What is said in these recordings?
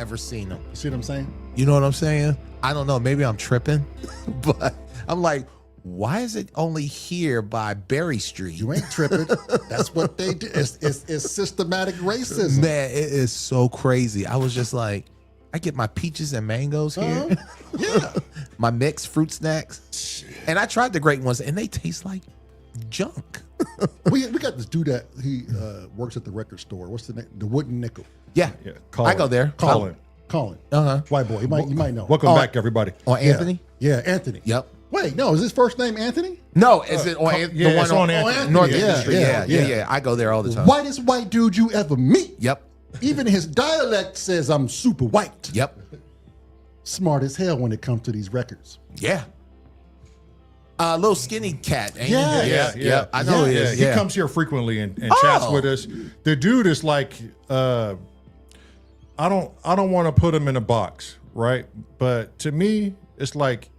never seen him. You see what I'm saying? You know what I'm saying? I don't know. Maybe I'm tripping, but I'm like, why is it only here by Berry Street? You ain't tripping. That's what they do. It's systematic racism. Man, it is so crazy. I was just like, I get my peaches and mangoes here. Yeah. My mixed fruit snacks. And I tried the great ones, and they taste like junk. we got this dude that he works at the record store. What's the name? The Wooden Nickel. Yeah. I go there. Colin. Uh-huh. White boy. You might know. Welcome back, everybody. Or Anthony? Yeah, Anthony. Yep. Wait, no, is his first name Anthony? No, is it on yeah, the one it's on Anthony. North Yeah, Industry? yeah, Yeah. I go there all the time. Whitest white dude you ever meet. Yep. Even his dialect says I'm super white. Yep. Smart as hell when it comes to these records. Yeah. Little skinny cat. Ain't Yeah. he? Yeah. I know he is. He comes here frequently and chats with us. The dude is like, I don't want to put him in a box, right? But to me, it's like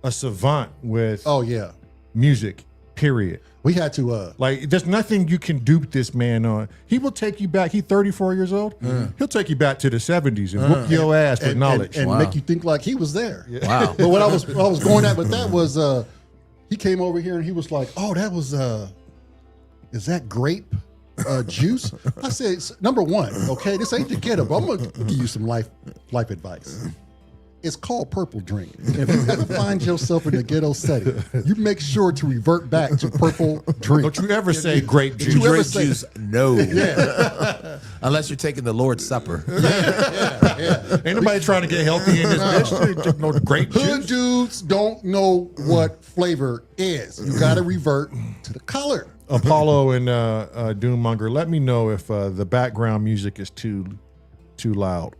a savant with music, period. We had to like there's nothing you can dupe this man on. He will take you back. He's 34 years old. He'll take you back to the 70s and whoop your ass with knowledge and make you think like he was there. Yeah. Wow. But what I was going at with that was he came over here and he was like, "Oh, that was is that grape juice?" I said, "Number one, okay, this ain't the ghetto, but I'm gonna give you some life advice. It's called purple drink. And if you ever find yourself in a ghetto setting, you make sure to revert back to purple drink. Don't you ever say grape juice. Grape juice, no. Unless you're taking the Lord's Supper. Ain't nobody trying to get healthy in this bitch. Take no grape Hood juice. dudes don't know what flavor is. You got to revert to the color. Apollo and Doommonger, let me know if the background music is too loud.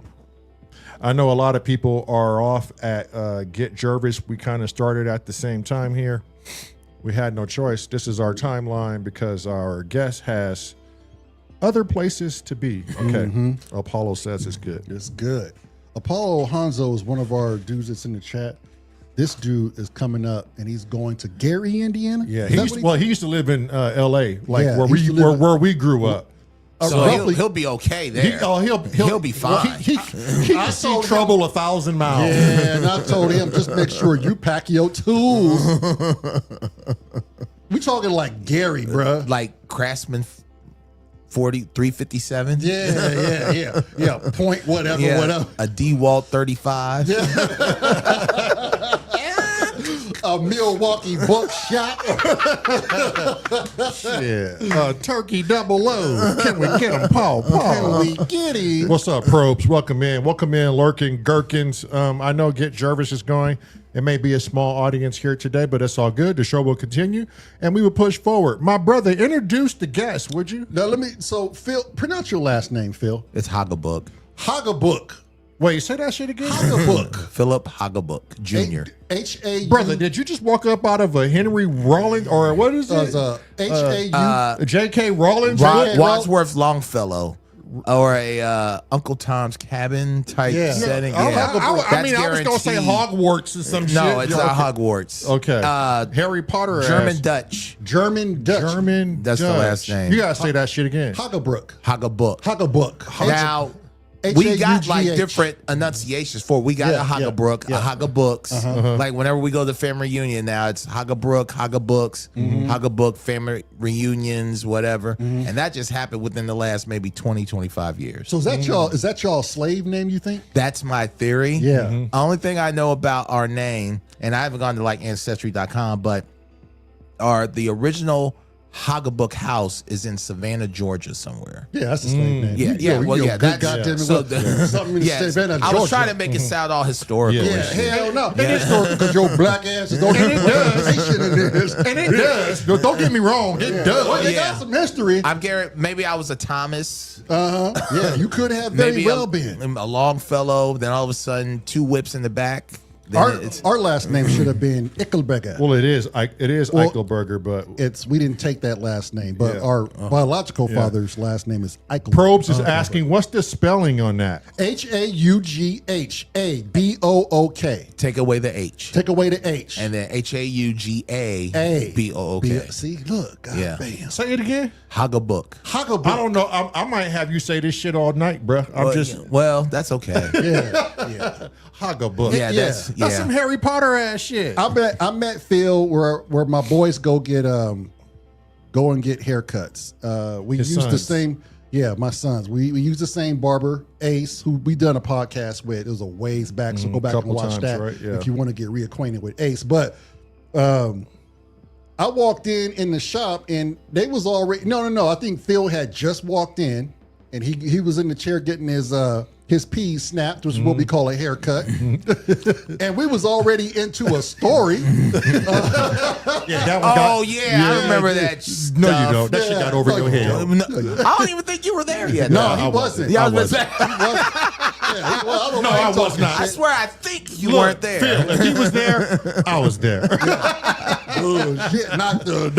I know a lot of people are off at Get Jervis. We kind of started at the same time here. We had no choice. This is our timeline because our guest has other places to be. Okay. Apollo says it's good. It's good. Apollo Hanzo is one of our dudes that's in the chat. This dude is coming up and he's going to Gary, Indiana. Yeah, he used to live in L.A., like Yeah, where he used to live where we grew up. So he'll be okay there. He'll be fine. He can see trouble 1,000 miles. Yeah, and I told him, just make sure you pack your tools. We talking like Gary, bruh. Like Craftsman 357. Yeah. Point whatever. A DeWalt 35. A Milwaukee buckshot. Turkey double O. Can we get him, Paul? Can we get him? What's up, probes? Welcome in, lurking gherkins. I know Get Jervis is going. It may be a small audience here today, but it's all good. The show will continue, and we will push forward. My brother, introduce the guest, would you? Now so Phil, pronounce your last name, Phil. It's Hagabook. Hagabook. Wait, say that shit again. Hagabook. Philip Hagabook Jr. H-A-U. Brother, did you just walk up out of a Henry Rollins or what is it? H-A-U. J.K. Rollins? Wadsworth Longfellow. Or a Uncle Tom's Cabin type setting. I was going to say Hogwarts or some shit. No, it's not Hogwarts. Okay. Harry Potter. German Dutch. That's the last name. You got to say that shit again. Hagabook. Now, we got like different enunciations for it. We got a Hagabrook, a Hagabooks. Like whenever we go to family reunion now, it's Hagabrook, Hagabooks, Hagabook, family reunions, whatever. And that just happened within the last maybe 20, 25 years. So is that y'all slave name, you think? That's my theory. Yeah. Only thing I know about our name, and I haven't gone to like Ancestry.com, but the original Hagabook house is in Savannah, Georgia, somewhere. Yeah, that's the slave name. I was trying to make it sound all historical. Yeah, hell no. It is because your black asses don't have representation in this. And it does. Don't get me wrong. It does. Well, they got some history. I'm Garrett. Maybe I was a Thomas. Yeah, you could have very well been a Longfellow. Then all of a sudden, 2 whips in the back. Our last name should have been Ickelberger. Well, it is Eichelberger, but We didn't take that last name, but our biological father's last name is Eichelberger. Probes is asking, what's the spelling on that? HaughABOOK. Take away the H. Take away the H. And then HAUGABOOK. See, look. God, bam. Say it again. Hagabook. Hagabook. I don't know. I might have you say this shit all night, bro. Well, that's okay. Yeah. Hagabook. Yeah, that's some Harry Potter ass shit. I met Phil where my boys go and get haircuts. We use the same. Yeah, my sons. We use the same barber, Ace, who we done a podcast with. It was a ways back, so go back and watch that if you want to get reacquainted with Ace. But I walked in the shop and they was already no. I think Phil had just walked in and he was in the chair getting his P's snapped, which is what we call a haircut. And we was already into a story. That one I remember that stuff. No, you don't. That shit got over your head. I don't even think you were there yet. No, he wasn't. Yeah, I was I was not. I swear, I think you weren't there. Phil, if he was there, I was there. Oh, shit, not the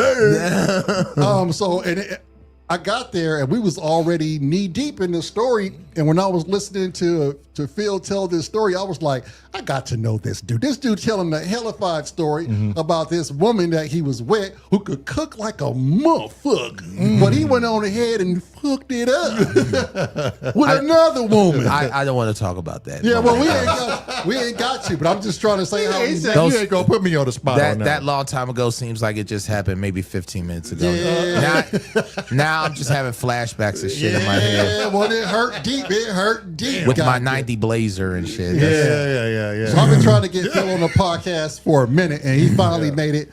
I got there and we was already knee deep in the story. And when I was listening to Phil tell this story, I was like, I got to know this dude. This dude telling the hellified story about this woman that he was with who could cook like a motherfucker. But he went on ahead and fucked it up with another woman. I don't want to talk about that. Yeah, well, we ain't got to, but I'm just trying to say how he said you ain't gonna put me on the spot on that. That long time ago seems like it just happened maybe 15 minutes ago. Yeah. Now I'm just having flashbacks of shit in my head. Yeah, well, it hurt deep. It hurt deep. With my 90 Blazer and shit. Yeah. So I've been trying to get Phil on the podcast for a minute, and he finally made it.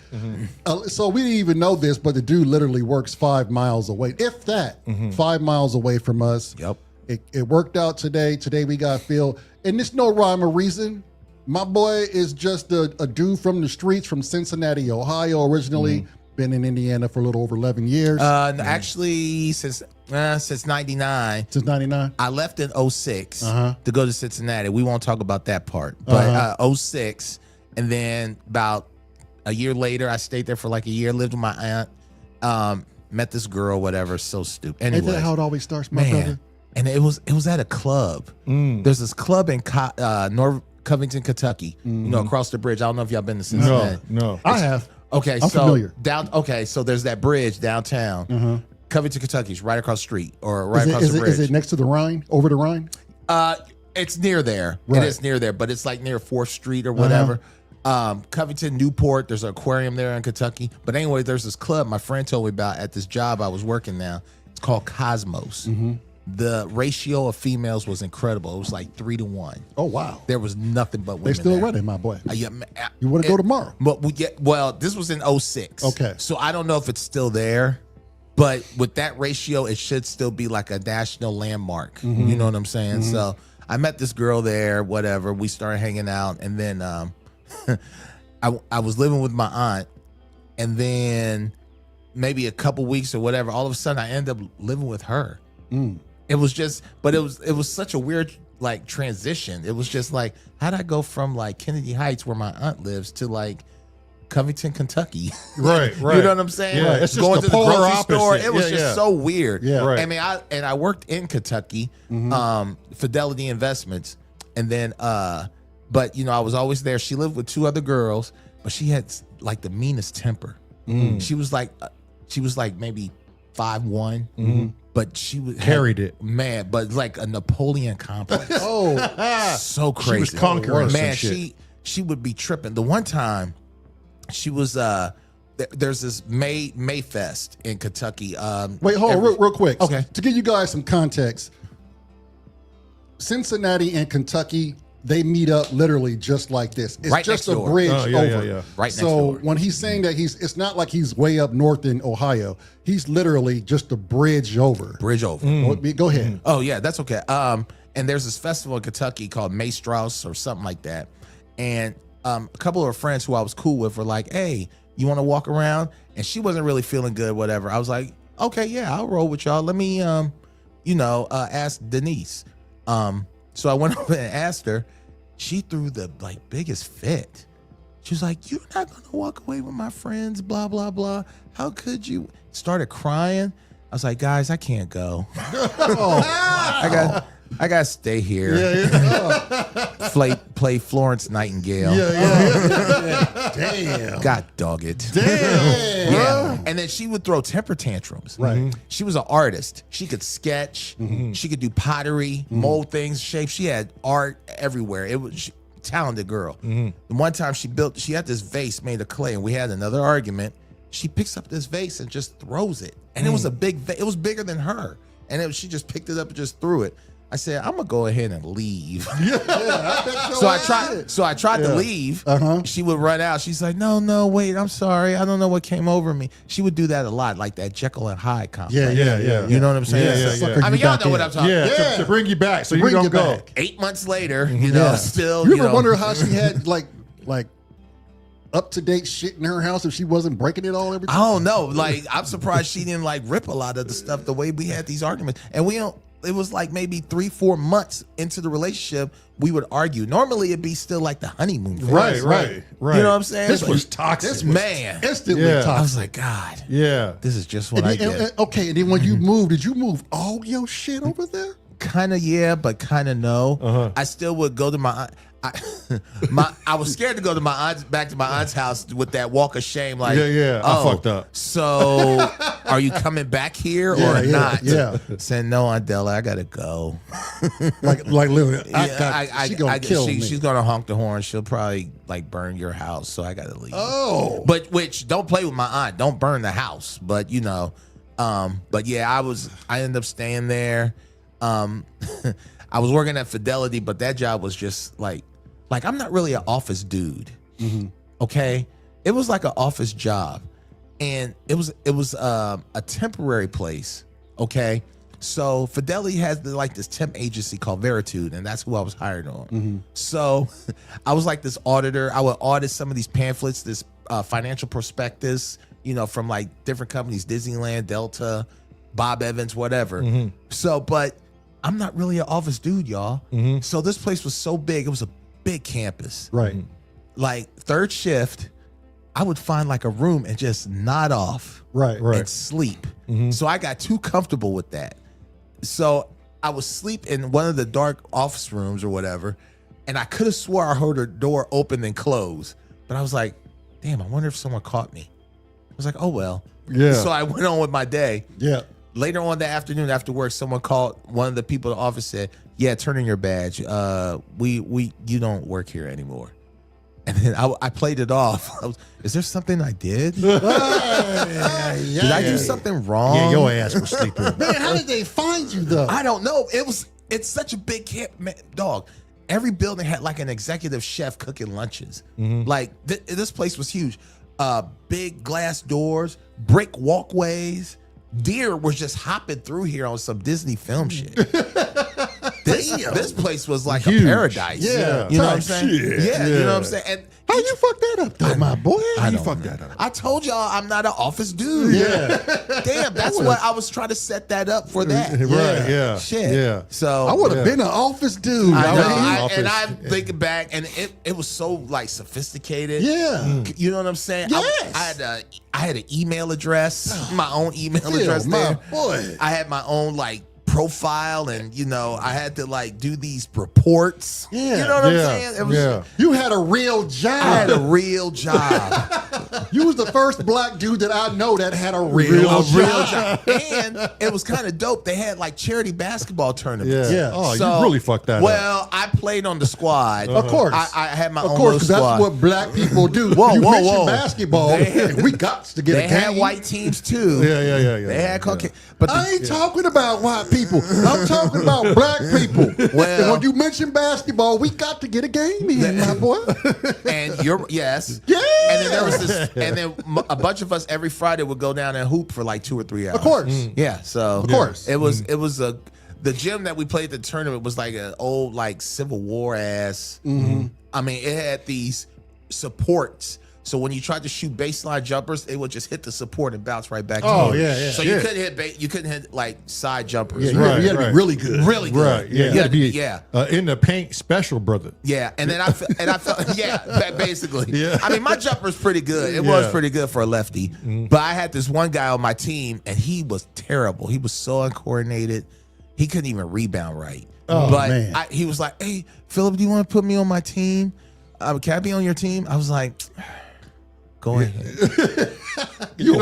So we didn't even know this, but the dude literally works 5 miles away, if that, 5 miles away from us. Yep. It worked out today. Today we got Phil, and there's no rhyme or reason. My boy is just a dude from the streets, from Cincinnati, Ohio, originally. Been in Indiana for a little over 11 years. Actually, since 99. Since 99? I left in 06 to go to Cincinnati. We won't talk about that part. But 06, and then about a year later, I stayed there for like a year, lived with my aunt, met this girl, whatever, so stupid. Anyway, Ain't that how it always starts, my brother? And it was at a club. There's this club in North Covington, Kentucky, across the bridge. I don't know if y'all been to Cincinnati. No. I have. Okay, I'm familiar. So there's that bridge downtown. Covington, Kentucky's right across the street or across the bridge. Is it next to the Rhine? Over the Rhine? It's near there. Right. It is near there, but it's like near 4th Street or whatever. Covington, Newport, there's an aquarium there in Kentucky. But anyway, there's this club my friend told me about at this job I was working now. It's called Cosmos. The ratio of females was incredible. It was like 3 to 1. Oh, wow. There was nothing but women. They still there. running, my boy. You want to go tomorrow? Well, this was in 06. Okay. So I don't know if it's still there, but with that ratio, it should still be like a national landmark. You know what I'm saying? So I met this girl there, whatever. We started hanging out, and then I was living with my aunt, and then maybe a couple weeks or whatever, all of a sudden I ended up living with her. It was just, but it was such a weird like transition. It was just like, how'd I go from like Kennedy Heights where my aunt lives to like Covington, Kentucky? Right. You know what I'm saying? Yeah, it's just going the to the polar grocery opposite. store. It was just so weird. Yeah. Right. I mean, I worked in Kentucky, Fidelity Investments, and then but I was always there. She lived with 2 other girls, but she had like the meanest temper. She was like maybe 5'1". But she was Carried it. Man, but like a Napoleon complex. Oh, So crazy. She was conquering man, some shit. she would be tripping. The one time she was there's this Mayfest in Kentucky. wait, hold on real quick. Okay. To give you guys some context, Cincinnati and Kentucky, they meet up literally just like this. It's Right just next a door. bridge Yeah. over. Right next So door. when he's saying that it's not like he's way up north in Ohio. He's literally just a bridge over. Bridge over. Go ahead. Oh yeah, that's okay. And there's this festival in Kentucky called May Strauss or something like that. And a couple of her friends who I was cool with were like, "Hey, you want to walk around?" And she wasn't really feeling good, whatever. I was like, "Okay, yeah, I'll roll with y'all. Let me, ask Denise." So I went over and asked her, she threw the like biggest fit. She was like, "You're not gonna walk away with my friends, blah blah blah. How could you?" Started crying. I was like, "Guys, I can't go. I gotta stay here. Play Florence Nightingale. Damn. God dog it. Damn. Yeah. And then she would throw temper tantrums. Right. She was an artist. She could sketch. She could do pottery, mold things, shape. She had art everywhere. It was talented girl. The one time she had this vase made of clay, and we had another argument. She picks up this vase and just throws it. And it was a big vase. It was bigger than her. And she just picked it up and just threw it. I said, I'm gonna go ahead and leave. So I tried to leave. She would run out. She's like, no, wait, I'm sorry. I don't know what came over me. She would do that a lot, like that Jekyll and Hyde complex. Yeah. You know what I'm saying? Yeah. I mean, y'all know what I'm talking about. Yeah, to bring you back, so you don't go. 8 months later, you know, still. You ever wonder how she had like up-to-date shit in her house if she wasn't breaking it all every time? I don't know. Like, I'm surprised she didn't like rip a lot of the stuff the way we had these arguments. And it was like maybe 3-4 months into the relationship, we would argue. Normally it'd be still like the honeymoon phase. Right. You know what I'm saying? This was toxic. This man. Instantly toxic. I was like, God. Yeah. This is just what I get. Okay, and then when you moved, did you move all your shit over there? Kind of yeah, but kind of no. I still would go to my I was scared to go to back to my aunt's house with that walk of shame. Like, I fucked up. So, are you coming back here or not? Yeah. Saying no, Aunt Della, I gotta go. like literally, she's gonna kill me. She's gonna honk the horn. She'll probably like burn your house. So I gotta leave. Oh, which don't play with my aunt. Don't burn the house. But you know, but yeah, I ended up staying there. I was working at Fidelity, but that job was just like I'm not really an office dude. Okay, it was like an office job, and it was a temporary place. Okay, so Fidelity has this temp agency called Veritude, and that's who I was hired on. So I was like this auditor. I would audit some of these pamphlets, this financial prospectus, you know, from like different companies, Disneyland, Delta, Bob Evans, whatever. So, but I'm not really an office dude, y'all. So this place was so big. It was a big campus. Right. Like third shift, I would find like a room and just nod off. Right. And sleep. So I got too comfortable with that. So I would sleep in one of the dark office rooms or whatever. And I could have swore I heard a door open and close. But I was like, damn, I wonder if someone caught me. I was like, oh, well. Yeah. So I went on with my day. Yeah. Later on that afternoon after work, someone called. One of the people in the office said, "Yeah, turn in your badge. You don't work here anymore." And then I played it off. Is there something I did? Did I do something wrong? Yeah, your ass was sleeping. Man, how did they find you though? I don't know. It's such a big camp, man, dog. Every building had like an executive chef cooking lunches. Like this place was huge. Big glass doors, brick walkways. Deer was just hopping through here on some Disney film shit. This place was like huge. A paradise. Yeah. You know what I'm saying? Shit. Yeah, you know what I'm saying? And how you fuck that up though, my boy? How you fuck that up? I told y'all I'm not an office dude. Yeah. Damn, that's what I was trying to set that up for that. Right, yeah. Shit. Yeah. So I would have been an office dude. And I'm thinking back, and it was so like sophisticated. Yeah. You know what I'm saying? Yes. I had an email address, my own email address there. Boy. I had my own like profile, and you know I had to like do these reports. Yeah. You know what I'm saying? It was, You had a real job. I had a real job. You was the first black dude that I know that had a real job. And it was kind of dope. They had like charity basketball tournaments. Yeah. Oh, you really fucked that up. Well, I played on the squad. Of course. I had my own Of course, little because squad. that's what black people do. Whoa. Basketball. We got to get a game. They had white teams too. Yeah. They had Caucasian. But I ain't talking about white people. I'm talking about black people. Well, and when you mention basketball, we got to get a game in, my boy. And yes. Yeah. And then there was this, and then a bunch of us every Friday would go down and hoop for like 2 or 3 hours. Of course. Yeah. So of course. it was the gym that we played the tournament was like an old like Civil War ass. I mean, it had these supports. So when you tried to shoot baseline jumpers, they would just hit the support and bounce right back. Oh, to you. yeah. So you couldn't hit like side jumpers. Yeah, you had to be really good. Really good. Right. Yeah. You had to be, in the paint special, brother. Yeah. And then I felt basically. Yeah. I mean, my jumper's pretty good. It was pretty good for a lefty. But I had this one guy on my team, and he was terrible. He was so uncoordinated. He couldn't even rebound right. Oh, but man. He was like, "Hey, Philip, do you want to put me on my team? Can I be on your team?" I was like, "Go ahead." You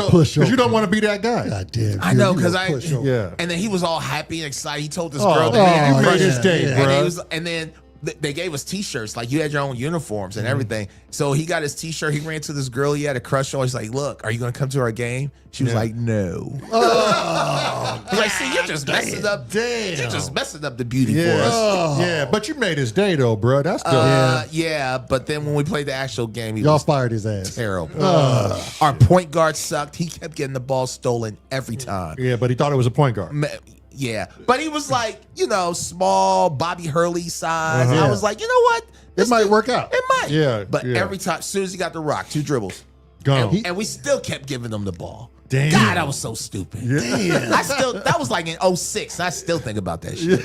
don't want to be that guy. God damn. I know, because Yeah. And then he was all happy and excited. He told this Oh, girl that you he made his day, and, bro. and then they gave us T-shirts. Like, you had your own uniforms and everything. So he got his T-shirt. He ran to this girl he had a crush on. He's like, "Look, are you going to come to our game?" She was like, "No." He's like, "See, you're just messing up. Damn. You're just messing up the beauty for Yeah. us." Yeah, but you made his day though, bro. That's good. Yeah, but then when we played the actual game, he Y'all was fired his ass. terrible. Our point guard sucked. He kept getting the ball stolen every time. Yeah, but he thought it was a point guard. Yeah, but he was like, small, Bobby Hurley size. I was like, you know what? It might work out. It might. Yeah, But yeah. every time, as soon as he got the rock, 2 dribbles. Gone. And we still kept giving him the ball. Damn. God, that was so stupid. Damn. That was like in 06. And I still think about that shit.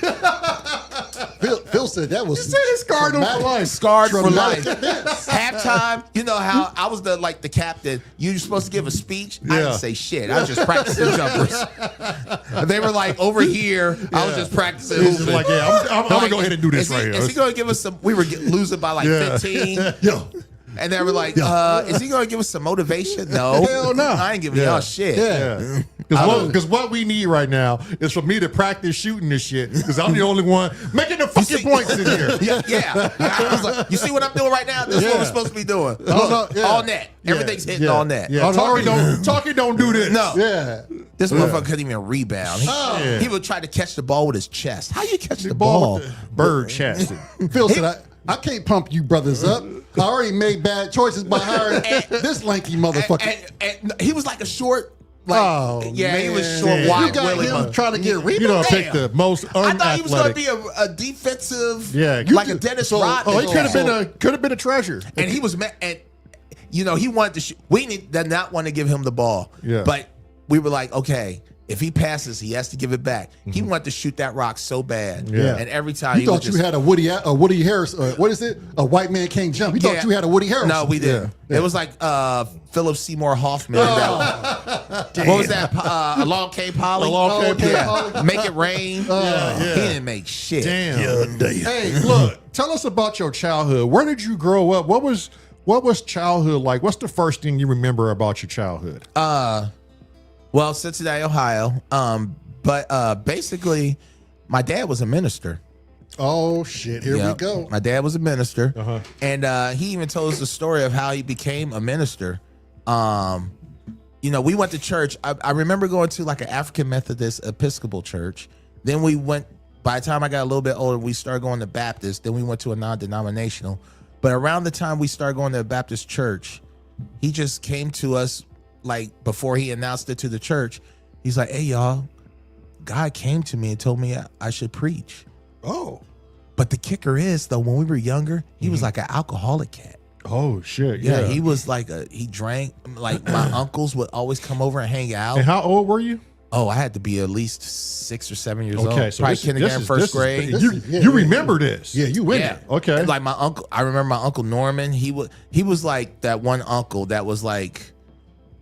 Phil said that was. You said it's scarred him for life. Scarred for life. Traumatic. Halftime, you know how I was the captain. You were supposed to give a speech. I Yeah. didn't say shit. I was just practicing jumpers. They were like over here. I was just practicing He's just hooping. like, yeah, I'm gonna go ahead and do this is right he, here. Is he going to give us some? We were losing by like Yeah. 15. Yo. And they were like, is he going to give us some motivation? No. Hell no. I ain't giving y'all shit. Yeah. Because what we need right now is for me to practice shooting this shit. Because I'm the only one making the fucking points in here. Yeah. I was like, you see what I'm doing right now? This is what we're supposed to be doing. Look, all net. Everything's hitting all net. Yeah, talking don't do this. No. Yeah. This motherfucker couldn't even rebound. He would try to catch the ball with his chest. How you catch the ball? With the bird chest. Phil said, I can't pump you brothers up. I already made bad choices by hiring this lanky motherfucker. And he was like a short. He was short, Damn. wide, You got Willie. him trying to get rebound. You don't pick the most I thought he was going to unathletic. be a defensive, Yeah, like a Dennis Rodman. Oh, he could have been a treasure. And he was, and he wanted to shoot. We did not want to give him the ball. Yeah. But we were like, okay, if he passes, he has to give it back. He wanted to shoot that rock so bad. Yeah. And every time You thought you had a Woody Harris. What is it? A white man can't jump. You thought you had a Woody Harris. No, we didn't. Yeah. It was like Philip Seymour Hoffman. What was that? Along Came Polly. Along Came Polly. Make it rain. He didn't make shit. Damn. Hey, look, tell us about your childhood. Where did you grow up? What was childhood like? What's the first thing you remember about your childhood? Well, Cincinnati, Ohio. But basically, my dad was a minister. Oh shit! Here we go. My dad was a minister, and he even told us the story of how he became a minister. We went to church. I remember going to like an African Methodist Episcopal church. Then we went. By the time I got a little bit older, we started going to Baptist. Then we went to a non-denominational. But around the time we started going to a Baptist church, he just came to us. Like before he announced it to the church, he's like, "Hey y'all, God came to me and told me I should preach." Oh. But the kicker is though, when we were younger, he was like an alcoholic cat. Oh shit. Yeah, he was like he drank. Like my uncles would always come over and hang out. And how old were you? Oh, I had to be at least 6 or 7 years old. Okay, so probably this is- kindergarten, this is- first this is- grade. You remember this? Yeah, you win. Yeah. It. Okay. Like my uncle, I remember my uncle Norman. He was like that one uncle that was like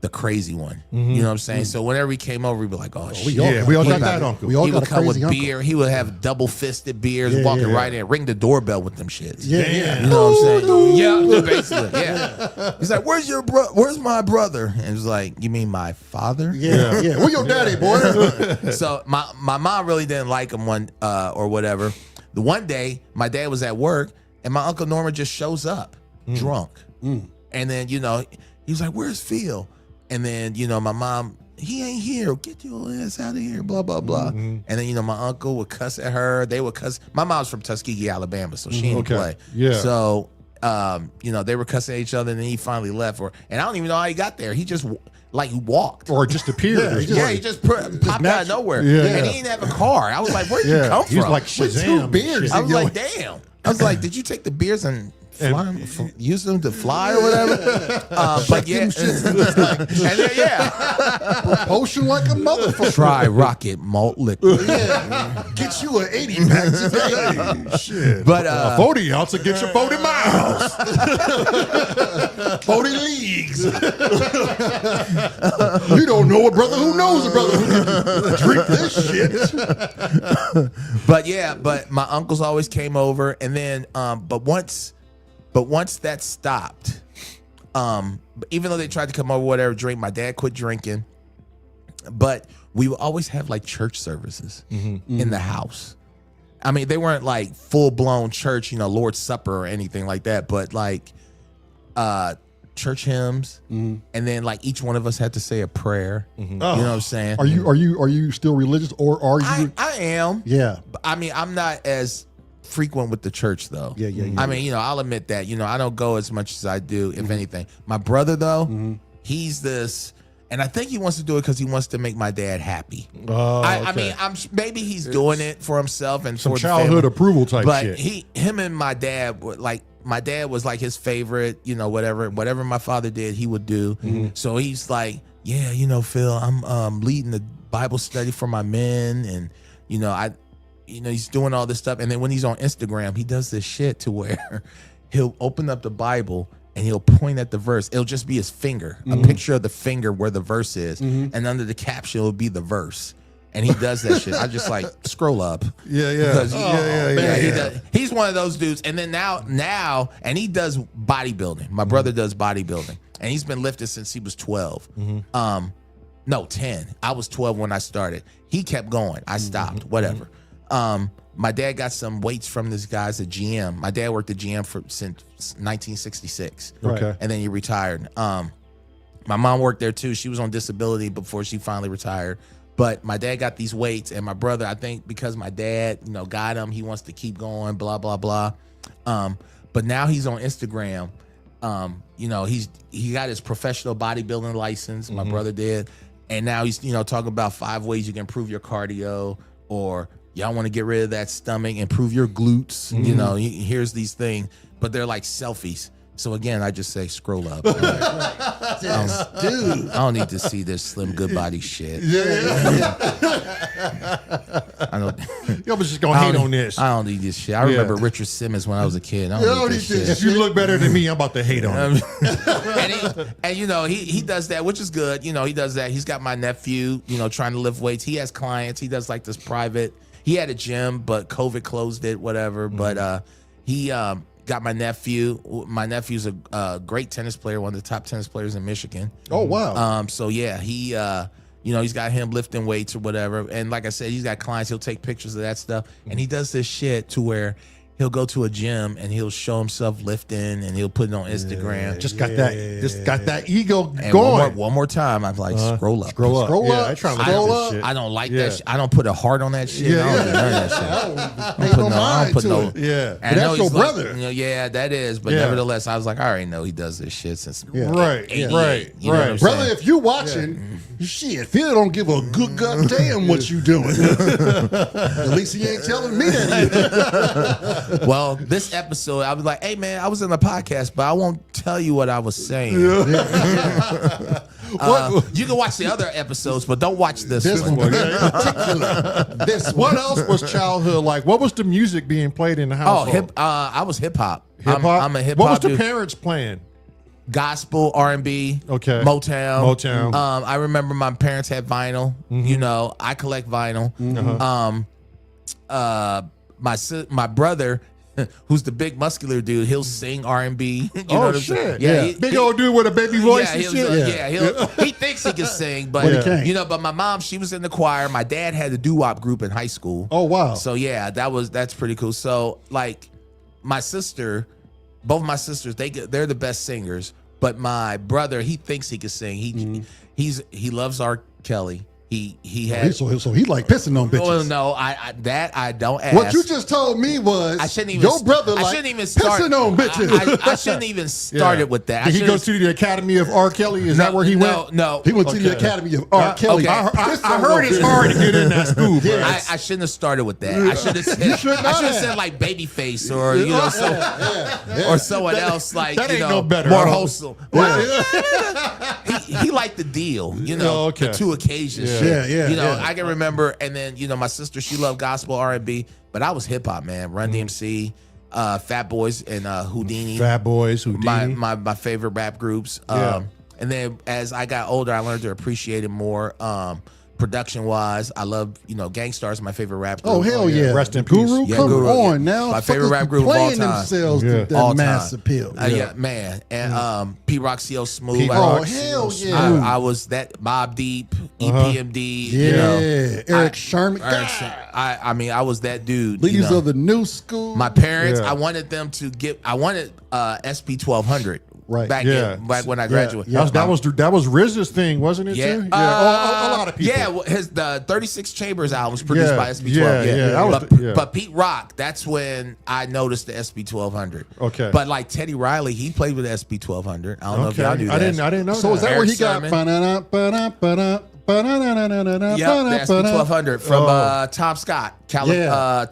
the crazy one. You know what I'm saying? So whenever he came over, we'd be like, "Oh shit." we all He got would- that uncle. We all He got would a come with crazy uncle. beer. He would have double-fisted beers, Yeah, walking yeah. right in, ring the doorbell with them shits. Yeah. You know what I'm saying? Yeah, basically. Yeah. He's like, Where's my brother? And he's like, "You mean my father?" Yeah. Where your daddy, boy? So my mom really didn't like him or whatever. The one day my dad was at work and my Uncle Norman just shows up drunk. And then, he was like, "Where's Phil?" And then, my mom, "He ain't here. Get your ass out of here, blah, blah, blah." And then, my uncle would cuss at her. They would cuss. My mom's from Tuskegee, Alabama, so she didn't play. Yeah. So, they were cussing at each other, and then he finally left. And I don't even know how he got there. He just, he walked. Or just appeared. He just popped out of nowhere. Yeah. And he didn't have a car. I was like, where'd you come from? He's like With Shazam. 2 beers. I was like, damn. I was like, did you take the beers and use them to fly or whatever. But yeah, and then, Propulsion like a motherfucker. Try rocket malt liquid. Get you an 80 pack today. Shit. But a 40 ounce will get you 40 miles. 40 leagues. You don't know a brother who knows a brother who can drink this shit. But my uncles always came over, and then but once that stopped, even though they tried to come over, whatever, drink, my dad quit drinking. But we would always have like church services in the house. I mean, they weren't like full blown church, Lord's Supper or anything like that, but like church hymns, and then like each one of us had to say a prayer. You know what I'm saying? Are you still religious, or are you? I am. Yeah. I mean, I'm not as frequent with the church though. Yeah. I mean, I'll admit that. I don't go as much as I do, if anything. My brother though, he's this. And I think he wants to do it because he wants to make my dad happy. I mean, maybe he's doing it for himself and some for childhood the approval type but shit. him and my dad were like, my dad was like his favorite. Whatever my father did, he would do. So he's like, yeah, Phil, I'm leading the Bible study for my men, and he's doing all this stuff. And then when he's on Instagram, he does this shit to where he'll open up the Bible and he'll point at the verse. It'll just be his finger, a picture of the finger where the verse is. And under the caption will be the verse. And he does that shit. I just like scroll up. Yeah. He's one of those dudes. And then now, and he does bodybuilding. My brother does bodybuilding. And he's been lifting since he was 12. No, 10. I was 12 when I started. He kept going. I stopped, whatever. My dad got some weights from this guy's at GM. My dad worked at GM since 1966. Okay. And then he retired. My mom worked there too. She was on disability before she finally retired. But my dad got these weights, and my brother, I think because my dad, got him, he wants to keep going, blah, blah, blah. But now he's on Instagram. He got his professional bodybuilding license. My brother did. And now he's, talking about 5 ways you can improve your cardio, or y'all want to get rid of that stomach, improve your glutes. Here's these things, but they're like selfies. So again, I just say scroll up. Dude, I don't need to see this slim good body shit. I don't. Y'all was just gonna hate on this. I don't need this shit. I remember Richard Simmons when I was a kid. I don't need this shit. If you look better than me, I'm about to hate on him. He does that, which is good. He does that. He's got my nephew, trying to lift weights. He has clients. He does like this private. He had a gym, but COVID closed it, whatever. But he got my nephew. My nephew's a great tennis player, one of the top tennis players in Michigan. Oh, wow. So yeah, he he's got him lifting weights or whatever. And like I said, he's got clients. He'll take pictures of that stuff. And he does this shit to where he'll go to a gym and he'll show himself lifting, and he'll put it on Instagram. Just got that ego and going. One more time, I'm like, scroll up. Scroll up. I try to scroll up. I don't like that shit. I don't put a heart on that shit. I don't do none of that shit. I don't put no. Yeah. But that's your brother. Yeah, that is. But nevertheless, I was like, I already know he does this shit since Right. You know what I'm Brother, saying? if you watching, shit, Phil don't give a good goddamn what you doing. At least he ain't telling me that. Well, this episode, I was like, hey, man, I was in the podcast, but I won't tell you what I was saying. You can watch the other episodes, but don't watch this one. In particular. What else was childhood like? What was the music being played in the household? I was hip-hop. Hip-hop? I'm a hip-hop What was the dude. parents playing? Gospel, R&B, Okay. Motown. I remember my parents had vinyl. I collect vinyl. My brother, who's the big muscular dude, he'll sing R&B. You know what I'm saying? Yeah, big old dude with a baby voice and shit. He thinks he can sing, but but my mom, she was in the choir. My dad had a doo-wop group in high school. Oh, wow. So yeah, that's pretty cool. So like my sister, both my sisters, they're the best singers. But my brother, he thinks he can sing. He loves R. Kelly. He had. So he like pissing on bitches. Oh no, I don't ask. What you just told me was I shouldn't even. your brother I like shouldn't even start pissing on bitches. I shouldn't even started with that. Did he go to the Academy of R. Kelly? Is that where he went? No, He went to the Academy of R. Kelly. Okay. I heard it's hard to get in that school, bro. I shouldn't have started with that. I should have said like Babyface or or someone else like That ain't no better. more wholesome. He liked the deal, the two occasions. Yeah. I can remember, and then my sister, she loved gospel R&B, but I was hip hop, man. Run DMC, Fat Boys, and Houdini. Fat Boys, Houdini. My favorite rap groups. And then as I got older, I learned to appreciate it more. Production wise, I love Gangstar's my favorite rap group. Oh hell yeah! Rest in Guru, peace. come Guru, on now. My favorite rap group of all playing time. themselves to that All mass time. appeal. Man, and P Rock CL Smooth. Oh hell yeah! I was that Mobb Deep, EPMD. Eric Sherman. I was that dude. Leaders of the new school. My parents, I wanted them to get. I wanted SP 1200. Right. Back when I graduated. Yeah. That was RZA's thing, wasn't it? Yeah. Too? A lot of people. Yeah, the 36 Chambers album was produced by SP12. But Pete Rock, that's when I noticed the SP1200. Okay. But like Teddy Riley, he played with the SP1200. I don't know if y'all knew that. I didn't know So is that where he got? Yeah, the SP1200 from Tom Scott.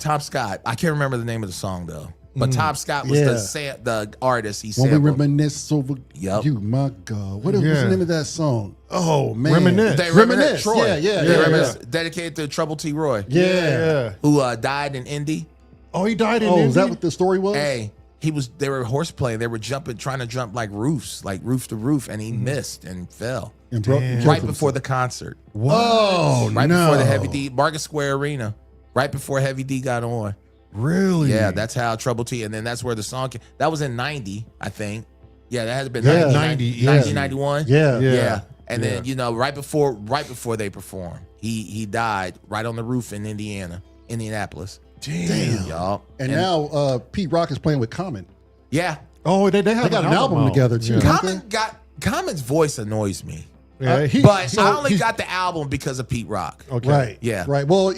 Tom Scott. I can't remember the name of the song though. But Tom Scott was the artist. He when sampled. we reminisce over you, my God. What's the name of that song? Oh man, Reminisce. Troy. Reminisce. Dedicated to Trouble T. Roy. Who died in Indy. Oh, he died in Indy. Is that what the story was? Hey, they were horse playing. They were trying to jump like roofs, like roof to roof, and he missed and fell. And broke right before the concert. Whoa, right before the Heavy D Market Square Arena. Right before Heavy D got on. Really? Yeah, that's how Trouble T, and then that's where the song came. That was in 90, I think. Yeah, that had been 1991. Yeah. And then, right before they performed, he died right on the roof in Indianapolis. Damn. Y'all. And now Pete Rock is playing with Common. Yeah. Oh, they got an album together too. Common's voice annoys me. Yeah, but I only got the album because of Pete Rock. Okay. Right. Yeah. Right. Well,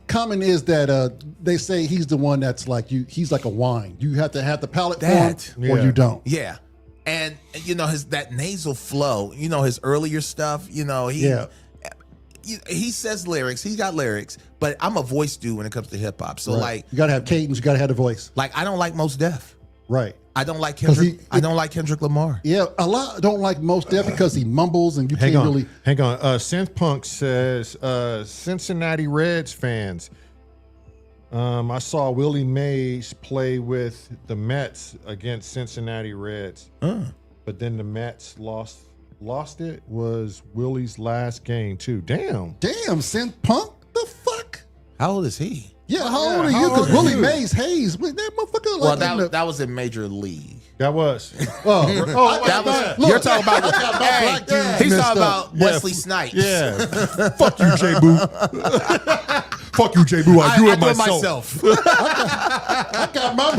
Common is that they say he's the one that's like you. He's like a wine. You have to have the palate form, or you don't. Yeah. And that nasal flow. His earlier stuff. He says lyrics. He's got lyrics, but I'm a voice dude when it comes to hip hop. So like, you gotta have cadence. You gotta have the voice. Like I don't like Mos Def. Right. I don't like Kendrick. I don't like Kendrick Lamar. Yeah, a lot don't like Mos Def because he mumbles and you can't really. Hang on. Synth Punk says Cincinnati Reds fans. I saw Willie Mays play with the Mets against Cincinnati Reds, but then the Mets lost it. Was Willie's last game too? Damn, Synth Punk. The fuck? How old is he? Yeah, how old are you? Because Willie Mays Hayes, that motherfucker. Well, that was in Major League. That was. You're talking about. He's talking about Wesley Snipes. Yeah. Fuck you, J Boo. Fuck you, J Boo. I do it myself. I got my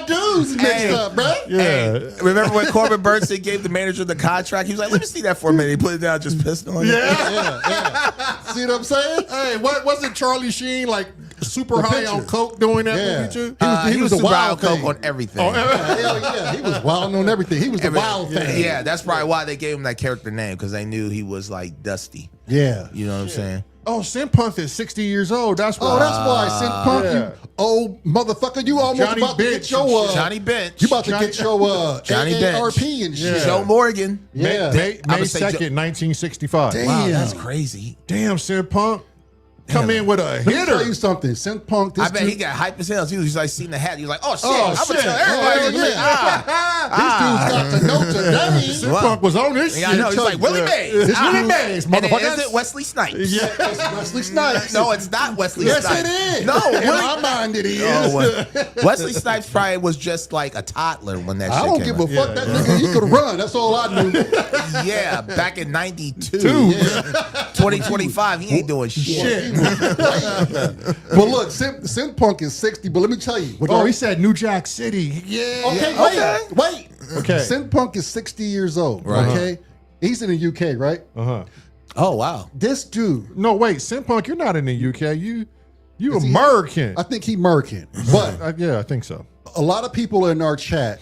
dudes mixed up, bro. Yeah. Hey, remember when Corbin Burnson gave the manager the contract? He was like, "Let me see that for a minute." He put it down, just pissed on it. Yeah. See what I'm saying? Hey, wasn't Charlie Sheen like super high on coke doing that movie too? He was super high on coke on everything. Hell yeah, he was wild on everything. He was the wild thing. Yeah, that's probably why they gave him that character name, because they knew he was like Dusty. Yeah, you know what I'm saying. Oh, Synth Punk is 60 years old. That's why. Oh, that's why Synth Punk, you old motherfucker. You almost Johnny about Bench. to get your Johnny Bench. You about to get your Johnny AARP and shit. Joe Morgan. Yeah, May 2nd, 1965. Damn. Wow, that's crazy. Damn, Synth Punk. Come in with a Let me hitter. tell you something. Synth Punk. I bet he got hype as hell. He was like seeing the hat. He was like, "Oh shit! Oh, I'm shit. gonna tell everybody." These dudes got to know today. Synth Punk was on this shit. I know. He's like Willie Mays. It's Willie Mays, And then motherfucker. is it Wesley Snipes? Yeah. It's Wesley Snipes. No, it's not Wesley Yes, Snipes. it is. No, in my mind it is. Wesley Snipes probably was just like a toddler when that shit I don't came give a out. fuck. That nigga, he could run. That's all I knew. Yeah, back in 92. 2025, he ain't doing shit. But look, Synth Punk is 60, but let me tell you. Oh, he said New Jack City. Yeah. Okay, wait. Okay. Synth Punk is 60 years old. Right. Okay. He's in the UK, right? Uh-huh. Oh wow. This dude. No, wait, Simpunk, you're not in the UK. You American. I think he American, but Yeah, I think so. a lot of people in our chat,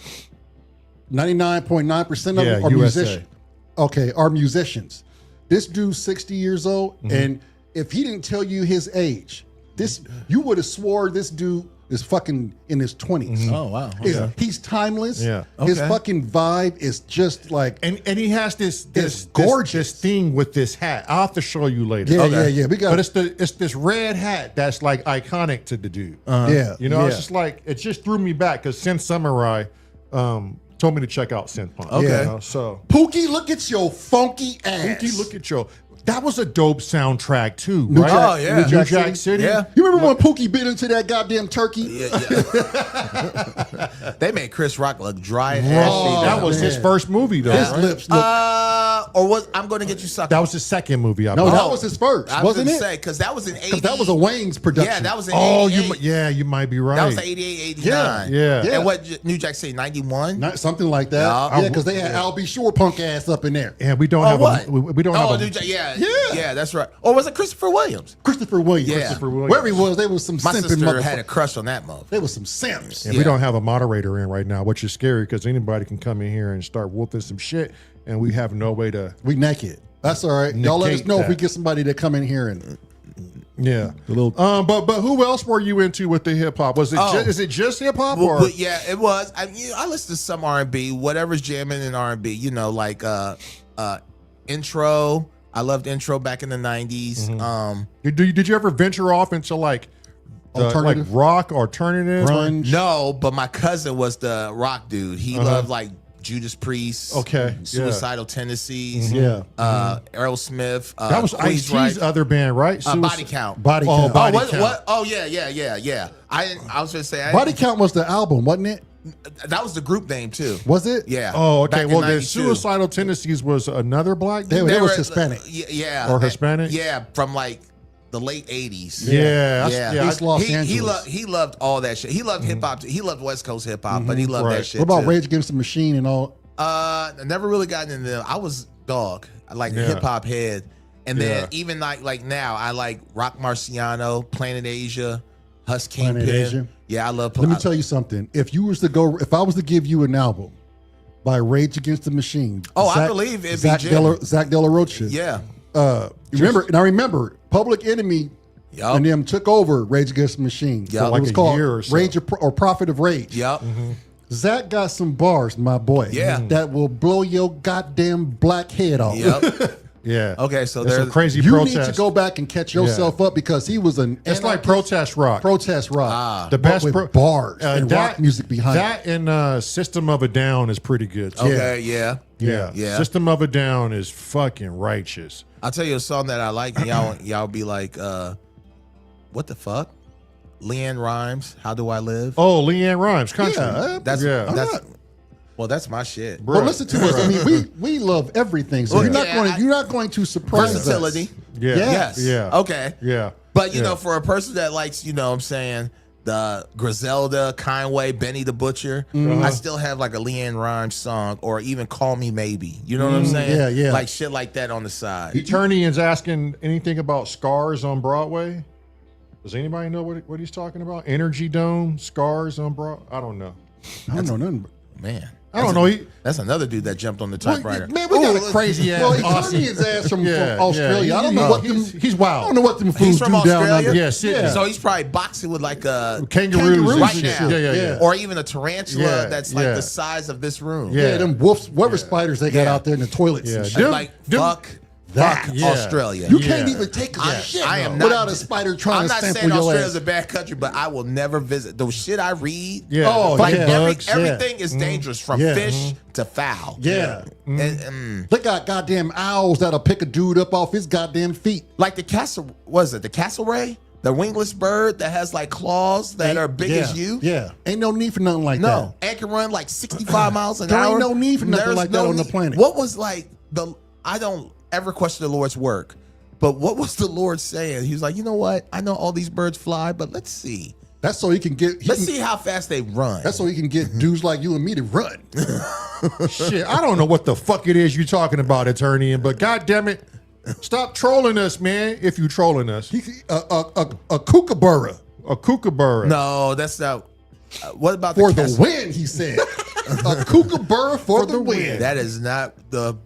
99.9% of them are USA. musicians. Okay, are musicians. This dude's 60 years old, and if he didn't tell you his age, you would have swore this dude is fucking in his 20s. Oh wow. Okay. He's timeless. Yeah. His Okay. fucking vibe is just like And he has this gorgeous. this thing with this hat. I'll have to show you later. yeah. We got But it's this red hat that's like iconic to the dude. yeah. You know, yeah. it's just like it just threw me back because Sin Samurai told me to check out Synpunk. Okay. You know, so Pookie, look at your funky ass. Pookie, look at your. That was a dope soundtrack too, New right? Jack- Oh, yeah. New New Jack City. Yeah. You remember when Pookie bit into that goddamn turkey? Yeah. They made Chris Rock look dry as Oh, that was his man. first movie though. His right? lips look. Or was I'm going to get you sucked? That was his second movie. I No, believe. that was his first, I was wasn't gonna it? say because that was in 80. Because that was a Wayne's production. Yeah, that was in Oh, 88. you might be right. That was 88, 89. Yeah. And what New Jack City 91? Not something like that. Yeah. Yeah, because they had Al B. Shore punk ass up in there. Yeah, we don't Oh, have what? we don't have New a. Jack. Yeah. Yeah. Yeah, that's right. Or was it Christopher Williams? Christopher Williams. Yeah. Christopher Williams. Wherever he was, they was some My simping sister had a motherfuckers. crush on that motherfucker. They was some simps. And we don't have a moderator in right now, which is scary because anybody can come in here and start whooping some shit, and we have no way to. We naked. That's all right. Y'all let us Negate know if that. we get somebody to come in here and Yeah. a little. But who else were you into with the hip hop? Was it is it just hip hop or? But yeah, it was. I listen to some R&B, whatever's jamming in R&B. You know, like intro. I loved intro back in the 90s. Did you ever venture off into like Alternative? rock alternative? Grunge. No, but my cousin was the rock dude. He loved like Judas Priest. Okay, yeah. Suicidal Tendencies. Yeah. Aerosmith. That was Ice Queensryche, T's other band, right? Body Count. Body Oh, Count. Body what, Count. what? Oh yeah. I was gonna say Body Count was the album, wasn't it? that was the group name too. Was it? Yeah. Oh, okay. Back in Well, the 92. Suicidal Tendencies was another black They dude? was were, Hispanic. Yeah. Or Hispanic? Yeah, from like the late 80s. Yeah, Yeah, East Los he Angeles. he loved all that shit. He loved hip hop. He loved West Coast hip hop, but he loved Right. that shit. What about too. Rage Against the Machine and all? I never really gotten into them. I was dog. I like Yeah. hip hop head, and Yeah. then even like now, I like Rock Marciano, Planet Asia, Huss Planet Kingpin. Asia. Yeah, I love. Let me tell you something. If I was to give you an album by Rage Against the Machine, Oh, I believe it'd be Zach Jim. Zach De La Rocha. Yeah. Remember, Public Enemy Yup. and them took over Rage Against the Machine. Yeah. It Like was a called year or so. Rage or Prophet of Rage. Yep. Zach got some bars, my boy. Yeah. That will blow your goddamn black head off. Yep. Yeah. Okay, so There's there's some crazy You protest. need to go back and catch yourself up because he was an It's like anarchist, protest rock. protest rock. The but best with bars and that- rock music behind it. that and System of a Down is pretty good. Too. Okay. Yeah. Yeah. Yeah. System of a Down is fucking righteous. I'll tell you a song that I like, and y'all be like, what the fuck? Leanne Rhymes, How Do I Live? Oh, Leanne Rhymes, country. Yeah, that's yeah. that's my shit. Bro. Well, listen to us. I mean, we love everything, so you're not going to surprise Versatility. us. Yeah. Yes. Yeah. Okay. Yeah. But you Yeah. know, for a person that likes, you know what I'm saying, the Griselda, Conway, Benny the Butcher, I still have like a Leanne Rhymes song, or even Call Me Maybe. You know what I'm saying? yeah, yeah. Like shit like that on the side. Eternian's asking anything about Scars on Broadway. Does anybody know what he's talking about? Energy Dome, Scars on Broadway? I don't know. I don't know nothing. Man. I don't know. That's another dude that jumped on the typewriter. Man, we got a Ooh, crazy ass. Well, Eternian's ass from Australia. I don't know what them. He's wild. I don't know what them He's fools from do down Australia? under. Yes, yeah. So he's probably boxing with like a Kangaroos right and now. shit. Yeah. Or even a tarantula Yeah, that's like yeah. the size of this room. Yeah. Yeah, them wolves, whatever spiders they got Yeah. out there in the toilets. Yeah. And shit. Them- Like them- fuck that. Yeah. Australia. You Yeah. can't even take a I- shit I am not- without a spider trying I'm to not sample saying your Australia's ass. a bad country, but I will never visit. The shit I read, Yeah. Oh, like yeah. bugs. everything is dangerous from Yeah. fish to foul. Yeah. And, They got goddamn owls that'll pick a dude up off his goddamn feet. like the castle, was it the castle ray? The wingless bird that has like claws that are big as you? Yeah. Ain't no need for nothing like No, that. and can run like 65 miles an There hour. ain't no need for nothing There's like that on the need. planet. What was like I don't ever question the Lord's work, but what was the Lord saying? He was like, you know what? I know all these birds fly, but let's see. That's so he can get. Let's see how fast they run. That's so he can get dudes like you and me to run. Shit, I don't know what the fuck it is you're talking about, Eternian, but God damn it, Stop trolling us, man. If you trolling us, A kookaburra. a kookaburra. No, that's not. What about For the the win, he said. A kookaburra for the win. That is not the.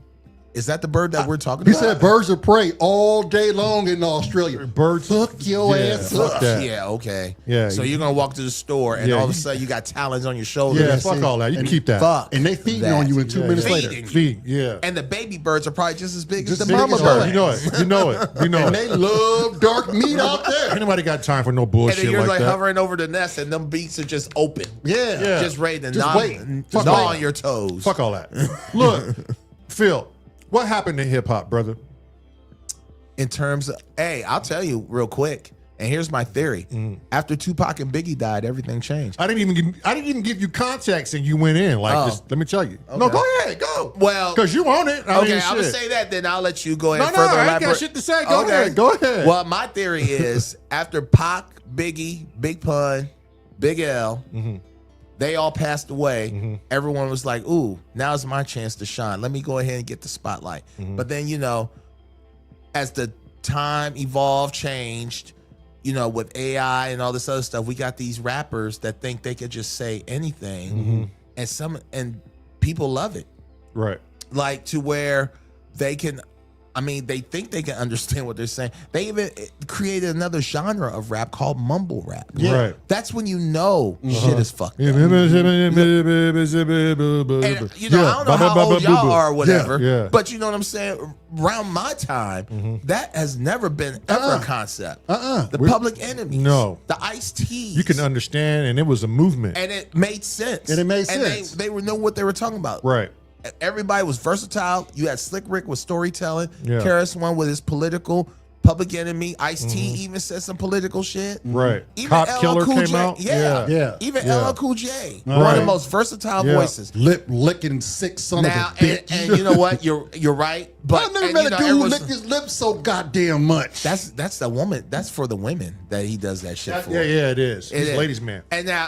Is that the bird that we're talking He about? said birds of prey all day long in Australia. Birds. Fuck your Yeah, ass fuck up. that. Yeah, okay. Yeah, So you- you're gonna walk to the store and Yeah, all of a you- sudden you got talons on your shoulders. Yeah, Yeah, fuck see, all that. You can and keep that. Fuck. And they feeding that. on you in 2 minutes later. Feeding you. Feet. Yeah. And the baby birds are probably just as big as Just the big mama as bird. yours. You know it. You know it. You know And it. they love dark meat out there. Ain't nobody got time for no And bullshit then you're like that. hovering over the nest, and them beats are just open, Yeah. Yeah. just ready to Just gnaw, wait. Just gnaw wait. on your toes. Fuck all that. Look, Phil, what happened to hip hop, brother? In terms of, hey, I'll tell you real quick. And here's my theory: after Tupac and Biggie died, everything changed. I didn't even give you context, and you went in like Oh. this. Let me tell you. No, Okay. go ahead, go. Well, Because you own it. I okay, mean, I'm gonna shit. say that. Then I'll let you go No, ahead no, further I ain't got elaborate. shit to say. Go ahead. Go ahead. Well, my theory is after Pac, Biggie, Big Pun, Big L, they all passed away. Everyone was like, "Ooh, now's my chance to shine. Let me go ahead and get the spotlight." But then, as the time evolved, changed, with AI and all this other stuff, we got these rappers that think they could just say anything, and people love it. Right. Like to where they can, they think they can understand what they're saying. They even created another genre of rap called mumble rap. Yeah. Right. That's when shit is fucked up. And, And, I don't know how old y'all are or whatever, Yeah. but you know what I'm saying? Around my time, that has never been ever a concept. The Public Enemies. No. The Ice-T's. You can understand, and it was a movement. And it made sense. And it made sense. They knew what they were talking about. Right. Everybody was versatile. You had Slick Rick with storytelling. Yeah. Karis One with his political. Public Enemy. Ice-T even said some political shit. Right. Even Cop LL Killer Cool came J, out. Yeah. Even Yeah. LL Cool J. Right. One of the most versatile Yeah. voices. Lip licking sick son Now, of a bitch. and you know what? You're right. But I've never and, met a dude who everyone's- licked his lips so goddamn much. That's the woman. That's for the women that he does that shit for. Yeah, it is. It He's a is. ladies' man. And now,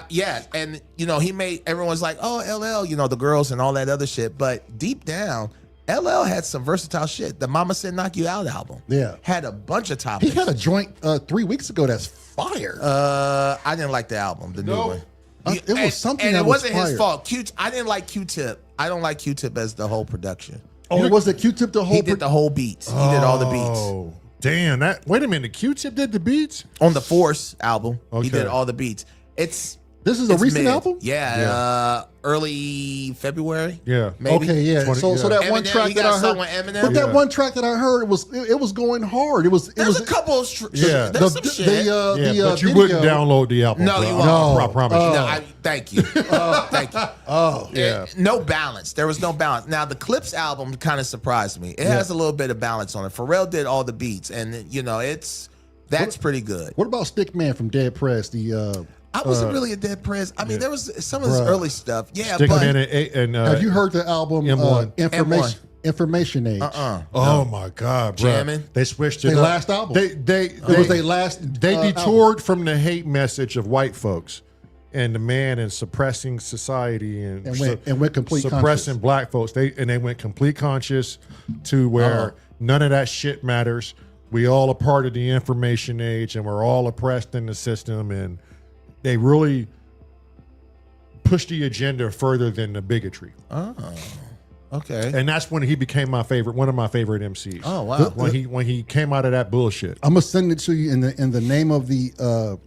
and he made everyone's like, oh, LL, the girls and all that other shit. But deep down, LL had some versatile shit. The Mama Said Knock You Out album, had a bunch of He topics. had a joint 3 weeks ago that's fire. I didn't like the album, the new one. It was something and that it was wasn't fire. his fault. I didn't like Q-Tip. I don't like Q-Tip as the whole production. Oh, was the Q-Tip the whole? He did the whole beats. He did all the beats. Oh, damn. Wait a minute. Q-Tip did the beats? On the Force album, he Okay. did all the beats. This is a It's recent mid. album. Yeah, early February. Yeah. Maybe. Okay, yeah. 20, So that one Eminem, track he that got I a song heard, with Eminem. but that Yeah. one track that I heard, it was going hard. It was There's a couple of Yeah. there's some shit. Yeah, but you video- wouldn't download the album. No, bro. you I- won't. I promise you. No, thank you. Thank you. Oh, Yeah. No balance. There was no balance. Now the Clips album kind of surprised me. It has a little bit of balance on it. Pharrell did all the beats, and that's pretty good. what about Stickman from Dead Press? I wasn't really a Dead Prez. There was some of his Bruh. early stuff. Yeah, Stick but them in and Have you heard the album M1. Information Age? Oh my God, bro! Jamming? They switched it. Their up. last album. It was their last. They album. detoured from the hate message of white folks and the man and suppressing society and went complete suppressing conscious. black folks. They went complete conscious to where none of that shit matters. We all are part of the information age, and we're all oppressed in the system. And they really pushed the agenda further than the bigotry. okay. And that's when he became one of my favorite MCs. Oh wow. When he came out of that bullshit. I'm gonna send it to you in the name of the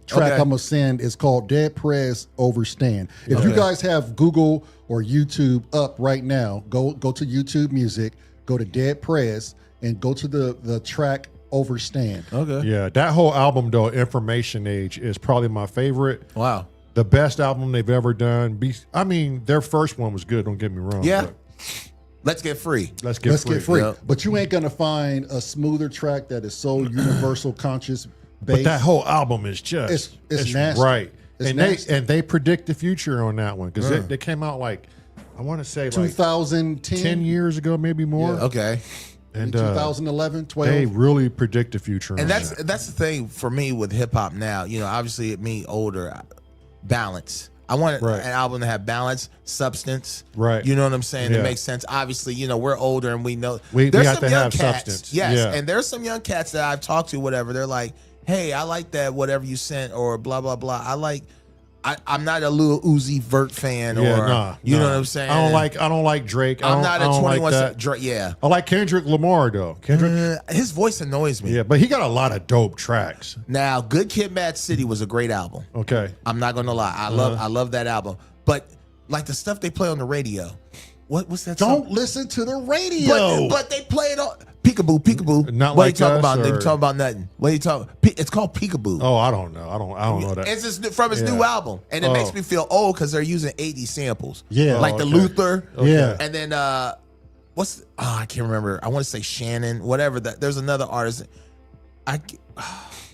track. Okay. I'm gonna send is called Dead Prez Overstand. If you guys have Google or YouTube up right now, go to YouTube Music, go to Dead Prez, and go to the track Overstand. Okay. Yeah, that whole album though, Information Age, is probably my favorite. Wow. The best album they've ever done. Their first one was good. Don't get me wrong. Yeah. but Let's get free. Let's get free. Yep. But you ain't gonna find a smoother track that is so universal conscious But based. that whole album is just It's nasty. right. It's and nasty. they predict the future on that one because they came out like I want to say like 2010, 10 years ago, maybe more. Yeah. Okay. And 2011, 12. they really predict the future. And on that's that. the thing for me with hip hop now. Obviously me older, balance. I want an album to have balance, substance. Right. You know what I'm saying? Yeah. It makes sense. Obviously, you know, we're older and we know we there's have some to young have cats. substance. Yes. Yeah. And there's some young cats that I've talked to, whatever. They're like, hey, I like that, whatever you sent, or blah, blah, blah. I'm not a Lil Uzi Vert fan, you know what I'm saying? I don't like Drake. I'm not a 21 like Drake. Yeah. I like Kendrick Lamar though. His voice annoys me. Yeah, but he got a lot of dope tracks. Now, Good Kid, Mad City was a great album. Okay. I'm not gonna lie. I love that album. But like the stuff they play on the radio. What's that Don't song? listen to the radio. But they play it on Peekaboo. Not what Like are you talking Us, about? They or- talking about nothing. What are you talking? It's called Peekaboo. Oh, I don't know. I don't know that. It's from his new album, and it makes me feel old because they're using 80 samples. Yeah. like the okay. Luther. Yeah. and then I can't remember. I want to say Shannon, whatever. There's another artist.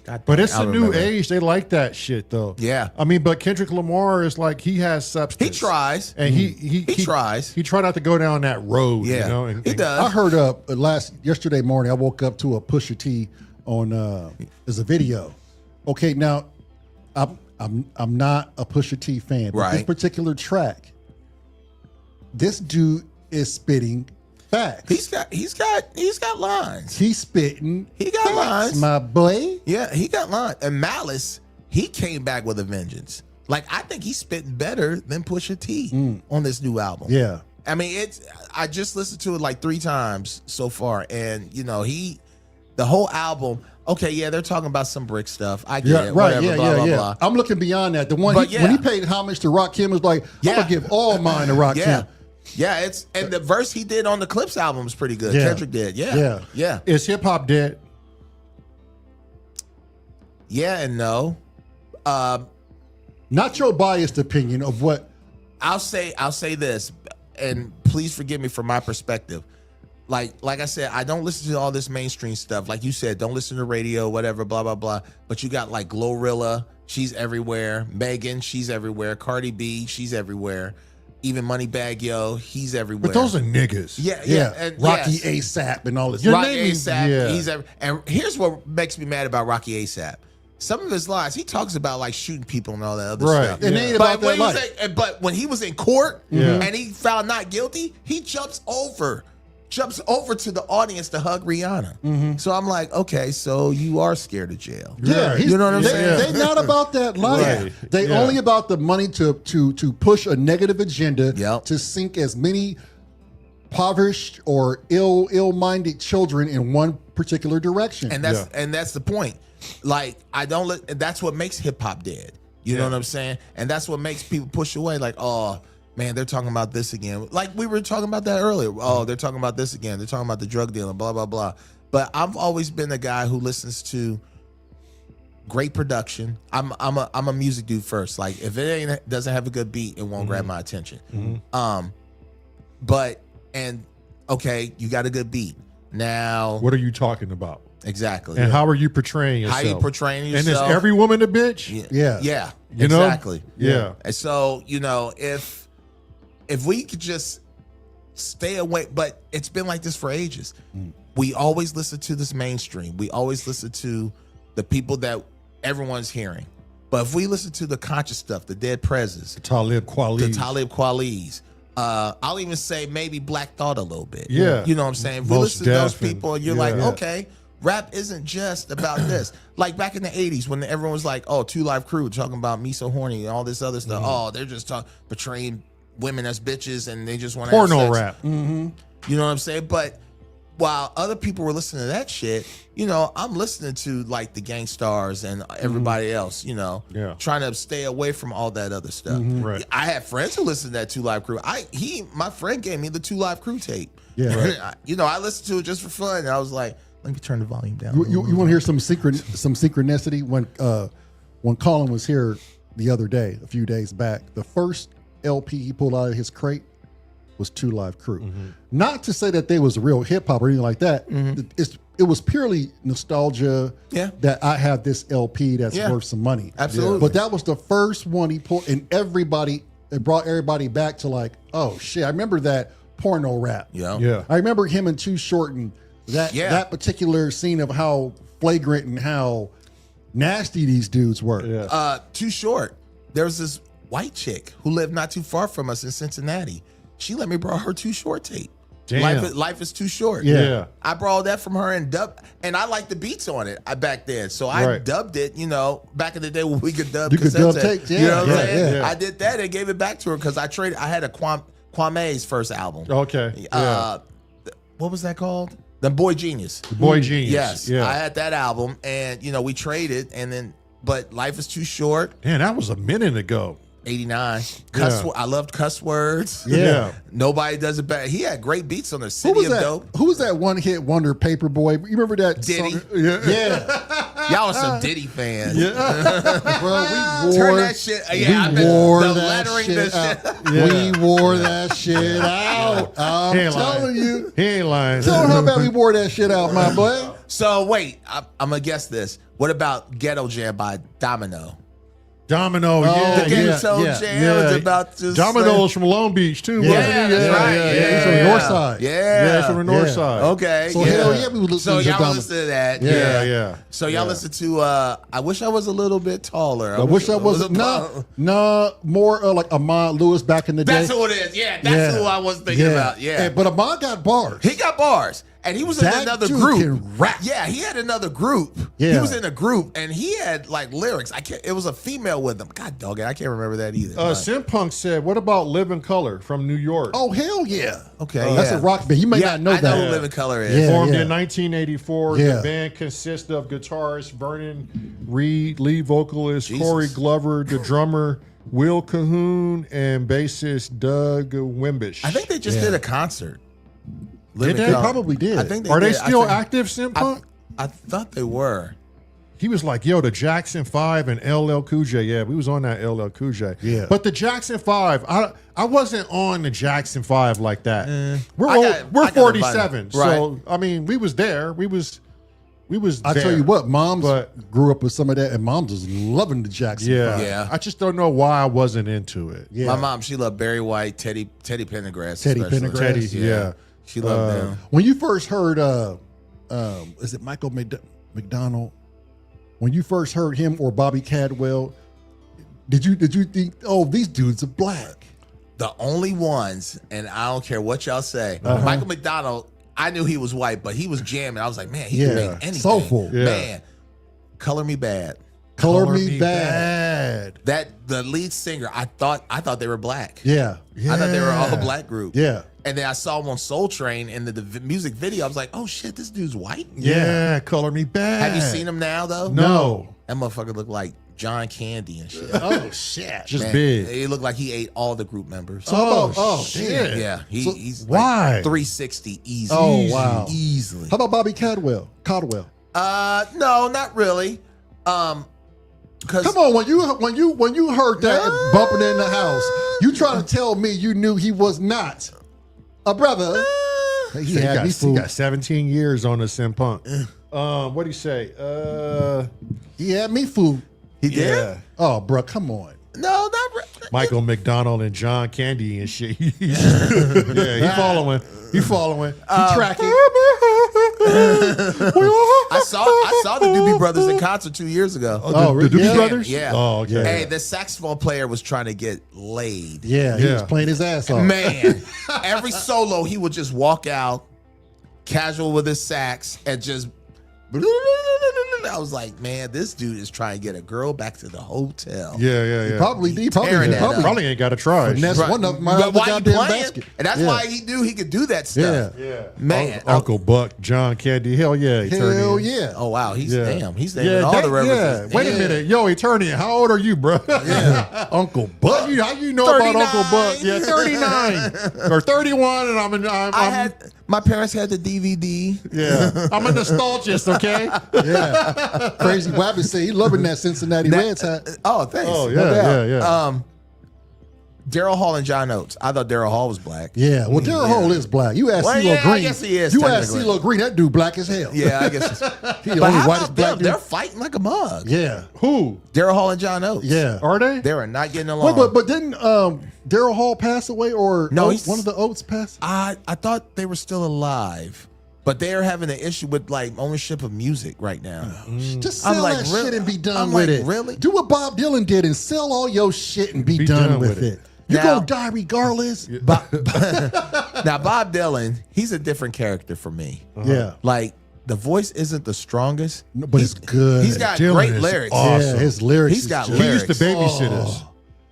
God, But it's I a don't new remember. age. They like that shit though. Yeah. I mean, but Kendrick Lamar is like he has substance. He tries. And he tries. He tried not to go down that road. Yeah, You know? And he does. I heard yesterday morning. I woke up to a Pusha T on as a video. Okay, now I'm not a Pusha T fan, but this Right. particular track, this dude is spitting facts. He's got lines. He's spitting. He got facts, lines. my boy. Yeah, he got lines. And Malice, he came back with a vengeance. Like, I think he's spitting better than Pusha T on this new album. Yeah. I mean, I just listened to it like 3 times so far, and you know, the whole album. Okay, yeah, they're talking about some brick stuff. I get it. Right. Whatever, blah, blah, blah. I'm looking beyond that. The one But when he paid homage to Rakim was like, I'm gonna give all mine to Rakim. Yeah. Yeah, and the verse he did on the Clips album is pretty good. Yeah. Kendrick did. Yeah. Yeah. Is hip hop dead? Yeah and no. Not your biased opinion of what. I'll say this, and please forgive me for my perspective. Like I said, I don't listen to all this mainstream stuff. Like you said, don't listen to radio, whatever, blah, blah, blah. But you got like Glorilla, she's everywhere. Megan, she's everywhere. Cardi B, she's everywhere. Even Moneybagg Yo, he's everywhere. But those are niggas. Yeah. And Rocky yes. ASAP and all this. Rocky naming- ASAP, yeah. he's and here's what makes me mad about Rocky ASAP. Some of his lies, he talks about like shooting people and all that other Right. stuff. And it ain't about that life. But when he was in court Yeah. and he found not guilty, he jumps over to the audience to hug Rihanna. So I'm like, okay, so you are scared of jail. Yeah, Right. You know what I'm saying? They're not about that life. Right. They Yeah. only about the money to push a negative agenda Yep. to sink as many impoverished or ill-minded children in one particular direction. And that's the point. Like, that's what makes hip hop dead. You know what I'm saying? And that's what makes people push away. Like, oh man, they're talking about this again. Like we were talking about that earlier. Oh, they're talking about this again. They're talking about the drug dealing, blah, blah, blah. But I've always been a guy who listens to great production. I'm a music dude first. Like if it doesn't have a good beat, it won't grab my attention. Okay, you got a good beat. Now What are you talking about? exactly. And how are you portraying yourself? How you portraying And yourself? is every woman a bitch? Yeah. Yeah. You know? Exactly. Yeah. And so, you know, if we could just stay away, but it's been like this for ages. We always listen to this mainstream. We always listen to the people that everyone's hearing. But if we listen to the conscious stuff, the Dead Prezes, Talib Kweli. the Talib Kweli's, I'll even say maybe Black Thought a little bit. Yeah. You know what I'm saying? If we Most listen to those Def and- people and you're yeah. like, Yeah. okay, rap isn't just about this. Like back in the 80s when everyone was like, oh, 2 Live Crew talking about me so horny and all this other stuff. Oh, they're just portraying women as bitches and they just want to Porno have sex. rap. You know what I'm saying? But while other people were listening to that shit, you know, I'm listening to like the Gangstars and everybody else, you know, Yeah. trying to stay away from all that other stuff. Right. I had friends who listened to that 2 Live Crew. My friend gave me the 2 Live Crew tape. Yeah. Right. You know, I listened to it just for fun. And I was like, let me turn the volume down. You want to hear some synchronicity? When Colin was here the other day, a few days back, the first LP he pulled out of his crate was 2 Live Crew. Not to say that they was real hip hop or anything like that. It was purely nostalgia. Yeah. That I have this LP that's Yeah. worth some money. Absolutely. But that was the first one he pulled, and it brought everybody back to like, oh shit, I remember that porno rap. Yeah. Yeah. I remember him and Too Short and that particular scene of how flagrant and how nasty these dudes were. Yeah. Too Short. There was this white chick who lived not too far from us in Cincinnati. She let me borrow her Too Short tape. Damn. Life is Too Short. Yeah. I borrowed that from her and I liked the beats on it back then. So I dubbed it, back in the day when we could dub cassette tapes. Yeah, you know what I'm saying? yeah. I did that and gave it back to her because I had a Kwame's first album. Okay. What was that called? The Boy Genius. Boy Genius. Yes. Yeah. I had that album and, we traded but Life is Too Short. Man, that was a minute ago. 89. Yeah. I loved cuss words. Yeah. Nobody does it better. He had great beats on the Who City was of that? Dope. Who was that one-hit wonder Paperboy? You remember that? Diddy. Song? Yeah. Y'all are some Diddy fans. Bro, we Turn wore that shit. we Yeah, wore the that lettering shit this out. shit. Yeah. We wore that shit out. I'm He ain't telling lying. you. He ain't lying. Tell them how bad we wore that shit out, my boy. So wait, I'm gonna guess this. What about Ghetto Jam by Domino? Domino, The yeah. Ghetto Jam is about to Domino's from Long Beach, too. Yeah, wasn't he? that's right. Yeah. He's from the north side. Yeah, he's from the north side. Okay. So hell yeah, we would listen So to y'all Domino. listen to that. Yeah. So y'all listen to I Wish I Was a Little Bit Taller. I wish I was more like Ahmad Lewis back in the day. That's who it is. Yeah, that's who I was thinking about. Yeah. But Ahmad got bars. He got bars. And he was in That another dude group. can rap. Yeah, he had another group. Yeah. He was in a group and he had like lyrics. It was a female with him. God dog it, I can't remember that either. Simpunk said, what about Live in Color from New York? Oh hell yeah. Okay. That's a rock band. You may not know I that. know who Living Color is. Yeah. Formed in 1984, Yeah. the band consists of guitarist Vernon Reed, lead vocalist Jesus. Corey Glover, the drummer Will Cahoon, and bassist Doug Wimbish. I think they just did a concert. Did they? They probably did. I think they Are they did. still I think- active, Simpunk? I thought they were. He was like, yo, the Jackson 5 and LL Cool J. Yeah, we was on that LL Cool J. Yeah. But the Jackson 5, I wasn't on the Jackson 5 like that. We're I got 47. the vibe. So, I mean, we was there. We was I there. tell you what, Moms But- grew up with some of that, and Moms was loving the Jackson. Yeah. Five. Yeah. I just don't know why I wasn't into it. Yeah. My mom, she loved Barry White, Teddy Pendergrass. Teddy especially. Pendergrass. Teddy, Yeah. yeah. She loved them. When you first heard, is it Michael McDonald? When you first heard him or Bobby Cadwell, did you think, oh, these dudes are black? The only ones, and I don't care what y'all say, Michael McDonald, I knew he was white, but he was jamming. I was like, man, he can make anything. Soulful. Yeah. Man, Color Me Bad. Color Me Bad. The lead singer, I thought they were black. Yeah. I thought they were all a black group. Yeah. And then I saw him on Soul Train in the music video. I was like, oh shit, this dude's white. Yeah, Color Me Bad. Have you seen him now though? No. That motherfucker looked like John Candy and shit. Oh shit. Just Man, big. He looked like he ate all the group members. shit. Yeah, he's why? like 360 easy. Oh, wow. Easily. How about Bobby Cadwell? No, not really. Because Come on, when you heard that bumping in the house, you trying to tell me you knew he was not a brother? He had me He fooled. got 17 years on the Simpunk. What do you say? He had me fooled. he did. Yeah. Oh, bro, come on. No, not really. Michael McDonald and John Candy and shit. Yeah, he following. He following. He tracking. I saw the Doobie Brothers in concert 2 years ago. The Doobie yeah. Brothers? Yeah. Oh, okay. Hey, the saxophone player was trying to get laid. Yeah, he Yeah. was playing his ass off. Man, every solo he would just walk out, casual with his sax, and just. I was like, man, this dude is trying to get a girl back to the hotel. Yeah. Probably tearing that up. Probably ain't got to try. And that's Right. one of my But other why he goddamn playing? basket. And that's Yeah. why he knew he could do that stuff. Yeah. Man. Uncle Buck, John Candy. Hell yeah. Hell Eternian. yeah. Oh, wow. He's Yeah. damn. He's naming all the references. Wait a minute. Yo, Eternian, how old are you, bro? Yeah. Uncle Buck. How you know about 39. Uncle Buck? Yeah, 39 or 31, and My parents had the DVD. yeah. I'm a nostalgist, okay? Yeah. Crazy Wabbit say he loving that Cincinnati Reds hat. Oh, thanks. Oh, No doubt. yeah. Daryl Hall and John Oates. I thought Daryl Hall was black. Yeah. Well, Daryl Hall is black. You ask Well, CeeLo yeah, I Green. guess he is, You ask technically. CeeLo Green, that dude black as hell. Yeah, I guess. He the But only how whitest about black them? dude. They're fighting like a mug. Yeah. Who? Daryl Hall and John Oates. Yeah. Are they? They are not getting Wait, along. but didn't Daryl Hall pass away or No, one of the Oates pass? I thought they were still alive. But they are having an issue with like ownership of music right now. Just sell that shit and be done with it. Really? Do what Bob Dylan did and sell all your shit and be done with it. You're going to die regardless. Now, Bob Dylan, he's a different character for me. Yeah. Like, the voice isn't the strongest. No, but it's good. He's got Dylan great is lyrics. awesome. Yeah, his lyrics. He's got is He lyrics. used the babysitters.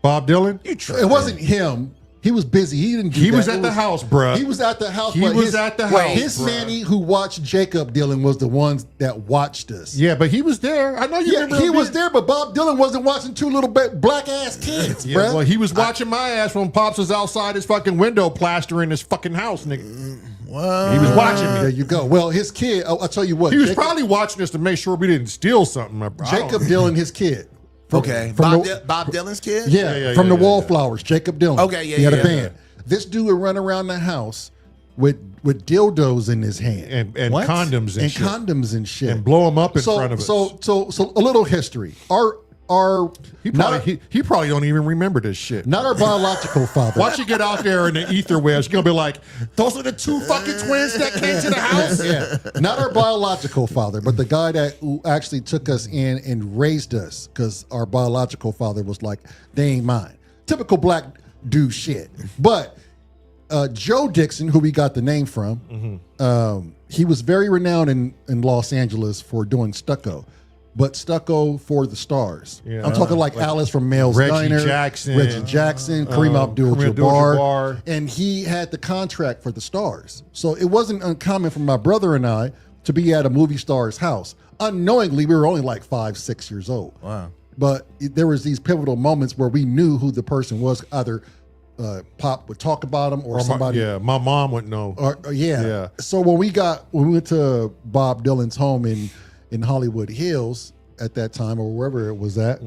Bob Dylan? It wasn't him. He was busy. He didn't. He was at the house, bruh. He was at the house. He but was his, at the wait, house, His bruh. nanny who watched Jacob Dylan was the ones that watched us. Yeah, but he was there. I know you Yeah, remember he him was being- there, but Bob Dylan wasn't watching two little black ass kids, Yeah, bruh. well, he was watching my ass when Pops was outside his fucking window plastering his fucking house, nigga. He was watching me. There you go. Well, his kid. I'll tell you what. He was Jacob, probably watching us to make sure we didn't steal something. Jacob Dylan, his kid. Okay. From Bob Dylan's kid? from the Wallflowers. Jacob Dylan. Okay, He had a yeah. band. This dude would run around the house with dildos in his hand and What? condoms and shit. condoms and shit, And blow them up in front of us. So a little history. He probably don't even remember this shit. Not our biological father. Watch you get out there in the ether where it's gonna be like, those are the two fucking twins that came to the house. Yeah, not our biological father, but the guy who actually took us in and raised us, because our biological father was like, they ain't mine. Typical black dude shit. But Joe Dixon, who we got the name from, he was very renowned in Los Angeles for doing stucco. But stucco for the stars. Yeah. I'm talking like Alice from Mel's Reggie Diner, Jackson. Reggie Jackson, Kareem Abdul-Jabbar, Abdul-Jabbar. and he had the contract for the stars. So it wasn't uncommon for my brother and I to be at a movie star's house. Unknowingly, we were only like 5-6 years old. Wow. But there was these pivotal moments where we knew who the person was. Either Pop would talk about him, or somebody. My mom would know. Or So when we went to Bob Dylan's home in Hollywood Hills at that time, or wherever it was at,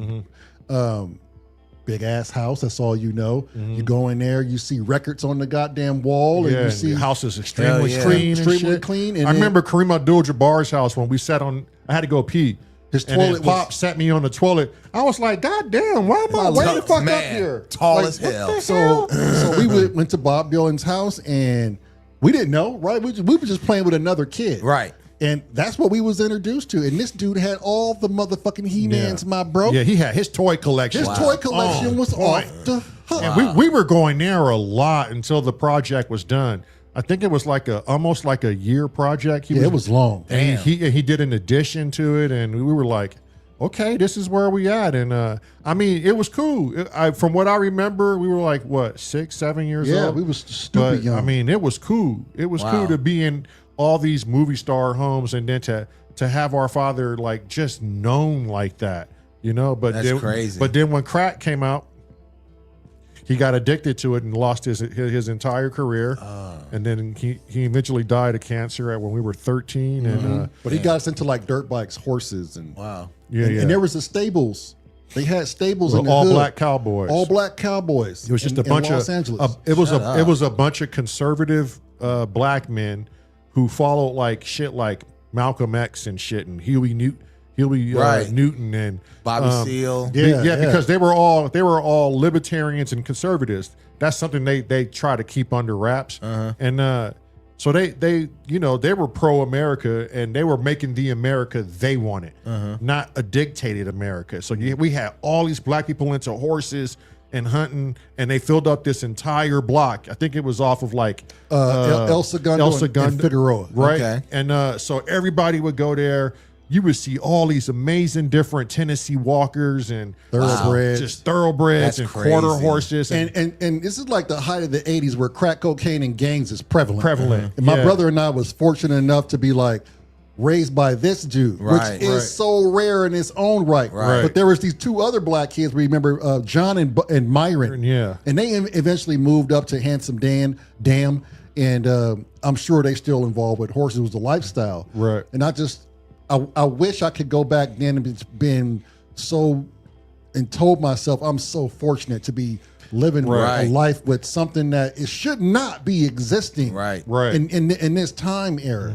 big ass house. That's all you know. You go in there, you see records on the goddamn wall, and you see the house is extremely yeah. clean. Extremely and clean, shit. and I then- remember Kareem Abdul-Jabbar's house when we sat on. I had to go pee. His and then toilet was- Pop sat me on the toilet. I was like, God damn, why am I way the fuck up Man, here? tall Like, as what hell. the So we went to Bob Dylan's house, and we didn't know, right? We were just playing with another kid, Right. And that's what we was introduced to. And this dude had all the motherfucking He-Mans, my bro. Yeah, he had his toy collection. His toy collection was point. off the hook. And we were going there a lot until the project was done. I think it was like almost like a year project. It was long. And he did an addition to it, and we were like, okay, this is where we at. And I mean, it was cool. From what I remember, we were like, what, 6, 7 years old? Yeah, we was stupid But, young. I mean, it was cool. It was cool to be in all these movie star homes, and then to have our father like just known like that, you know. But That's crazy. But then when crack came out, he got addicted to it and lost his entire career. And then he eventually died of cancer when we were 13. And But he got us into like dirt bikes, horses, and Wow. and there was the stables. They had stables in the all hood. black cowboys. All black cowboys. It was just a in bunch Los of Angeles. it was a bunch of conservative black men who followed like shit like Malcolm X and shit and Huey Right. Newton and Bobby Seale. Yeah. because they were all libertarians and conservatives. That's something they try to keep under wraps. And so they were pro America, and they were making the America they wanted, not a dictated America. So we had all these black people into horses and hunting, and they filled up this entire block. I think it was off of like El Segundo and Figueroa. right? Okay. And so everybody would go there. You would see all these amazing different Tennessee Walkers and Thoroughbreds. just thoroughbreds That's and crazy. quarter horses. And this is like the height of the 80s where crack cocaine and gangs is prevalent. And my yeah. brother and I was fortunate enough to be like raised by this dude, Right. which is so rare in its own right. Right. But there was these two other black kids. Remember John and Myron. Yeah. And they eventually moved up to Handsome Dam. And I'm sure they still involved with horses. It was a lifestyle. Right. And I wish I could go back then and been so and told myself I'm so fortunate to be living Right. a life with something that it should not be existing Right. Right. in this time era.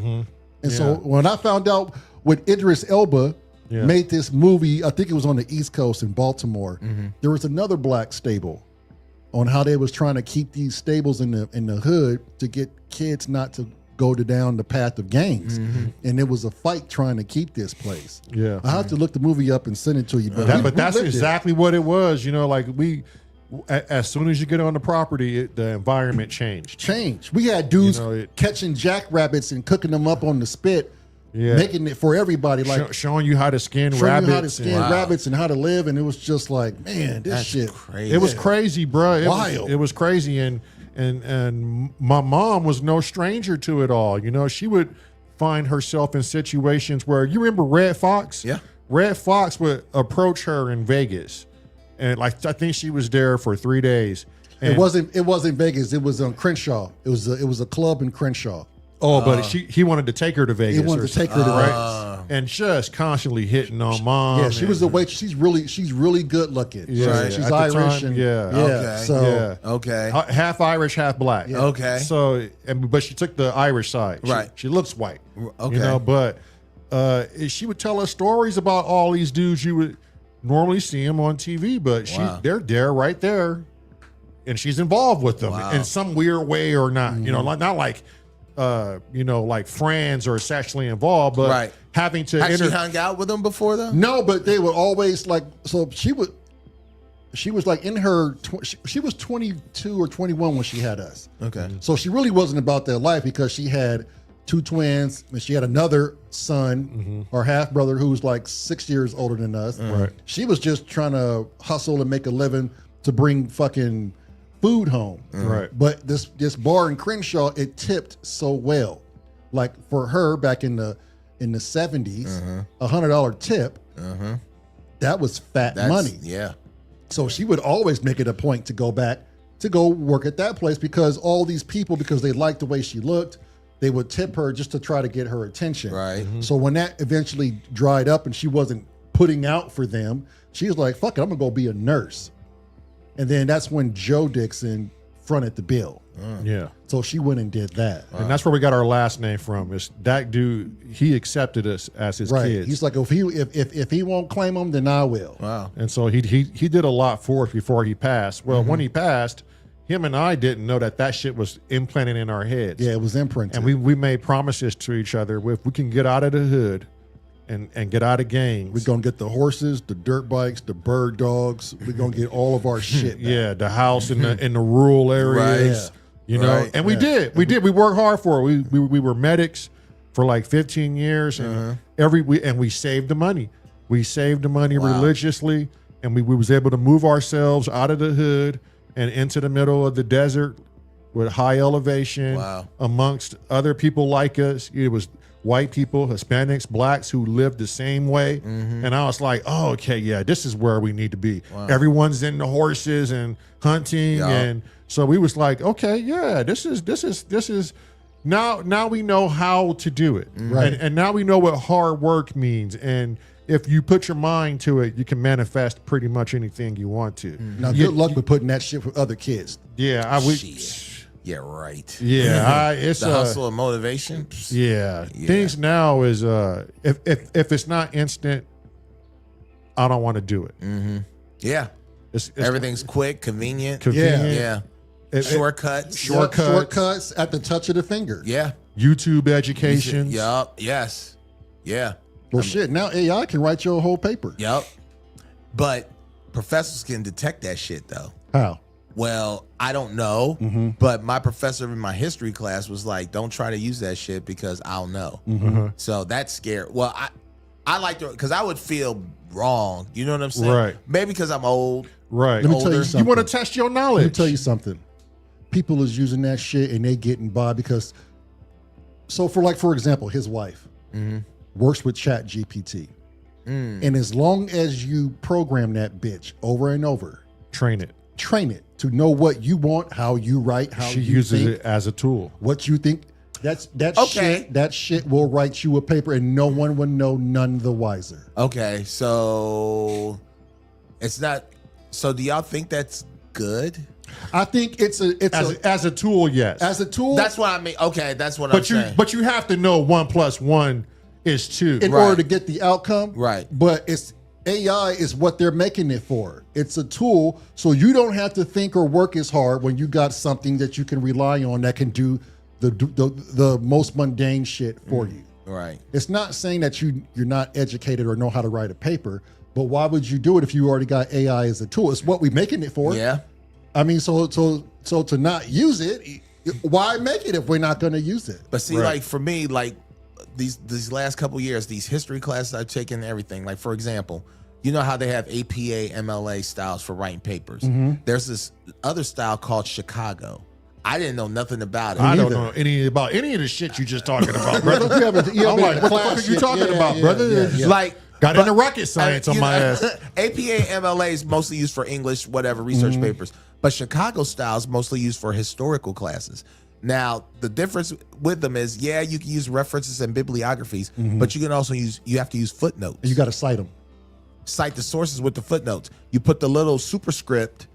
And so Yeah. when I found out what Idris Elba Yeah. made this movie, I think it was on the East Coast in Baltimore, there was another black stable on how they was trying to keep these stables in the hood to get kids not to go down the path of gangs, and it was a fight trying to keep this place. Yeah, I have to look the movie up and send it to you. But that's exactly what it was. Like as soon as you get on the property, the environment changed. We had dudes catching jackrabbits and cooking them up on the spit. Yeah. Making it for everybody, like showing you how to skin rabbits, rabbits and how to live, and it was just like, man, this shit. Crazy. It was crazy, bro. Wild. It was crazy, and my mom was no stranger to it all. She would find herself in situations where you remember Red Fox. Yeah, Red Fox would approach her in Vegas, and I think she was there for 3 days. It wasn't Vegas. It was on Crenshaw. It was a club in Crenshaw. Oh, but he wanted to take her to Vegas. He wanted to take her to Vegas, and just constantly hitting on mom. Yeah, she was a waitress. She's really good looking. Yeah, she's Irish. Time, Okay. Half Irish, half black. Yeah. Okay. So, but she took the Irish side. Right. She looks white. Okay. But she would tell us stories about all these dudes you would normally see them on TV, but they're there, right there, and she's involved with them in some weird way or not. Not like. Like friends or sexually involved, but having to. Has she hung out with them before though? No, but they would always like. So she was like in her. She was 22 or 21 when she had us. Okay. So she really wasn't about their life because she had 2 twins and she had another son or half brother who was like 6 years older than us. Right. She was just trying to hustle and make a living to bring fucking food home. Right. But this bar in Crenshaw, it tipped so well. Like for her back in the 70s, $100 tip, that was fat money. Yeah. So she would always make it a point to go back to go work at that place because all these people, because they liked the way she looked, they would tip her just to try to get her attention. Right. So when that eventually dried up and she wasn't putting out for them, she was like, fuck it, I'm gonna go be a nurse. And then that's when Joe Dixon fronted the bill. Yeah. So she went and did that. And that's where we got our last name from. Is that dude, he accepted us as his kids. He's like, if he won't claim them, then I will. Wow. And so he did a lot for us before he passed. Well, when he passed, him and I didn't know that shit was implanted in our heads. Yeah, it was imprinted. And we made promises to each other. If we can get out of the hood and get out of gangs. We're going to get the horses, the dirt bikes, the bird dogs. We're going to get all of our shit back. Yeah, the house in the rural areas. Right. And we did. We worked hard for it. We were medics for like 15 years and we saved the money. We saved the money religiously, and we was able to move ourselves out of the hood and into the middle of the desert with high elevation amongst other people like us. It was white people, Hispanics, blacks who lived the same way. And I was like, oh, okay, yeah, this is where we need to be. Everyone's into horses and hunting. And so we was like, okay, yeah, this is now we know how to do it. Right. And now we know what hard work means. And if you put your mind to it, you can manifest pretty much anything you want to. Now, good luck with putting that shit with other kids. Yeah, I would. Yeah, right. Yeah, it's the hustle and motivation. Yeah, things now is if it's not instant, I don't want to do it. Yeah, it's everything's quick, convenient. Yeah. Shortcuts at the touch of the finger. Yeah, YouTube education. Yup. Yes. Yeah. Well, shit. Now AI can write your whole paper. Yup. But professors can detect that shit though. How? Well, I don't know, but my professor in my history class was like, "Don't try to use that shit because I'll know." So that's scary. Well, I like to because I would feel wrong. You know what I'm saying? Right. Maybe because I'm old. Right. Let me tell you something. You want to test your knowledge. Let me tell you something. People is using that shit and they getting by because. So for example, his wife works with Chat GPT, and as long as you program that bitch over and over, train it to know what you want, how you write, how she you uses think, it as a tool. what you think. That Okay. shit will write you a paper and no one will know, none the wiser. Okay, so it's not. So do y'all think that's good? I think it's As a tool, yes. as a tool. That's what I mean. Okay, that's what I'm saying. But you have to know 1 + 1 is 2. in order to get the outcome. Right. But it's AI is what they're making it for. It's a tool, so you don't have to think or work as hard when you got something that you can rely on that can do the most mundane shit for you. Right. It's not saying that you're not educated or know how to write a paper, but why would you do it if you already got AI as a tool? It's what we're making it for. Yeah. I mean, so to not use it, why make it if we're not going to use it? But see, like for me, like these last couple years, these history classes I've taken, and everything. Like for example, you know how they have APA, MLA styles for writing papers. There's this other style called Chicago. I didn't know nothing about it. I don't know about any of the shit you just talking about, brother. I'm like, what the fuck are you talking about, brother? Like. Got into rocket science on my ass. APA, MLA is mostly used for English, whatever, research papers. But Chicago style is mostly used for historical classes. Now, the difference with them is, yeah, you can use references and bibliographies, but you can also you have to use footnotes. You got to cite them. Cite the sources with the footnotes. You put the little superscript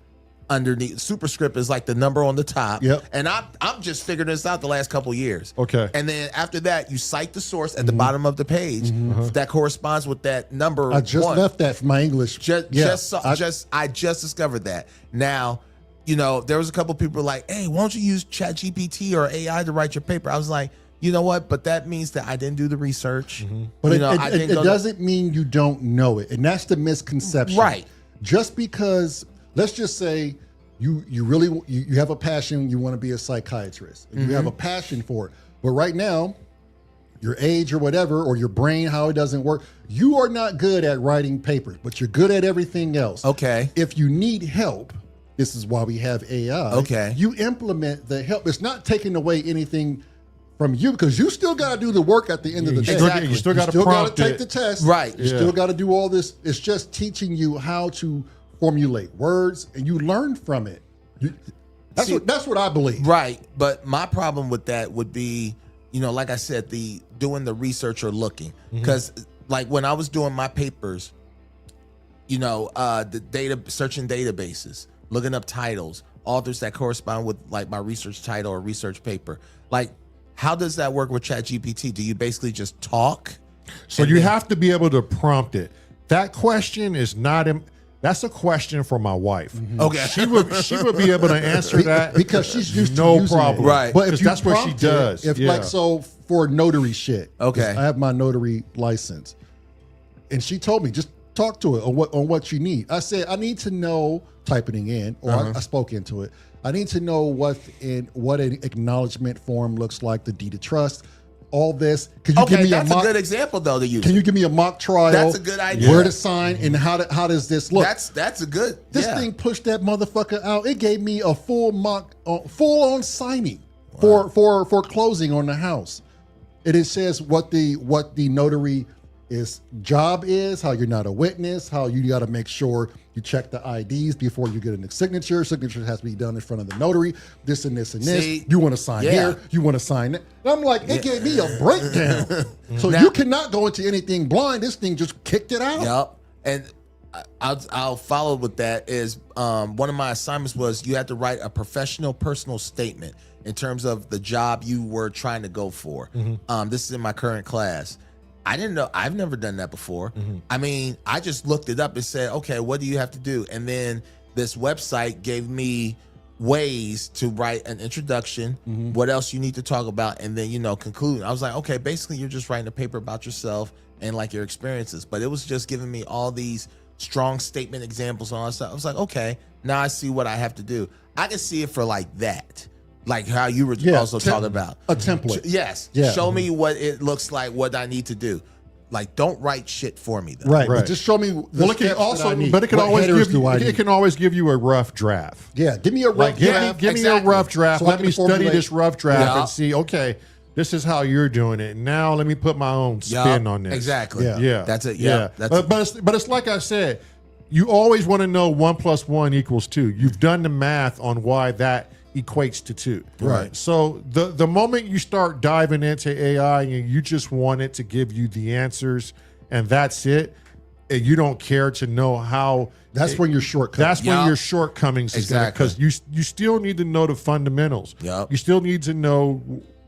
underneath. Superscript is like the number on the top. Yep. And I'm just figuring this out the last couple of years. Okay. And then after that, you cite the source at the bottom of the page that corresponds with that number. I just left that for my English. I just discovered that. Now, you know, there was a couple people like, hey, why don't you use ChatGPT or AI to write your paper? I was like, you know what? But that means that I didn't do the research. But it doesn't mean you don't know it. And that's the misconception. Right. Just because, let's just say you really have a passion, you want to be a psychiatrist, and you have a passion for it. But right now, your age or whatever, or your brain, how it doesn't work, you are not good at writing papers, but you're good at everything else. Okay. If you need help, this is why we have AI. Okay. You implement the help. It's not taking away anything from you, because you still got to do the work at the end of the day. You still got to take the test. Right. You still got to do all this. It's just teaching you how to formulate words, and you learn from it. That's what I believe. Right. But my problem with that would be, you know, like I said, doing the research or looking. Because like when I was doing my papers, you know, searching databases, looking up titles, authors that correspond with like my research title or research paper. Like, how does that work with ChatGPT? Do you basically just talk? So you have to be able to prompt it. That question is not. That's a question for my wife. Okay, she would be able to answer that because she's used to no using problem. it. Right. But if that's what she does. Like so for notary shit. Okay. I have my notary license, and she told me just talk to it on what you need. I said I need to know, typing in, or I spoke into it. I need to know what an acknowledgement form looks like, the deed of trust, all this. Can you give me that's a good example though to use. Can you give me a mock trial? That's a good idea. Where to sign and how does this look? That's a good. This thing pushed that motherfucker out. It gave me a full on signing for closing on the house. It says what the notary job is, how you're not a witness, how you got to make sure you check the IDs before you get a signature. Signature has to be done in front of the notary. This and this and this. See, you want to sign here. You want to sign that. And I'm like, it gave me a breakdown. So now, you cannot go into anything blind. This thing just kicked it out. Yep. And I'll follow with that is one of my assignments was you had to write a professional personal statement in terms of the job you were trying to go for. This is in my current class. I didn't know. I've never done that before. I mean, I just looked it up and said, okay, what do you have to do? And then this website gave me ways to write an introduction, what else you need to talk about, and then, you know, conclude. I was like, okay, basically you're just writing a paper about yourself and like your experiences. But it was just giving me all these strong statement examples and all that stuff. I was like, okay, now I see what I have to do. I can see it for like that. Like how you were also talking about. A template. Yes. Yeah. Show me what it looks like, what I need to do. Like, don't write shit for me, though. Right. But just show me the well, it can also, but it can always give you a rough draft. Yeah. Give me a rough draft. Give me a rough draft. So let me study this rough draft and see, okay, this is how you're doing it. Now let me put my own spin on this. Exactly. Yeah. That's it. Yeah. But it's like I said, you always want to know 1 + 1 = 2. You've done the math on why that equates to 2. Right. So the moment you start diving into AI and you just want it to give you the answers and that's it, and you don't care to know how. That's when your shortcuts. That's when your shortcomings is because you still need to know the fundamentals. Yep. You still need to know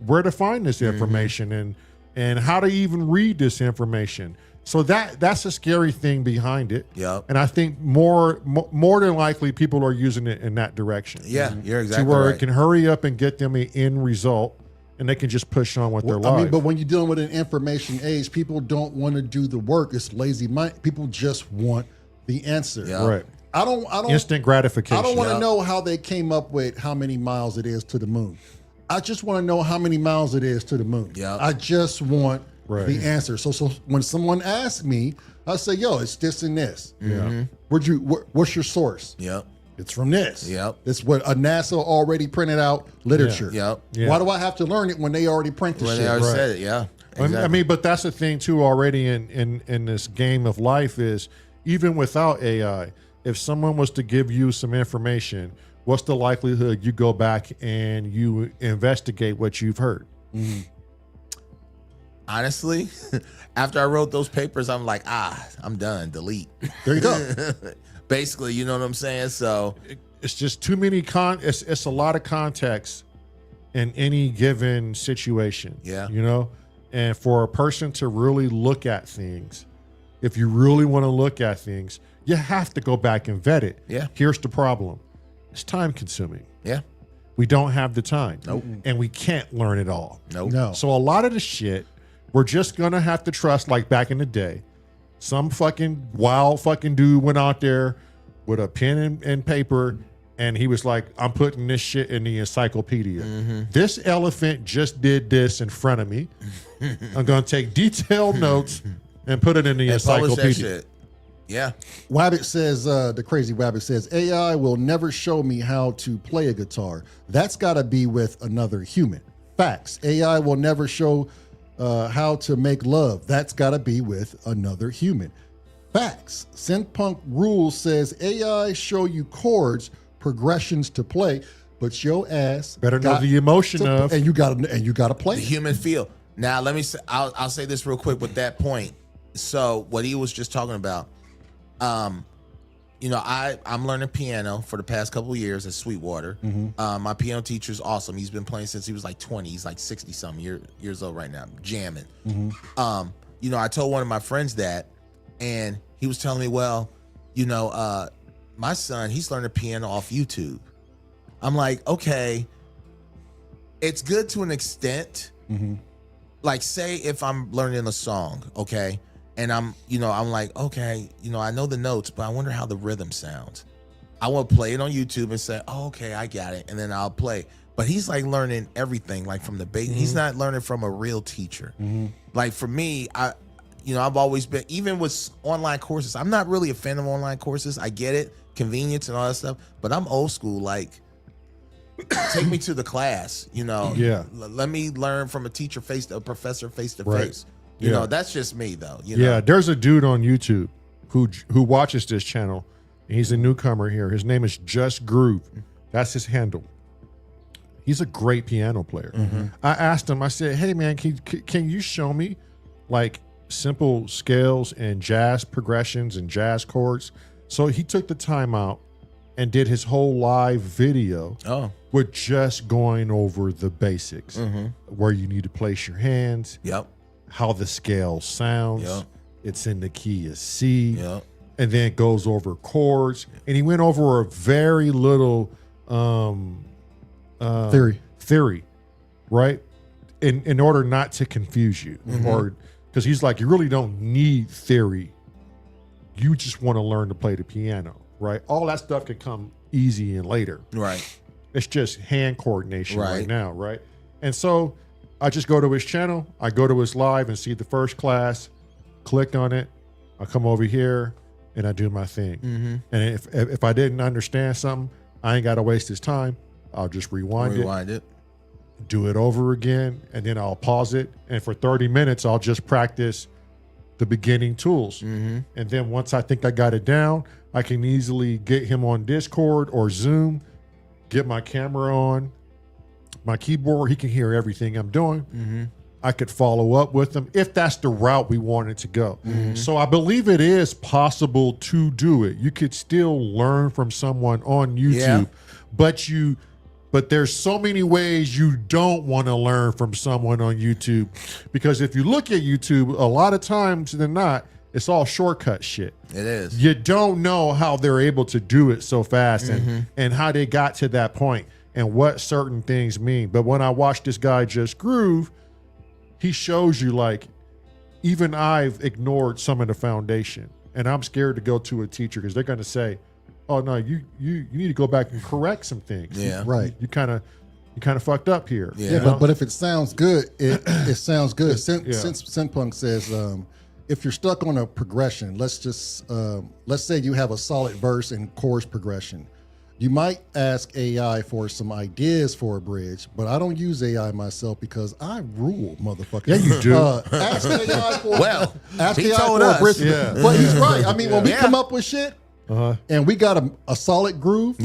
where to find this information and how to even read this information. So that's a scary thing behind it. Yep. And I think more than likely people are using it in that direction. Yeah, you're exactly to where right. it can hurry up and get them an end result and they can just push on with their I life. mean, but when you're dealing with an information age, people don't want to do the work. It's lazy mind. People just want the answer. Yeah. Right. I don't Instant gratification. I don't want to know how they came up with how many miles it is to the moon. I just want to know how many miles it is to the moon. Yeah. I just want Right. the answer. So when someone asks me, I say, "Yo, it's this and this." Yeah. What's your source? Yep. It's from this. Yep. It's what a NASA already printed out literature. Yep. Yeah. Why do I have to learn it when they already print the When shit? they already Right. said it, yeah. I Exactly. mean, but that's the thing too. Already in this game of life is even without AI, if someone was to give you some information, what's the likelihood you go back and you investigate what you've heard? honestly, after I wrote those papers, I'm like, I'm done. Delete. There you go. Basically, you know what I'm saying? So It's just too many it's a lot of context in any given situation. Yeah. You know? And for a person to really look at things, if you really want to look at things, you have to go back and vet it. Yeah. Here's the problem. It's time consuming. yeah, We don't have the time. Nope. And we can't learn it all. nope. No. So a lot of the shit, we're just gonna have to trust, like back in the day. Some fucking wild fucking dude went out there with a pen and paper, and he was like, I'm putting this shit in the encyclopedia. This elephant just did this in front of me. I'm gonna take detailed notes and put it in the And publish that encyclopedia. shit. Yeah. Wabbit says, the crazy Wabbit says, AI will never show me how to play a guitar. That's got to be with another human. Facts. AI will never show how to make love. That's got to be with another human. Facts. Synthpunk Rules says, AI show you chords, progressions to play, but your ass Better know got the emotion to- of. and you got to play. The human feel. Now, let me say, I'll say this real quick with that point. So what he was just talking about, you know, I'm learning piano for the past couple of years at Sweetwater. My piano teacher is awesome. He's been playing since he was like 20. He's like 60 something years old right now, jamming. You know, I told one of my friends that, and he was telling me, well, you know, my son, he's learning piano off YouTube. I'm like, okay, it's good to an extent. Like, say if I'm learning a song, okay, and I'm like, okay, you know, I know the notes, but I wonder how the rhythm sounds. I will play it on YouTube and say, oh, okay, I got it, and then I'll play. But he's like learning everything, like from the base. He's not learning from a real teacher. Like for me, I've always been, even with online courses, I'm not really a fan of online courses. I get it, convenience and all that stuff, but I'm old school. Like, take me to the class, you know. Yeah. Let me learn from a teacher a professor face to Right. face. You know, that's just me though. You Yeah, know? there's a dude on YouTube who watches this channel. And he's a newcomer here. His name is Just Groove. That's his handle. He's a great piano player. I asked him, I said, hey man, can you show me like simple scales and jazz progressions and jazz chords? So he took the time out and did his whole live video with just going over the basics, where you need to place your hands, Yep. how the scale sounds. Yep. It's in the key of C. Yep. And then it goes over chords. And he went over a very little theory, right? In order not to confuse you. Or because he's like, you really don't need theory. You just want to learn to play the piano, right? All that stuff can come easy and later. Right. It's just hand coordination right Right. now, right? And so I just go to his channel, I go to his live and see the first class, click on it, I come over here and I do my thing. And if I didn't understand something, I ain't got to waste his time. I'll just rewind it, do it over again, and then I'll pause it. And for 30 minutes, I'll just practice the beginning tools. And then once I think I got it down, I can easily get him on Discord or Zoom, get my camera on, my keyboard. He can hear everything I'm doing. I could follow up with him if that's the route we wanted to go. So I believe it is possible to do it. You could still learn from someone on YouTube, but there's so many ways you don't want to learn from someone on YouTube, because if you look at YouTube, a lot of times than not, it's all shortcut shit. It is. You don't know how they're able to do it so fast and how they got to that point. and what certain things mean. But when I watch this guy just groove, he shows you like, even I've ignored some of the foundation, and I'm scared to go to a teacher because they're going to say, "Oh no, you need to go back and correct some things." Yeah, right. You kind of fucked up here. Yeah, but if it sounds good, it sounds good. Since Synpunk says, if you're stuck on a progression, let's say you have a solid verse and chorus progression. You might ask AI for some ideas for a bridge, but I don't use AI myself because I rule, motherfucker. Yeah, you do. Ask AI for ask he AI told for us. a bridge. Yeah. But he's right. I mean, when we come up with shit and we got a solid groove,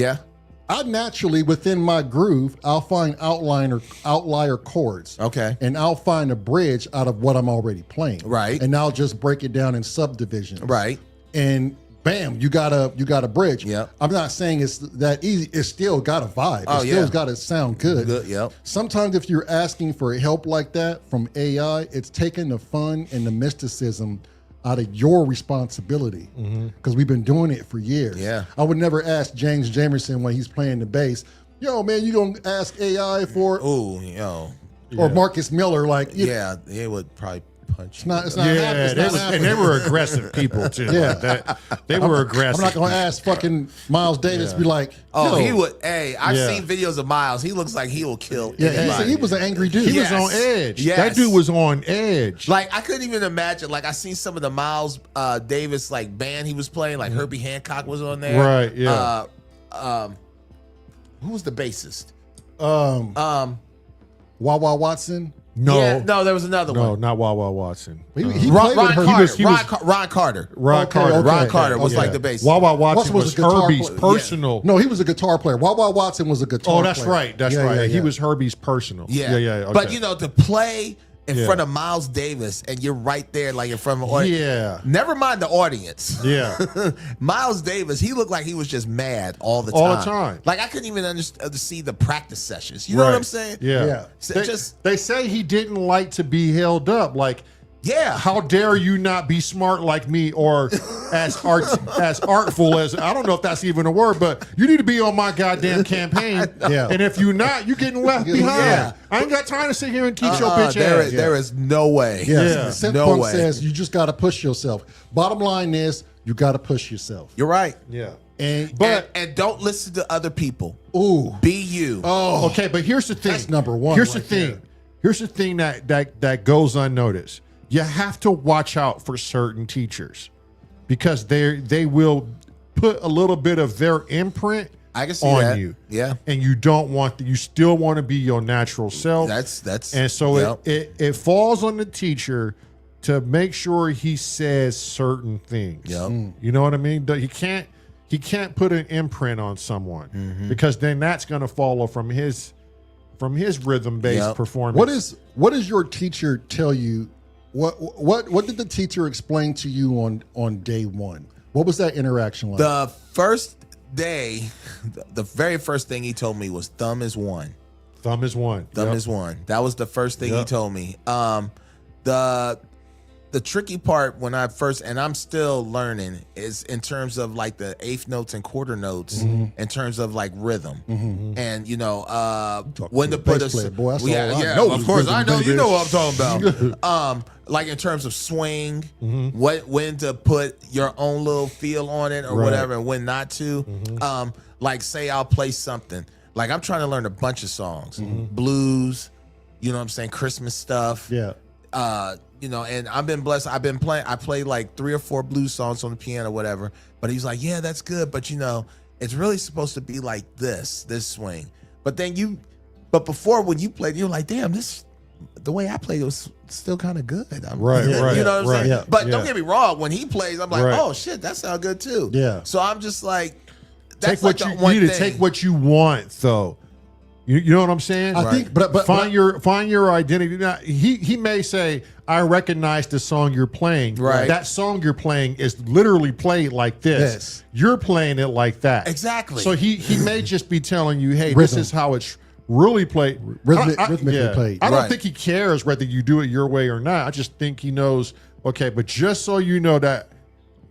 I naturally, within my groove, I'll find outlier chords. Okay. And I'll find a bridge out of what I'm already playing. Right. And I'll just break it down in subdivisions. Right. And bam, you got a bridge. Yep. I'm not saying it's that easy. It's still got a vibe. It still got to sound good. Yep. Sometimes if you're asking for help like that from AI, it's taking the fun and the mysticism out of your responsibility, because we've been doing it for years. Yeah. I would never ask James Jamerson when he's playing the bass, yo, man, you gonna ask AI for, or Marcus Miller, like, they would probably punch. It's not happening. And they were aggressive people too. Yeah. They were aggressive. I'm not gonna ask fucking Miles Davis be like, oh, he would. Hey, I've seen videos of Miles. He looks like he will kill. Yeah, he was an angry dude. He was on edge. Yes. That dude was on edge. Like, I couldn't even imagine. Like, I seen some of the Miles Davis like band he was playing. Like Herbie Hancock was on there. Right. Yeah. Who was the bassist? Wawa Watson. No, there was another one. No, not Wawa Watson. He played with her. Ron Carter. Ron Carter was like the bassist. Wawa Watson was a guitar Herbie's player. personal. No, he was a guitar player. Wawa Watson was a guitar player. Oh, that's right. That's right. He was Herbie's personal. Yeah. Okay. But to play in front of Miles Davis and you're right there, like in front of an audience. Yeah. Never mind the audience. Yeah. Miles Davis, he looked like he was just mad all the time. Like, I couldn't even see the practice sessions. You know what I'm saying? Yeah. So they say he didn't like to be held up. Like, how dare you not be smart like me, or as artful as, I don't know if that's even a word, but you need to be on my goddamn campaign. And if you're not, you're getting left behind. I ain't got time to sit here and teach your bitch ass. There is no way. No way. Says you just got to push yourself. Bottom line is, you got to push yourself. You're right. Yeah. And don't listen to other people. Ooh. Be you. Oh. Okay, but here's the thing. That's number one. Here's the thing. Here's the thing that goes unnoticed. You have to watch out for certain teachers, because they will put a little bit of their imprint on you. Yeah. And you don't want you still want to be your natural self. That's and so it falls on the teacher to make sure he says certain things. You know what I mean? He can't put an imprint on someone, because then that's going to follow from his rhythm-based performance. What does your teacher tell you? What did the teacher explain to you on day one? What was that interaction like? The first day, the very first thing he told me was thumb is one. Thumb is one. Thumb is one. That was the first thing he told me. The tricky part when I first, and I'm still learning, is in terms of like the eighth notes and quarter notes, in terms of like rhythm, and when to put a boy. Of course I know, you know what I'm talking about. Like in terms of swing, when to put your own little feel on it or whatever, and when not to. Like, say I'll play something. Like, I'm trying to learn a bunch of songs, blues, you know what I'm saying, Christmas stuff. And I've been blessed. I play like 3 or 4 blues songs on the piano, whatever. But he's like, yeah, that's good. But it's really supposed to be like this swing. But before, when you played, you're like, damn, the way I played, it was still kind of good. Right. You know what I'm saying? Yeah. But don't get me wrong. When he plays, I'm like, oh shit, that sounds good too. Yeah. So I'm just like, that's take what you need to take what you want, though. You know what I'm saying? I think, but find your identity. Now, he may say, I recognize the song you're playing. Right. That song you're playing is literally played like this. Yes. You're playing it like that. Exactly. So he may just be telling you, hey, this is how it's really played. Rhythmically played. I don't think he cares whether you do it your way or not. I just think he knows, okay, but just so you know that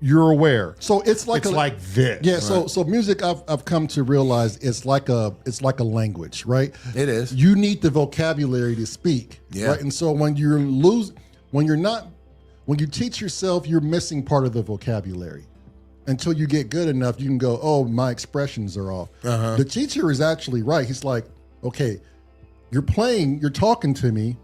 you're aware. So it's like like this. Yeah. So music, I've come to realize it's like a language, right? It is. You need the vocabulary to speak, Yeah. right? And so when you teach yourself, you're missing part of the vocabulary. Until you get good enough, you can go, oh, my expressions are off. The teacher is actually right. He's like, okay, you're talking to me,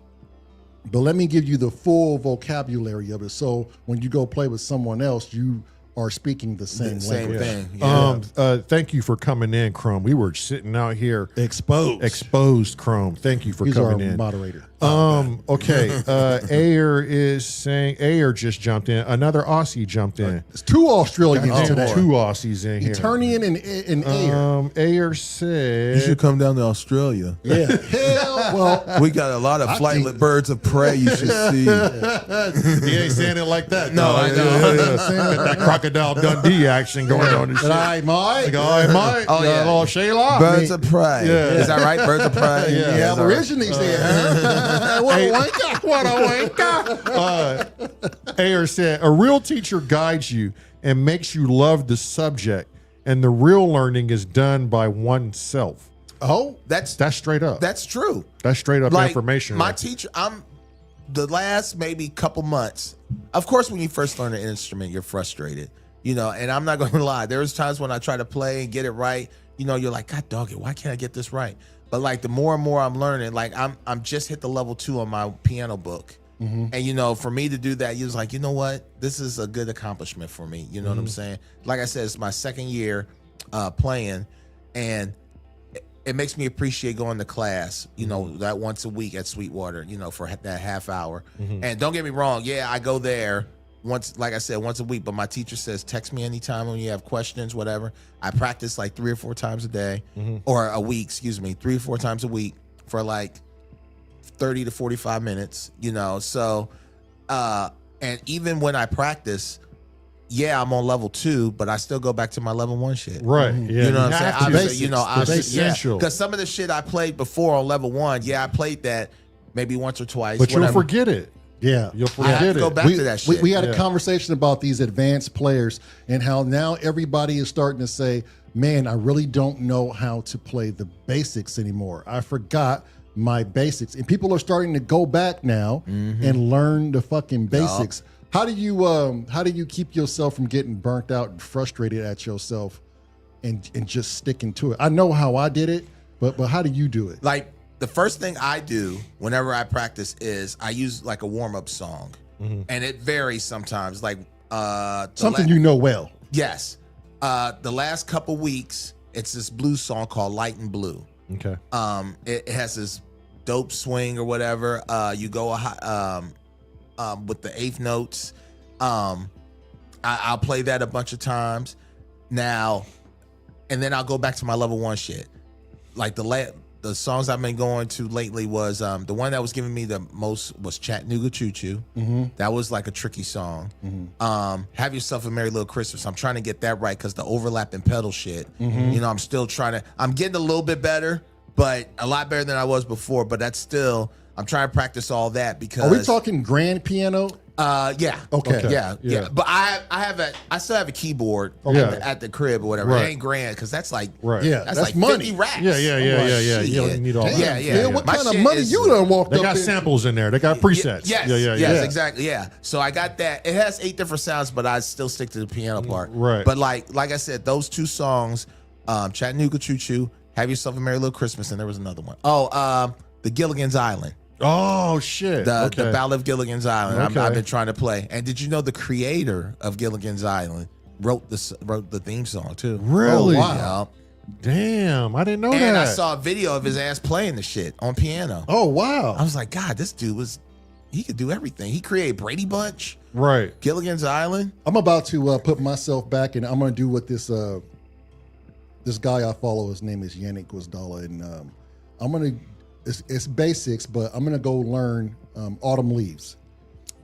but let me give you the full vocabulary of it. So when you go play with someone else, you are speaking the same language. Thing. Yeah. Thank you for coming in, Chrome. We were sitting out here exposed, Chrome. Thank you for He's coming our in. moderator. Okay. Ayer is saying, Ayer just jumped in. Another Aussie jumped in. It's two Australians Oh, today. two Aussies in here. Eternian and Ayer. Ayer said, You should come down to Australia. Yeah. Hell, well, We got a lot of flightless birds of prey you should see. he ain't saying it like that. No, I know. That Crocodile Dundee action going on and shit. I might. Like, oh, it might. Oh, yeah. Oh, Shayla. Birds of prey. Yeah. Is that right? Birds of prey. Yeah. The Aborigines there. What a wanker. What a wanker. Ayer said, a real teacher guides you and makes you love the subject, and the real learning is done by oneself. Oh, That's straight up. that's true. That's straight up Like, information. My right? teacher, the last maybe couple months. Of course, when you first learn an instrument, you're frustrated, and I'm not going to lie. There was times when I try to play and get it right. You're like, God dog it, why can't I get this right? But like the more and more I'm learning, like I'm just hit the level 2 on my piano book. And for me to do that, you was like, you know what? This is a good accomplishment for me. You know what I'm saying? Like I said, it's my second year playing, and it makes me appreciate going to class, that once a week at Sweetwater, for that half hour. And don't get me wrong, I go there once a week, but my teacher says, text me anytime when you have questions, whatever. I practice like 3 or 4 times a day, or a week, 3 or 4 times a week for like 30 to 45 minutes, so, and even when I practice, I'm on level 2, but I still go back to my level 1 shit. Right. Yeah. You know what I'm saying? Obviously, Obviously, essential. because some of the shit I played before on level 1, I played that maybe once or twice. But whatever. you'll forget it. yeah. You'll I have forget to go it. back to that shit. We had a conversation about these advanced players and how now everybody is starting to say, man, I really don't know how to play the basics anymore. I forgot my basics. And people are starting to go back now and learn the fucking basics. How do you keep yourself from getting burnt out and frustrated at yourself and just sticking to it? I know how I did it, but how do you do it? Like, the first thing I do whenever I practice is I use like a warm-up song. And it varies sometimes. Like Something you know well. Yes. The last couple weeks, it's this blues song called Light and Blue. Okay. It has this dope swing or whatever. You go with the eighth notes. I'll play that a bunch of times now, and then I'll go back to my level 1 shit. Like the songs I've been going to lately was the one that was giving me the most was Chattanooga Choo Choo. That was like a tricky song. Have Yourself a Merry Little Christmas. I'm trying to get that right because the overlapping pedal shit. I'm still I'm getting a little bit better, but a lot better than I was before. But that's still, I'm trying to practice all that because. Are we talking grand piano? Yeah. Okay. Yeah. But I still have a keyboard at the crib or whatever. Right. It ain't grand because that's like Yeah, that's that's like money. 50 racks. Yeah. Shit. You don't need all that. Yeah. What My kind of shit money is- you done walked They up got in? samples in there. They got presets. Yes. Yeah. Exactly. Yeah. So I got that. It has 8 different sounds, but I still stick to the piano part. Right. But like I said, those 2 songs, Chattanooga Choo Choo, Have Yourself a Merry Little Christmas, and there was another one. The Gilligan's Island. Oh shit. The Ballad of Gilligan's Island. Okay. I've been trying to play. And did you know the creator of Gilligan's Island wrote the theme song too? Really? Oh, wow. Damn, I didn't know And that. I saw a video of his ass playing the shit on piano. Oh, wow. I was like, God, this dude he could do everything. He created Brady Bunch, Right. Gilligan's Island. I'm about to put myself back, and I'm going to do what this guy I follow. His name is Yannick Guazdala, and I'm going to. It's basics, but I'm going to go learn Autumn Leaves.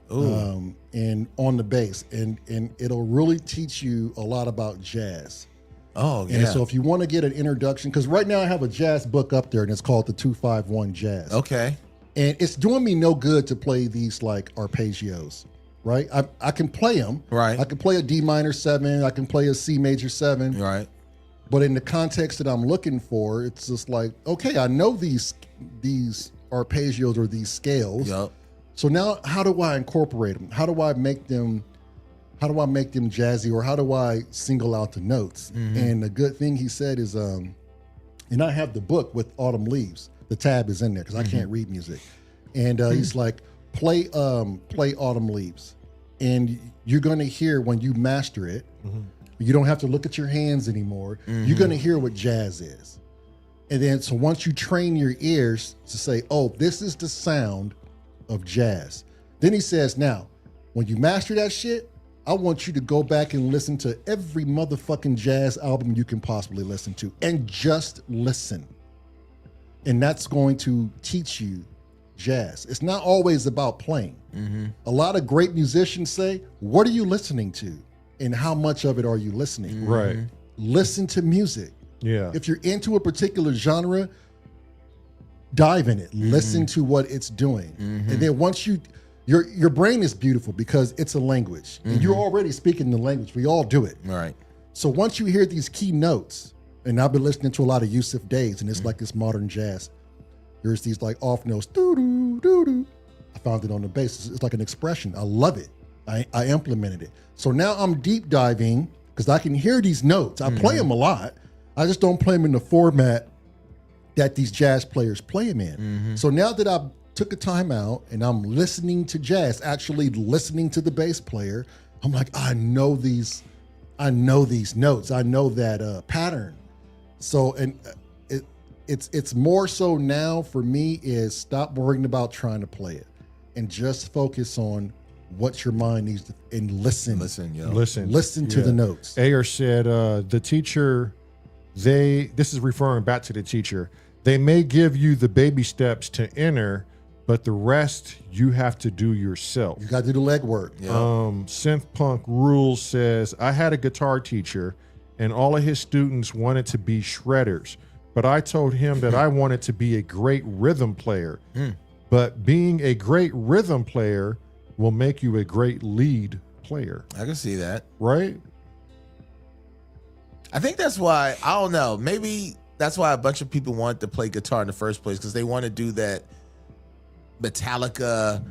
And on the bass, and it'll really teach you a lot about jazz. Oh, yeah. And so if you want to get an introduction, because right now I have a jazz book up there, and it's called the 251 Jazz. Okay. And it's doing me no good to play these like arpeggios. right? I can play them. Right. I can play a D minor 7. I can play a C major 7. Right. But in the context that I'm looking for, it's just like, okay, I know these arpeggios or these scales. Yep. So now, how do I incorporate them? How do I make them jazzy, or how do I single out the notes? And the good thing he said is, and I have the book with Autumn Leaves. The tab is in there because I can't read music. And he's like, play Autumn Leaves, and you're going to hear when you master it. You don't have to look at your hands anymore. You're going to hear what jazz is. And then, so once you train your ears to say, oh, this is the sound of jazz. Then he says, now, when you master that shit, I want you to go back and listen to every motherfucking jazz album you can possibly listen to, and just listen. And that's going to teach you jazz. It's not always about playing. A lot of great musicians say, what are you listening to? And how much of it are you listening? Right. Listen to music. Yeah. If you're into a particular genre, dive in it. Listen to what it's doing. And then once your brain is beautiful because it's a language. And you're already speaking the language. We all do it. Right. So once you hear these key notes, and I've been listening to a lot of Yusuf Days, and it's like this modern jazz. There's these like off notes, doo-doo, doo-doo. I found it on the bass. It's like an expression. I love it. I implemented it. So now I'm deep diving because I can hear these notes. I play them a lot. I just don't play them in the format that these jazz players play them in. So now that I took a time out and I'm listening to jazz, actually listening to the bass player, I'm like, I know these notes. I know that pattern. So, and it's more so now for me is stop worrying about trying to play it and just focus on what your mind needs to, and listen to the notes. Ayer said the teacher, this is referring back to the teacher, they may give you the baby steps to enter, but the rest you have to do yourself. You got to do the legwork. Synth Punk Rules says, I had a guitar teacher and all of his students wanted to be shredders, but I told him that I wanted to be a great rhythm player. But being a great rhythm player will make you a great lead player. I can see that. Right? I think that's why, I don't know, maybe that's why a bunch of people wanted to play guitar in the first place, because they want to do that Metallica,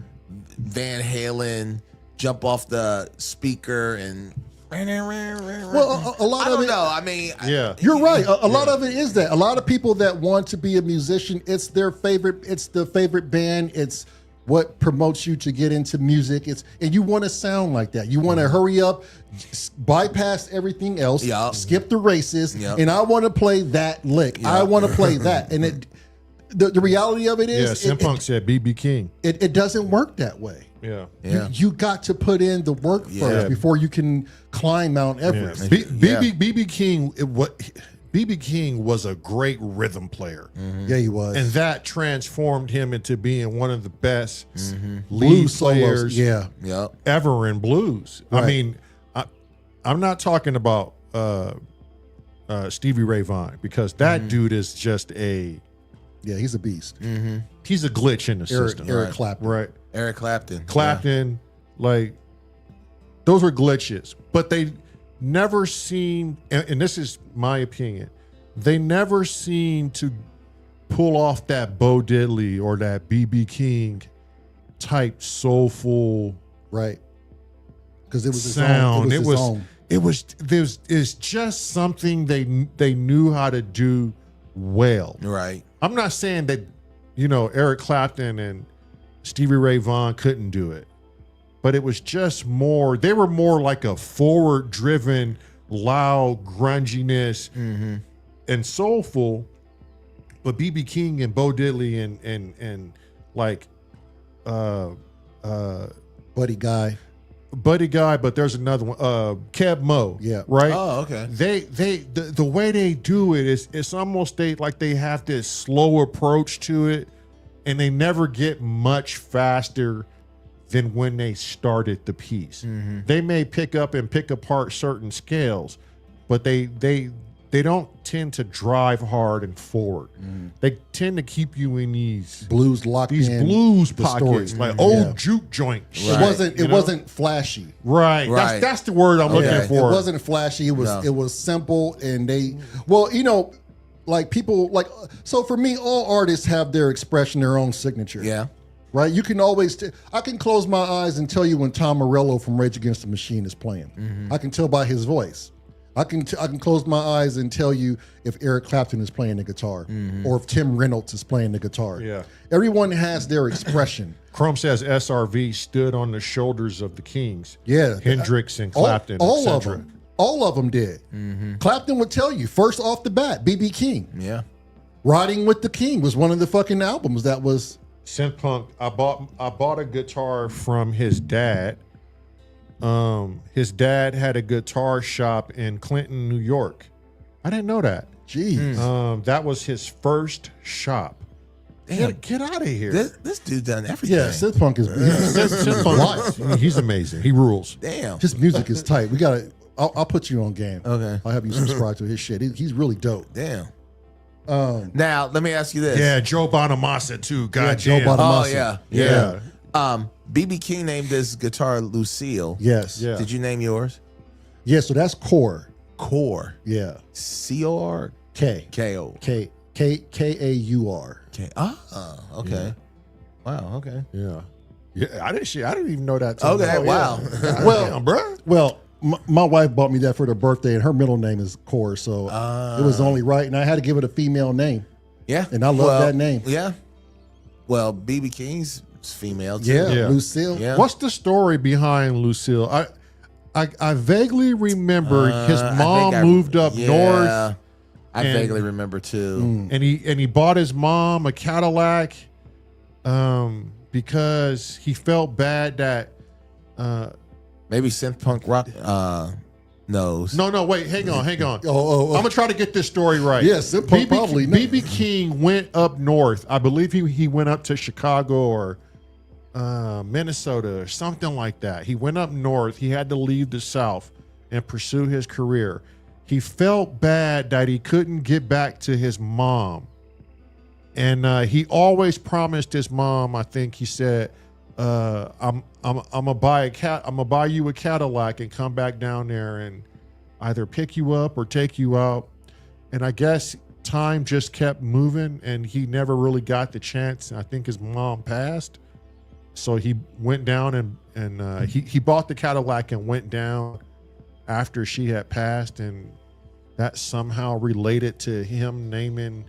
Van Halen, jump off the speaker and... Well, a lot I of don't it. know. I mean, You're right. A lot of it is that. A lot of people that want to be a musician, it's their favorite. It's the favorite band. It's what promotes you to get into music. And you want to sound like that. You want to hurry up, bypass everything else, skip the races, and I want to play that lick. I want to play that. And the reality of it is, Simpunk said B.B. King. It doesn't work that way. You got to put in the work first before you can climb Mount Everest. B.B. King, B.B. King was a great rhythm player. Yeah, he was. And that transformed him into being one of the best lead Blues players solos. ever in blues. Right. I mean, I'm not talking about Stevie Ray Vaughan, because that dude is just he's a beast. He's a glitch in the system. Eric Clapton. Right. Eric Clapton. Like, those were glitches, but they never seemed, and this is my opinion, they never seemed to pull off that Bo Diddley or that B.B. King type soulful, right? Because it was sound. His own. It's just something they knew how to do well. Right. I'm not saying that, Eric Clapton and Stevie Ray Vaughan couldn't do it, but it was just more, they were more like a forward driven, loud grunginess and soulful. But B.B. King and Bo Diddley and like Buddy Guy, but there's another one, Keb Mo. Yeah. Right. Oh, okay. The way they do it is, it's almost like they have this slow approach to it, and they never get much faster than when they started the piece. They may pick up and pick apart certain scales, but they they don't tend to drive hard and forward. They tend to keep you in these blues blues pockets, story. like old juke joint. Right. It wasn't flashy. Right. That's the word I'm looking for. It wasn't flashy. It was simple, and like people like so for me, all artists have their expression, their own signature. Yeah. Right. You can always. I can close my eyes and tell you when Tom Morello from Rage Against the Machine is playing. I can tell by his voice. I can close my eyes and tell you if Eric Clapton is playing the guitar or if Tim Reynolds is playing the guitar. Yeah. Everyone has their expression. Chrome says SRV stood on the shoulders of the Kings. Yeah. Hendrix and Clapton. All of them. All of them did. Clapton would tell you first off the bat, B.B. King. Yeah. Riding with the King was one of the fucking albums that was. Synth punk. I bought a guitar from his dad. His dad had a guitar shop in Clinton, New York. I didn't know that. Jeez. That was his first shop. Damn. Get out of here. This dude done everything. Yeah, synth punk is Synth punk. He's amazing. He rules. Damn. his music is tight. We gotta. I'll put you on game. Okay. I'll have you subscribe to his shit. He's really dope. Damn. Now let me ask you this. Yeah, Joe Bonamassa too. God Joe damn. Bonamassa. Oh yeah. BB King named this guitar Lucille. Yes. Yeah. Did you name yours? Yeah. So that's core. Core. Yeah. C-O-R? K. K-O. K-A-U-R. K. Ah. Okay. Yeah. Wow. Okay. Yeah. Yeah. I didn't even know that. Okay. Wow. Well, bro. Well, my wife bought me that for her birthday, and her middle name is Core, so it was only right, and I had to give it a female name. Yeah. And I love that name. Yeah. Well, BB King's female too. Yeah, Lucille. Yeah. What's the story behind Lucille? I vaguely remember his mom moved up north. I vaguely remember too. And he bought his mom a Cadillac because he felt bad that Maybe synth punk rock knows. No, wait, hang on. Oh. I'm gonna try to get this story right. Yes, synth punk probably knows. BB King went up north. I believe he went up to Chicago or Minnesota or something like that. He went up north. He had to leave the South and pursue his career. He felt bad that he couldn't get back to his mom, and he always promised his mom. I think he said, "I'm gonna buy you a Cadillac and come back down there and either pick you up or take you out." And I guess time just kept moving, and he never really got the chance. I think his mom passed, so he went down and he bought the Cadillac and went down after she had passed, and that somehow related to him naming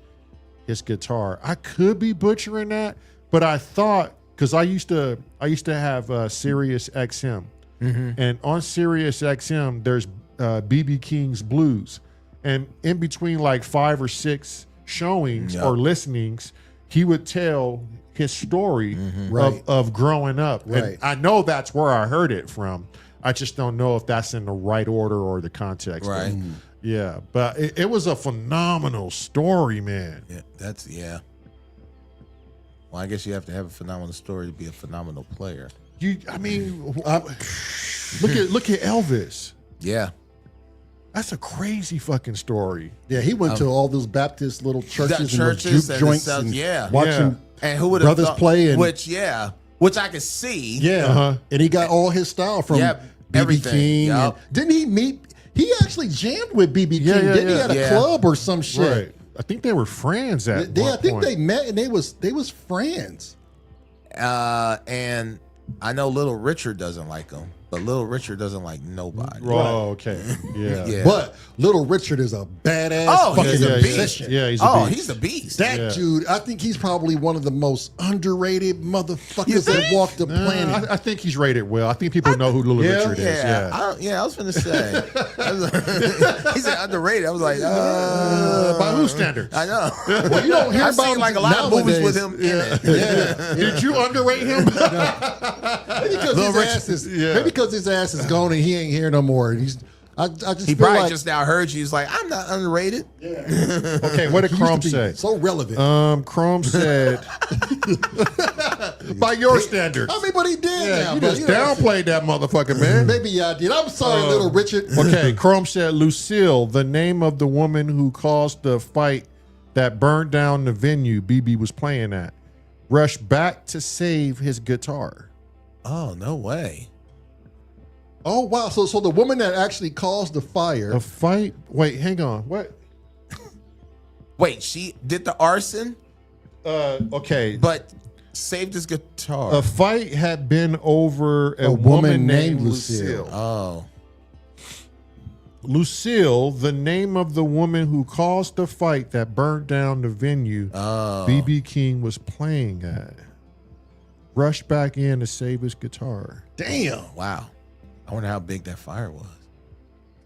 his guitar. I could be butchering that, but I thought, because I used to have Sirius XM, and on Sirius XM there's BB King's Blues, and in between like 5 or 6 showings or listenings, he would tell his story of growing up. Right. And I know that's where I heard it from. I just don't know if that's in the right order or the context. Right. Yeah, but it was a phenomenal story, man. Yeah. Well, I guess you have to have a phenomenal story to be a phenomenal player. Look at Elvis. Yeah. That's a crazy fucking story. Yeah, he went to all those Baptist little churches and those churches juke and joints stuff, and yeah. watching And who would have brothers play and which I could see. yeah, and he got all his style from BB everything. King. Yep. And didn't he meet? He actually jammed with BB King. Didn't he at a club or some shit? Right. I think they were friends at I one think point. they met and they was friends. And I know Little Richard doesn't like him, but Little Richard doesn't like nobody. Oh, okay. Yeah. Yeah. But Little Richard is a badass fucking he's a beast. musician. Yeah, he's a beast. He's a beast. That dude, I think he's probably one of the most underrated motsackers that walked the planet. I think he's rated well. I think people know who Little Richard is. Yeah. I was going to say. He said underrated. I was like, By whose standards? I know. Well, you don't hear I've about seen him like a lot of movies with him in it. Did you underrate him? Maybe because his ass is gone and he ain't here no more. And I just He feel probably like just now heard you. He's like, I'm not underrated. Okay, what did he used Chrome to be say? so relevant. Chrome said By your standards. I mean, but he did. Yeah, now, you but, just downplayed that motherfucker, man. Maybe I did. I'm sorry, little Richard. Okay, Chrome said Lucille, the name of the woman who caused the fight that burned down the venue BB was playing at, rushed back to save his guitar. Oh, no way. Oh wow! So the woman that actually caused the fire. A fight? Wait, hang on. What? Wait, she did the arson, Okay. but saved his guitar. A fight had been over a woman named Lucille. Oh. Lucille, the name of the woman who caused the fight that burned down the venue BB King was playing at, rushed back in to save his guitar. Damn! Wow. I wonder how big that fire was.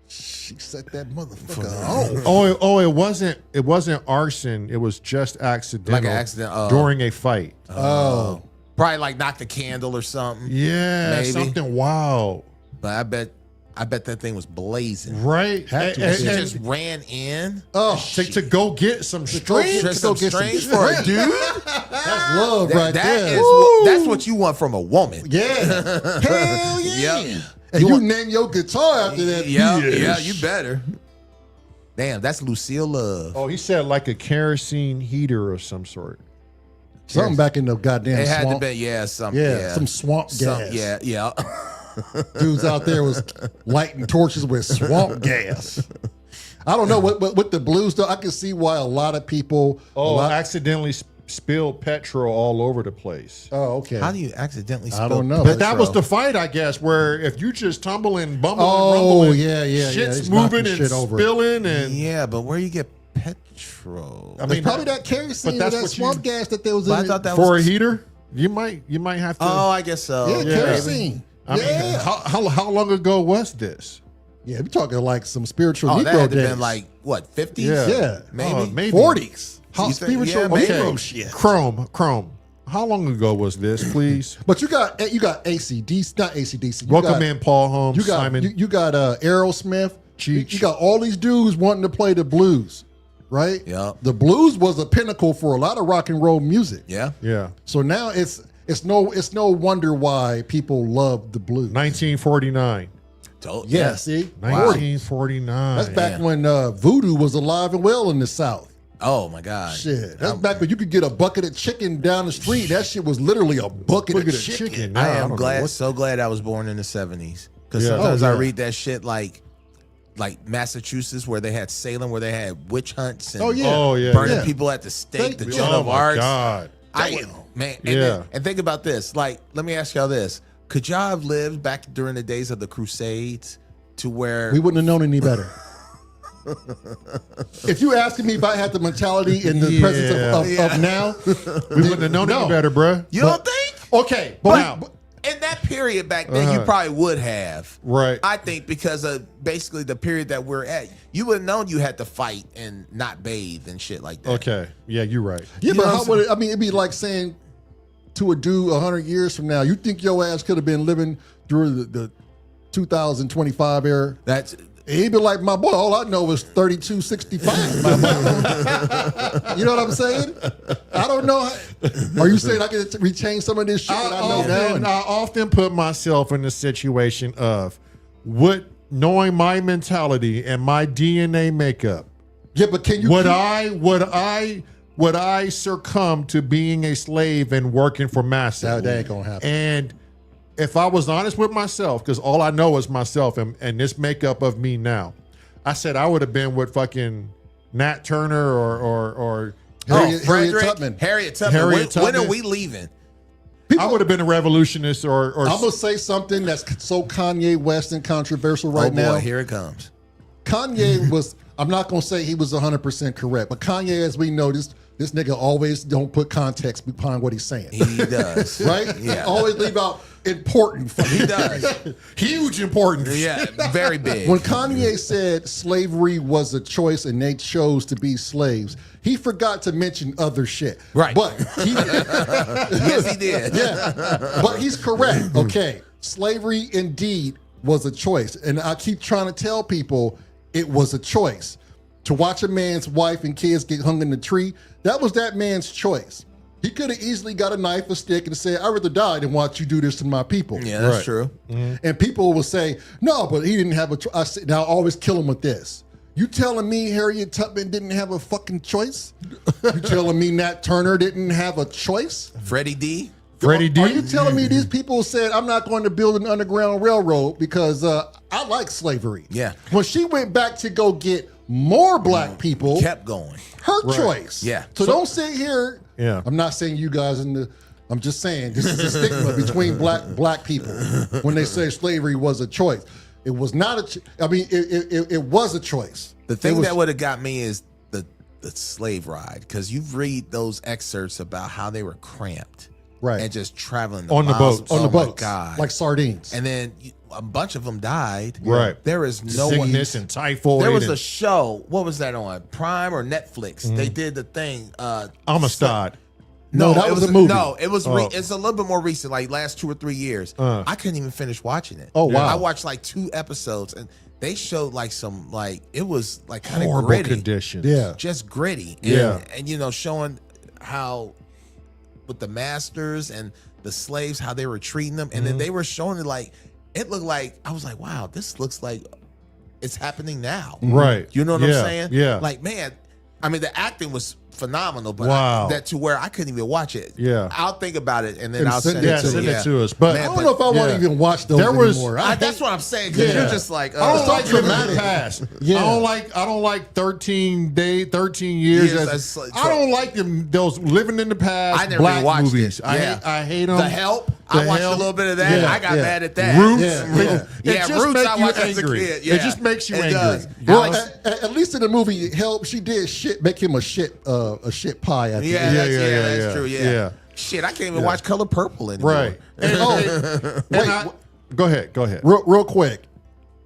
She set that motherfucker off. It wasn't arson. It was just accidental. Like an accident during a fight. Oh. Probably like knocked a candle or something. Yeah, Maybe. something wild. But I bet that thing was blazing. Right? Had to. And She just ran in. Oh, to go get some strings. Just some strings for a dude. that's love right there. That's what you want from a woman. Yeah. Hell yeah. Yep. And you name your guitar after that. Yeah, you better. Damn, that's Lucille Love. Oh, he said like a kerosene heater of some sort. Something back in the goddamn It had swamp. to be, some swamp gas. Yeah. Dudes out there was lighting torches with swamp gas. I don't know what with the blues though. I can see why a lot of people. Accidentally spilled petrol all over the place. Oh, okay. How do you accidentally spill? I don't know. But that was the fight, I guess, where if you just tumbling, bumbling, rumbling, shit's He's moving knocking and shit over. spilling, and Yeah, but where you get petrol? I It's mean, probably that kerosene, but or that's that what swamp gas that there was But in I thought that for was a heater, you might have to. Oh, I guess so. Yeah, Yeah. kerosene. I mean, how long ago was this? Yeah, we're talking like some spiritual Oh, that Negro had to days. been like what, 50s? Yeah. Maybe. 40s. How You think- spiritual yeah, maybe. Negro shit. Chrome. How long ago was this, please? But you got ACDC, not ACDC. Welcome in, Paul Holmes, You got Simon. you got Aerosmith. Cheech. You got all these dudes wanting to play the blues, right? Yeah. The blues was a pinnacle for a lot of rock and roll music. Yeah. Yeah. So now it's no wonder why people love the blues. 1949. Yeah, see, 1949. that's back when voodoo was alive and well in the South. Oh my God. Shit, that's back when you could get a bucket of chicken down the street. That shit was literally a bucket of chicken. Now, I am don't glad, know what- so glad I was born in the 70s. Because Yeah. sometimes Oh, I yeah. read that shit like Massachusetts, where they had Salem, where they had witch hunts and Oh, yeah. Oh, yeah. burning yeah. people at the stake, the Oh, Joan of my Arc. God. Man, Yeah. and think about this. Like, let me ask y'all this: could y'all have lived back during the days of the Crusades, to where We wouldn't have known any better. If you asking me if I had the mentality in the presence of now, We wouldn't have known any better, bruh. you don't think? okay, But but in that period back then, you probably would have. Right. I think because of basically the period that we're at, you would have known you had to fight and not bathe and shit like that. Okay. Yeah, you're right. yeah, You but know how what I'm would it? I mean, it'd be like saying to a dude 100 years from now, you think your ass could have been living during the 2025 era? That's He'd be like, my boy, all I know is 3265. You know what I'm saying? I don't know. Are you saying I can retain some of this shit that I know now? I often put myself in the situation of knowing my mentality and my DNA makeup. Yeah, but can you Would keep- I succumb to being a slave and working for massa? That ain't gonna happen. And if I was honest with myself, because all I know is myself and this makeup of me now, I said I would have been with fucking Nat Turner or Harriet Frederick, Tubman. Harriet Tubman. Harriet When are Tubman. we leaving? I would have been a revolutionist or I'm gonna say something that's so Kanye West and controversial right oh boy, now. here it comes. Kanye was. I'm not gonna say he was 100% correct, but Kanye, as we know, this nigga always don't put context behind what he's saying. He does. Right? Yeah. Always leave out important. He does. huge importance. Yeah, very big. When Kanye said slavery was a choice and they chose to be slaves, he forgot to mention other shit. Right. But he, Yes, he did. yeah, but he's correct. Okay, slavery indeed was a choice, and I keep trying to tell people it was a choice. To watch a man's wife and kids get hung in the tree, that was that man's choice. He could have easily got a knife, a stick, and said, "I'd rather die than watch you do this to my people." Yeah, that's Right. true. And people will say, "No, but he didn't have a choice." I said, "Now I'll always kill him with this." You telling me Harriet Tubman didn't have a fucking choice? You telling me Nat Turner didn't have a choice? Freddie D. Freddie D. Are you telling me these people said, "I'm not going to build an underground railroad because I like slavery"? Yeah. When she went back to go get more black people, Kept going. her choice. Yeah. So don't sit here. Yeah. I'm not saying you guys I'm just saying this is a stigma between black people when they say slavery was a choice. It was not it was a choice. The thing that would have got me is the slave ride, because you read those excerpts about how they were cramped, Right. and just traveling On the miles. boats. On the Oh my boats, God. like sardines. And then a bunch of them died. Right. There is no Sickness one. and typhoid. There was and a show. What was that on? Prime or Netflix? They did the thing. Amistad. No, that was a movie. No, it was. It's a little bit more recent, like last 2 or 3 years. I couldn't even finish watching it. Oh, wow. I watched like 2 episodes, and they showed like some it was like kind of Horrible gritty, conditions. Yeah. just gritty. Yeah. and showing how with the masters and the slaves, how they were treating them, and then they were showing it like it looked like, I was like, wow, this looks like it's happening now. Right. You know what I'm saying? Yeah. Like, man, I mean, the acting was phenomenal, but Wow. that to where I couldn't even watch it. Yeah. I'll think about it and then And I'll send send it it to to send you. it to us. But I don't know if I want to even watch those There was- anymore. That's what I'm saying, because Yeah. you're just like, I don't like so living in the dramatic. past. Yeah. I don't like 13 years. Years, as- that's- I don't like those living in the past. I never black even watched movies. it. I Yeah. hate them. The Help. I watched a little bit of that. Yeah, I got yeah. mad at that. Roots. Yeah. It just Roots makes I you watched as a angry. kid. It Yeah. just makes you It angry. does. Well, Alex- at least in the movie Help, she did make him a shit pie at the Yeah, end. that's true. Yeah. Shit, I can't even watch Color Purple anymore. Right. Go ahead. Real quick,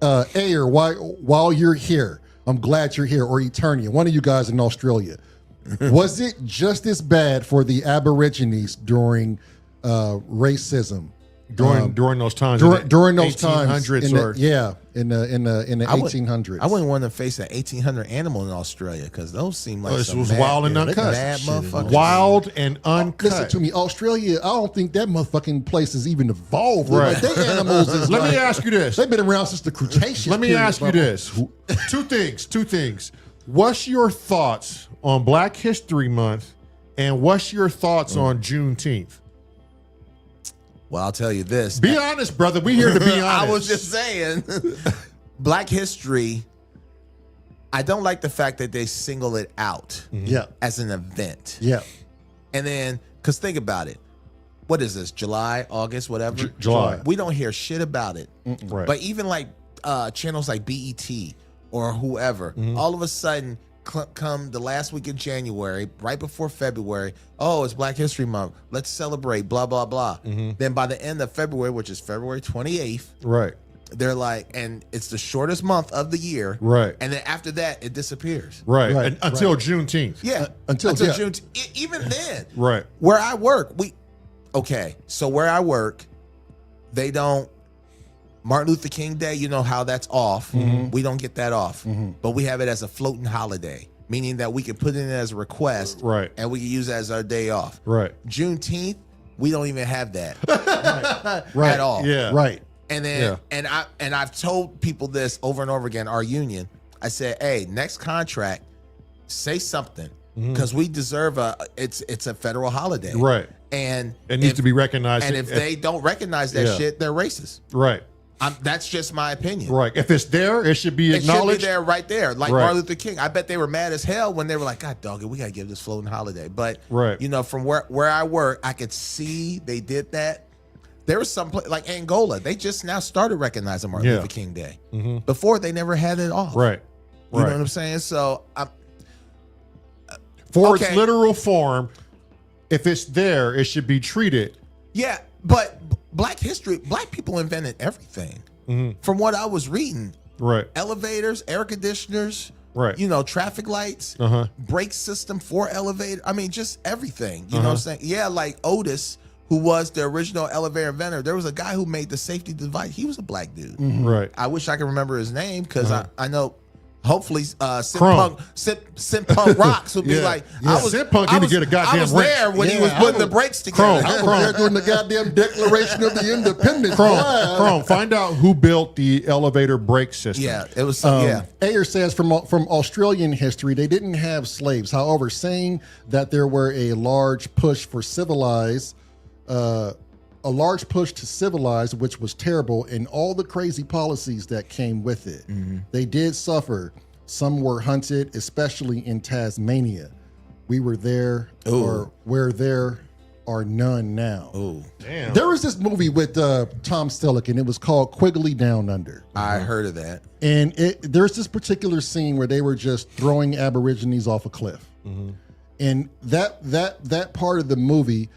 Ayer, while you're here, I'm glad you're here, or Eternia, one of you guys in Australia. Was it just as bad for the Aborigines during racism? During those times. During those times, 1800s in the, or in the 1800s. I wouldn't want to face an 1800 animal in Australia, because those seem like this some was mad, wild and uncut. mad motherfuckers. Wild and uncut. Listen to me, Australia. I don't think that motherfucking place is even evolved. Right. Like, their animals is Let me like- ask you this. They've been around since the Cretaceous. Let me period, ask you brother. this. Two things. What's your thoughts on Black History Month, and what's your thoughts on Juneteenth? Well, I'll tell you this. Be honest, brother. We here to be honest. I was just saying, Black history, I don't like the fact that they single it out Yeah, as an event. yeah. And then, because think about it. What is this, July, August, whatever? July. We don't hear shit about it. Right. But even like channels like BET or whoever, all of a sudden, come the last week in January, right before February, oh, it's Black History Month. Let's celebrate, blah, blah, blah. Then by the end of February, which is February 28th, Right. they're like, and it's the shortest month of the year. Right. And then after that, it disappears. Right. Right, Until Juneteenth. Yeah. Until June. Even then. Right. Where I work, so where I work, they don't, Martin Luther King Day, you know how that's off. We don't get that off. But we have it as a floating holiday, meaning that we can put it in as a request. Right. And we can use it as our day off. Right. Juneteenth, we don't even have that Right. at all. Yeah. Right. And then and I've told people this over and over again, our union. I said, hey, next contract, say something. Because we deserve it's a federal holiday. Right. And It needs to be recognized. And if they don't recognize that Yeah. shit, they're racist. Right. That's just my opinion. Right. If it's there, it should be It should be acknowledged. there right there. Like Right. Martin Luther King. I bet they were mad as hell when they were like, God dog it, we gotta give this floating holiday. But Right. you know, from where I work, I could see they did that. There was some like Angola, they just now started recognizing Martin Yeah. Luther King Day. Before they never had it off. Right. You Right. know what I'm saying? So For Okay. its literal form, if it's there, it should be treated. yeah, but Black people invented everything. From what I was reading, Right. elevators, air conditioners, Right. you know, traffic lights, brake system for elevator. I mean, just everything. You know what I'm saying? Yeah, like Otis, who was the original elevator inventor. There was a guy who made the safety device. He was a black dude. Right. I wish I could remember his name because I know hopefully Simp Punk Rocks would be like, Simp Punk didn't get a goddamn I was wrench. there when he was putting the brakes together. I was there during the goddamn Declaration of the Independence. Chrome, find out who built the elevator brake system. Yeah, it was. Ayer says from Australian history, they didn't have slaves. However, saying that there were a large push to civilize, which was terrible, and all the crazy policies that came with it. Mm-hmm. They did suffer. Some were hunted, especially in Tasmania. We were there, or where there are none now. Oh, damn! There was this movie with Tom Selleck, and it was called Quigley Down Under. I heard of that. And there's this particular scene where they were just throwing Aborigines off a cliff, and that part of the movie,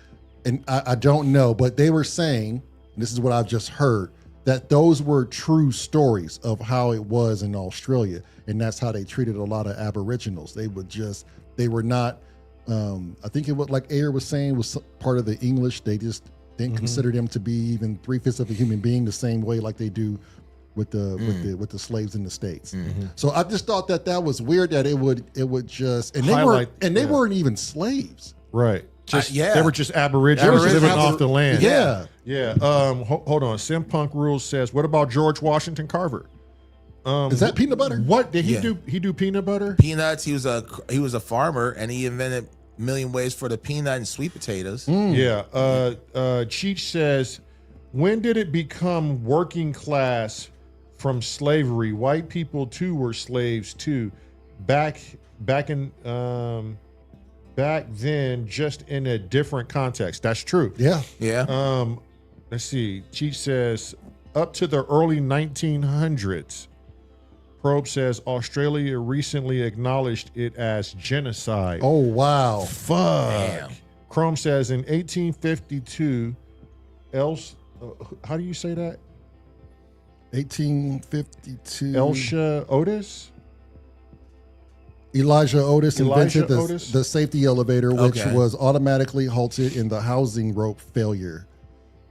and I don't know, but they were saying, and this is what I've just heard, that those were true stories of how it was in Australia, and that's how they treated a lot of Aboriginals. They were not. I think it was, like Ayer was saying, was part of the English. They just didn't consider them to be even 3/5 of a human being, the same way like they do with the slaves in the States. So I just thought that was weird that it would just, and they weren't even slaves. Right. They were just Aborigines living off the land. Yeah. Hold on. Sim Punk Rules says, what about George Washington Carver? Is that peanut butter? What did he do? He do peanut butter? Peanuts. He was a farmer, and he invented a million ways for the peanut and sweet potatoes. Yeah. Cheech says, when did it become working class from slavery? White people too were slaves too. Back then, just in a different context. That's true. Yeah. Let's see. Cheech says, up to the early 1900s. Probe says Australia recently acknowledged it as genocide. Oh, wow. Fuck. Damn. Chrome says in 1852, how do you say that? 1852. Elijah Otis invented the safety elevator, which was automatically halted in the housing rope failure.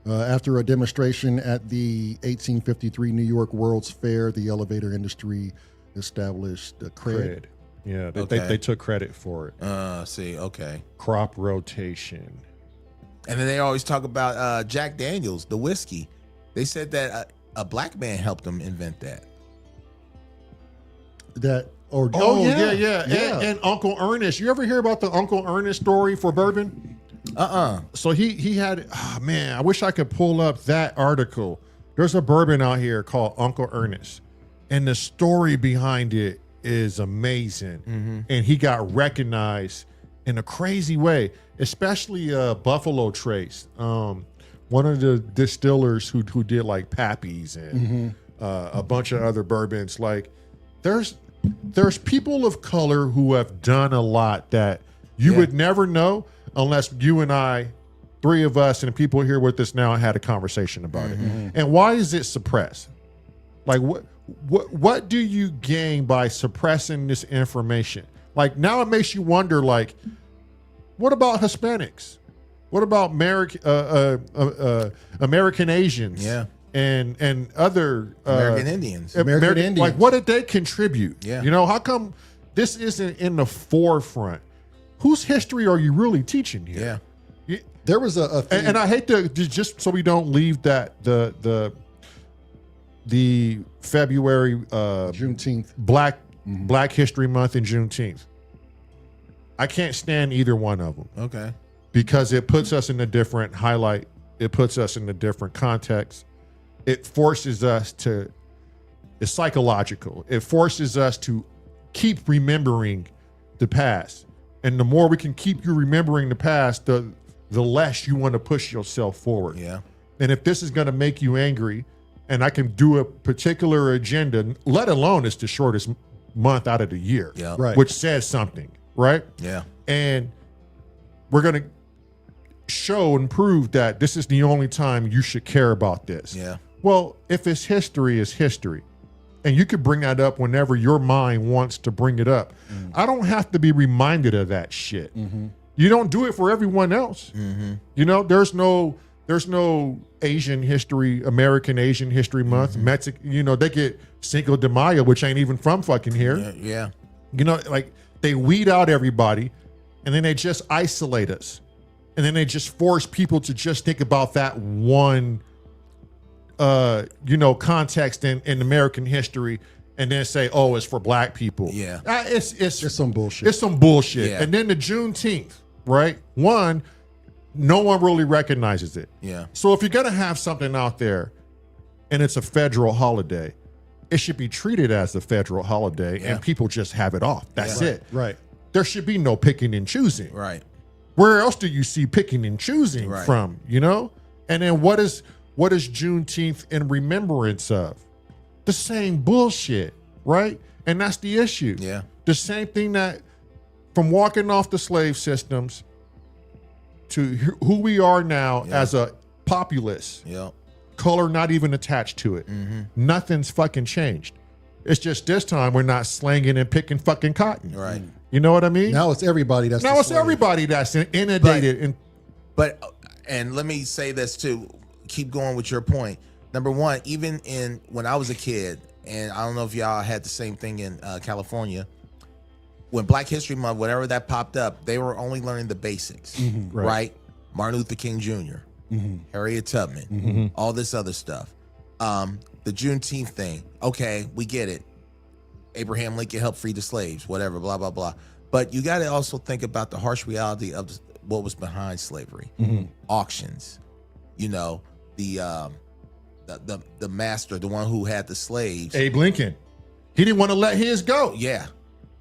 After a demonstration at the 1853 New York World's Fair, the elevator industry established the cred. Yeah, they took credit for it. Okay. Crop rotation. And then they always talk about Jack Daniels, the whiskey. They said that a black man helped them invent that. And Uncle Ernest. You ever hear about the Uncle Ernest story for bourbon? So he had, I wish I could pull up that article. There's a bourbon out here called Uncle Ernest, and the story behind it is amazing. And he got recognized in a crazy way, especially Buffalo Trace, one of the distillers who did like Pappy's and a bunch of other bourbons. Like there's people of color who have done a lot that you would never know unless you and I, three of us and people here with us now, had a conversation about it. And why is it suppressed? Like what do you gain by suppressing this information? Like now it makes you wonder, like, what about Hispanics? What about American Asians? Yeah. And other American Indians. Like, what did they contribute? Yeah. You know, how come this isn't in the forefront? Whose history are you really teaching here? Yeah. There was a thing. And I hate to, just so we don't leave that the February Juneteenth Black History Month and Juneteenth. I can't stand either one of them. Okay. Because it puts us in a different highlight. It puts us in a different context. It forces us to, it's psychological. It forces us to keep remembering the past. And the more we can keep you remembering the past, the less you want to push yourself forward. Yeah. And if this is going to make you angry, and I can do a particular agenda, let alone it's the shortest month out of the year, Right. which says something, right? Yeah. And we're going to show and prove that this is the only time you should care about this. Yeah. Well, if it's history, it's history. And you could bring that up whenever your mind wants to bring it up. I don't have to be reminded of that shit. You don't do it for everyone else. You know, there's no there's no Asian history, American Asian History Month. Mexican, you know, they get Cinco de Mayo, which ain't even from fucking here. Yeah. You know, like they weed out everybody and then they just isolate us. And then they just force people to just think about that one, you know, context in American history and then say, oh, it's for black people. Yeah. It's some bullshit. It's some bullshit. Yeah. And then the Juneteenth, right? One, no one really recognizes it. Yeah. So if you're going to have something out there and it's a federal holiday, it should be treated as a federal holiday and people just have it off. That's it. Right. There should be no picking and choosing. Right. Where else do you see picking and choosing from, you know? And then what is Juneteenth in remembrance of? The same bullshit, right? And that's the issue. Yeah. The same thing that from walking off the slave systems to who we are now as a populace. Yeah. Color not even attached to it. Nothing's fucking changed. It's just this time we're not slanging and picking fucking cotton. Right. You know what I mean? Now it's everybody that's everybody that's inundated. But and let me say this too. Keep going with your point. Number one, even when I was a kid, and I don't know if y'all had the same thing in California, when Black History Month, whatever that popped up, they were only learning the basics, right? Martin Luther King Jr., Harriet Tubman, all this other stuff. The Juneteenth thing, okay, we get it. Abraham Lincoln helped free the slaves, whatever, blah, blah, blah. But you got to also think about the harsh reality of what was behind slavery. Auctions, you know, the master, the one who had the slaves. Abe Lincoln. He didn't want to let his go. Yeah.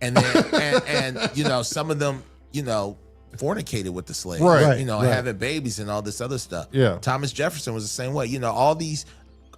And then, and you know, some of them, you know, fornicated with the slaves, Right. you know, having babies and all this other stuff. Yeah. Thomas Jefferson was the same way. You know, all these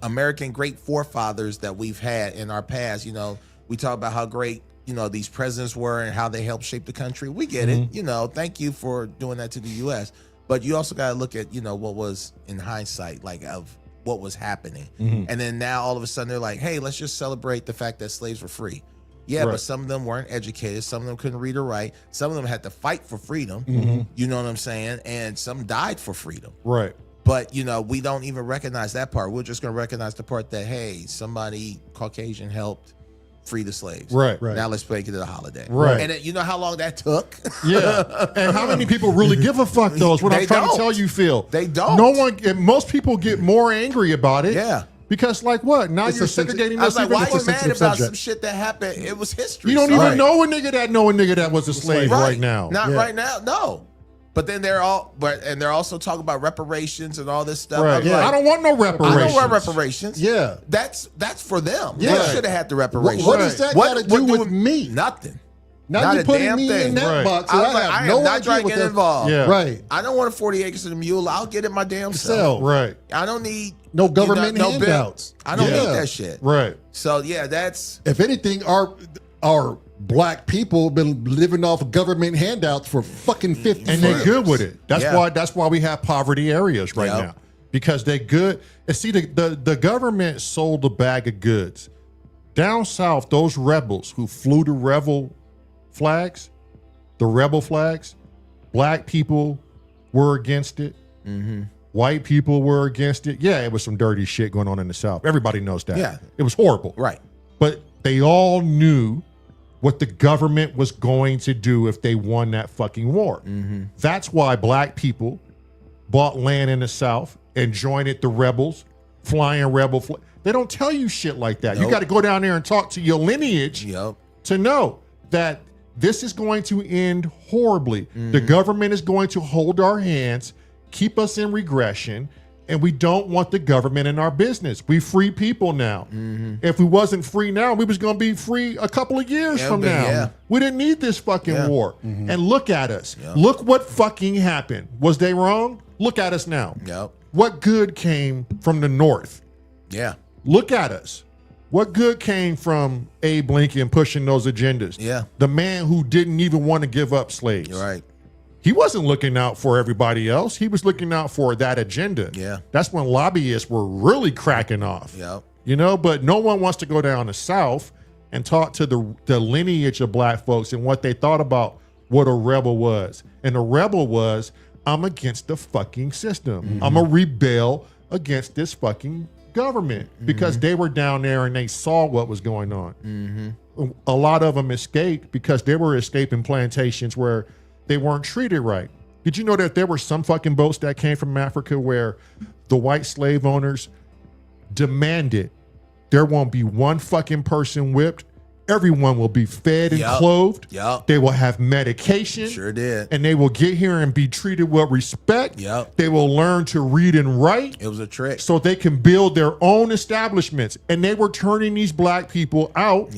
American great forefathers that we've had in our past, you know, we talk about how great, you know, these presidents were and how they helped shape the country. We get it. You know, thank you for doing that to the U.S. But you also got to look at, you know, what was in hindsight, like of what was happening. And then now all of a sudden they're like, hey, let's just celebrate the fact that slaves were free. Yeah, but some of them weren't educated. Some of them couldn't read or write. Some of them had to fight for freedom. You know what I'm saying? And some died for freedom. Right. But, you know, we don't even recognize that part. We're just going to recognize the part that, hey, somebody Caucasian helped free the slaves. Right. Now let's make it a holiday. Right. And you know how long that took? Yeah. And how many people really give a fuck, though, is what I'm trying to tell you, Phil. They don't. No one, most people get more angry about it. Yeah. Because, like, what? Now you're segregating I was us. like, why are you mad sensitive about subject. some shit that happened? It was history. You don't son. even know a nigga that was a slave right now. Not right now, no. But then they're also talking about reparations and all this stuff. Right. I'm Yeah. like, I don't want no reparations. I don't want reparations. Yeah. That's for them. Yeah. They should have had the reparations. What does that got to do with me? Nothing. Now Not you're a putting damn me thing. in that Right. box. I So was like, have I no am not idea trying to what get that- involved. Yeah. Right. I don't want a 40 acres of the mule. I'll get it my damn Sell. self. Right. I don't need No government bill. handouts. I don't Yeah. need that shit. Right. So yeah, that's If anything, our black people have been living off of government handouts for fucking 50 And years. they're good with it. That's Yeah. why we have poverty areas right Yep. now. Because they good. And see, the government sold a bag of goods. Down south, those rebels who flew the rebel flags, black people were against it. White people were against it. Yeah, it was some dirty shit going on in the South. Everybody knows that. Yeah. It was horrible. right. But they all knew what the government was going to do if they won that fucking war. That's why black people bought land in the South and joined the rebels, flying rebel. They don't tell you shit like that. You Nope. got to go down there and talk to your lineage Yep. to know that this is going to end horribly. The government is going to hold our hands, keep us in regression, and we don't want the government in our business. We free people now. If we wasn't free now, we was going to be free a couple of years from but now. yeah. We didn't need this fucking Yeah. war. And look at us. Look what fucking happened. Was they wrong? Look at us now. Yep. What good came from the North? Yeah. Look at us. What good came from Abe Lincoln pushing those agendas? Yeah. The man who didn't even want to give up slaves. You're right. He wasn't looking out for everybody else. He was looking out for that agenda. Yeah. That's when lobbyists were really cracking off. Yep. You know, but no one wants to go down the South and talk to the lineage of black folks and what they thought about what a rebel was. And a rebel was, I'm against the fucking system. I'm going to rebel against this fucking government because they were down there and they saw what was going on. A lot of them escaped because they were escaping plantations where they weren't treated right. Did you know that there were some fucking boats that came from Africa where the white slave owners demanded there won't be one fucking person whipped. Everyone will be fed and clothed. They will have medication. Sure did. And they will get here and be treated with respect. They will learn to read and write. It was a trick. So they can build their own establishments. And they were turning these black people out.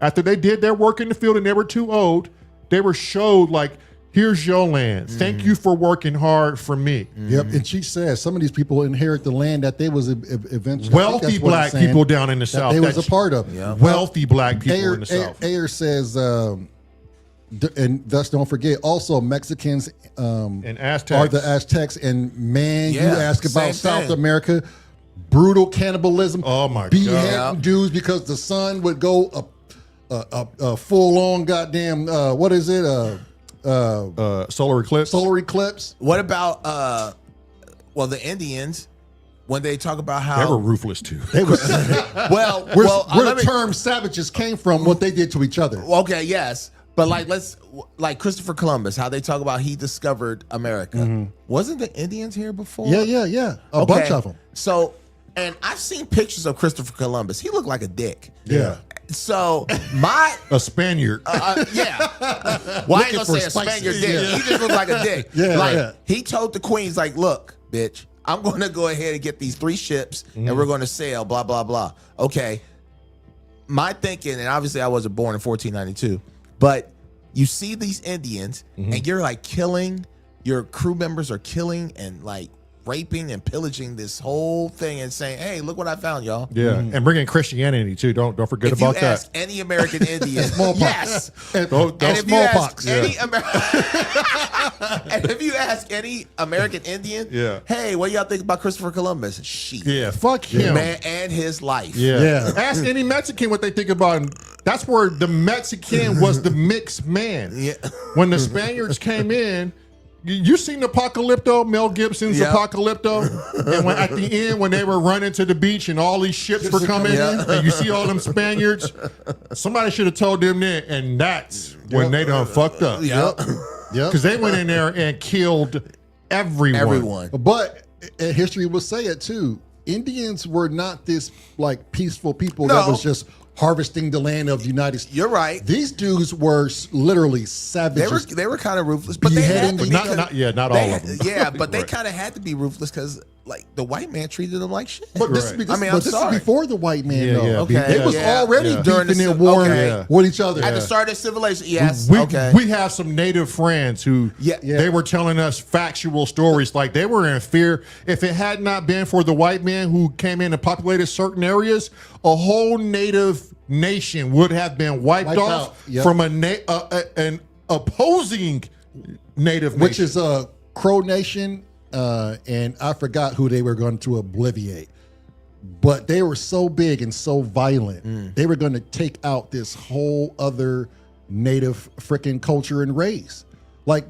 After they did their work in the field and they were too old, they were showed like, here's your land. Thank you for working hard for me. And she says some of these people inherit the land that they was eventually wealthy black people down in the South. They was a part of. Wealthy black people in the South. Ayer says, and thus don't forget, also Mexicans and Aztecs are the Aztecs. And man, you ask about South America, brutal cannibalism. Oh my God, dudes because the sun would go a full on goddamn what is it? Solar eclipse. Solar eclipse. What about the Indians when they talk about how they were ruthless too? They was where the term savages came from, what they did to each other. Okay, yes. But like Christopher Columbus, how they talk about he discovered America. Wasn't the Indians here before? Yeah. A bunch of them. So, and I've seen pictures of Christopher Columbus. He looked like a dick. Yeah. So a Spaniard. Yeah. Why ain't gonna say a Spaniard dick? He just looked like a dick. He told the queens, like, look, bitch, I'm gonna go ahead and get these 3 ships and we're gonna sail, blah, blah, blah. Okay. My thinking, and obviously I wasn't born in 1492, but you see these Indians and you're like killing, your crew members are killing and like raping and pillaging this whole thing and saying, hey, look what I found, y'all. And bringing Christianity too. Don't forget if about you that. Ask any American Indian, smallpox. And if you ask and if you ask any American Indian, hey, what y'all think about Christopher Columbus? Shit. Yeah, fuck him. Man and his life. Ask any Mexican what they think about him. That's where the Mexican was the mixed man. When the Spaniards came in, you seen Apocalypto, Mel Gibson's Apocalypto? And at the end, when they were running to the beach and all these ships were coming in, and you see all them Spaniards, somebody should have told them then, and that's when they done fucked up. Because they went in there and killed everyone. But history will say it too. Indians were not this like peaceful people that was just harvesting the land of the United States. You're right. These dudes were literally savages. They were kind of ruthless, but they had to be. Not all of them. Yeah, but they kind of had to be ruthless because like the white man treated them like shit. But this is before the white man, though. Okay, they was already beefing in war with each other. At the start of civilization, yes. We have some native friends who they were telling us factual stories. Like they were in fear. If it had not been for the white man who came in and populated certain areas, a whole native nation would have been wiped off from an opposing native nation. Which is a Crow Nation. And I forgot who they were going to obliviate. But they were so big and so violent. They were going to take out this whole other native freaking culture and race. Like,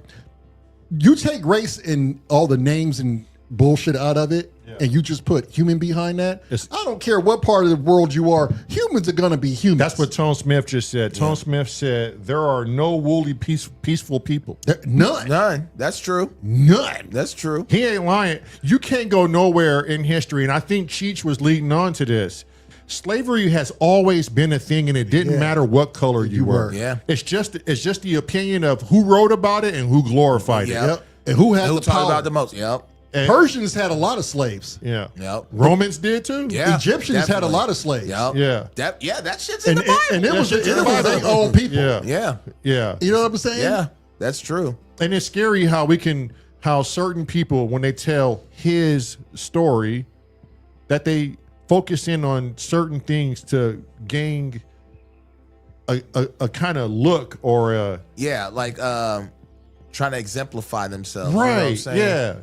you take race and all the names and bullshit out of it, and you just put human behind that. I don't care what part of the world you are, humans are going to be humans. That's what Tone Smith just said. Tone Smith said, there are no woolly, peaceful people. None. That's true. None. That's true. He ain't lying. You can't go nowhere in history, and I think Cheech was leading on to this. Slavery has always been a thing, and it didn't matter what color you were. Yeah. It's just the opinion of who wrote about it and who glorified it. And who had the talked power. about the most. And Persians had a lot of slaves. Romans did too. Egyptians had a lot of slaves. That shit's in the Bible. And it was their own people. Yeah. You know what I'm saying? Yeah, that's true. And it's scary how certain people, when they tell his story, that they focus in on certain things to gain a kind of look or a trying to exemplify themselves. Right. You know what I'm saying? Yeah.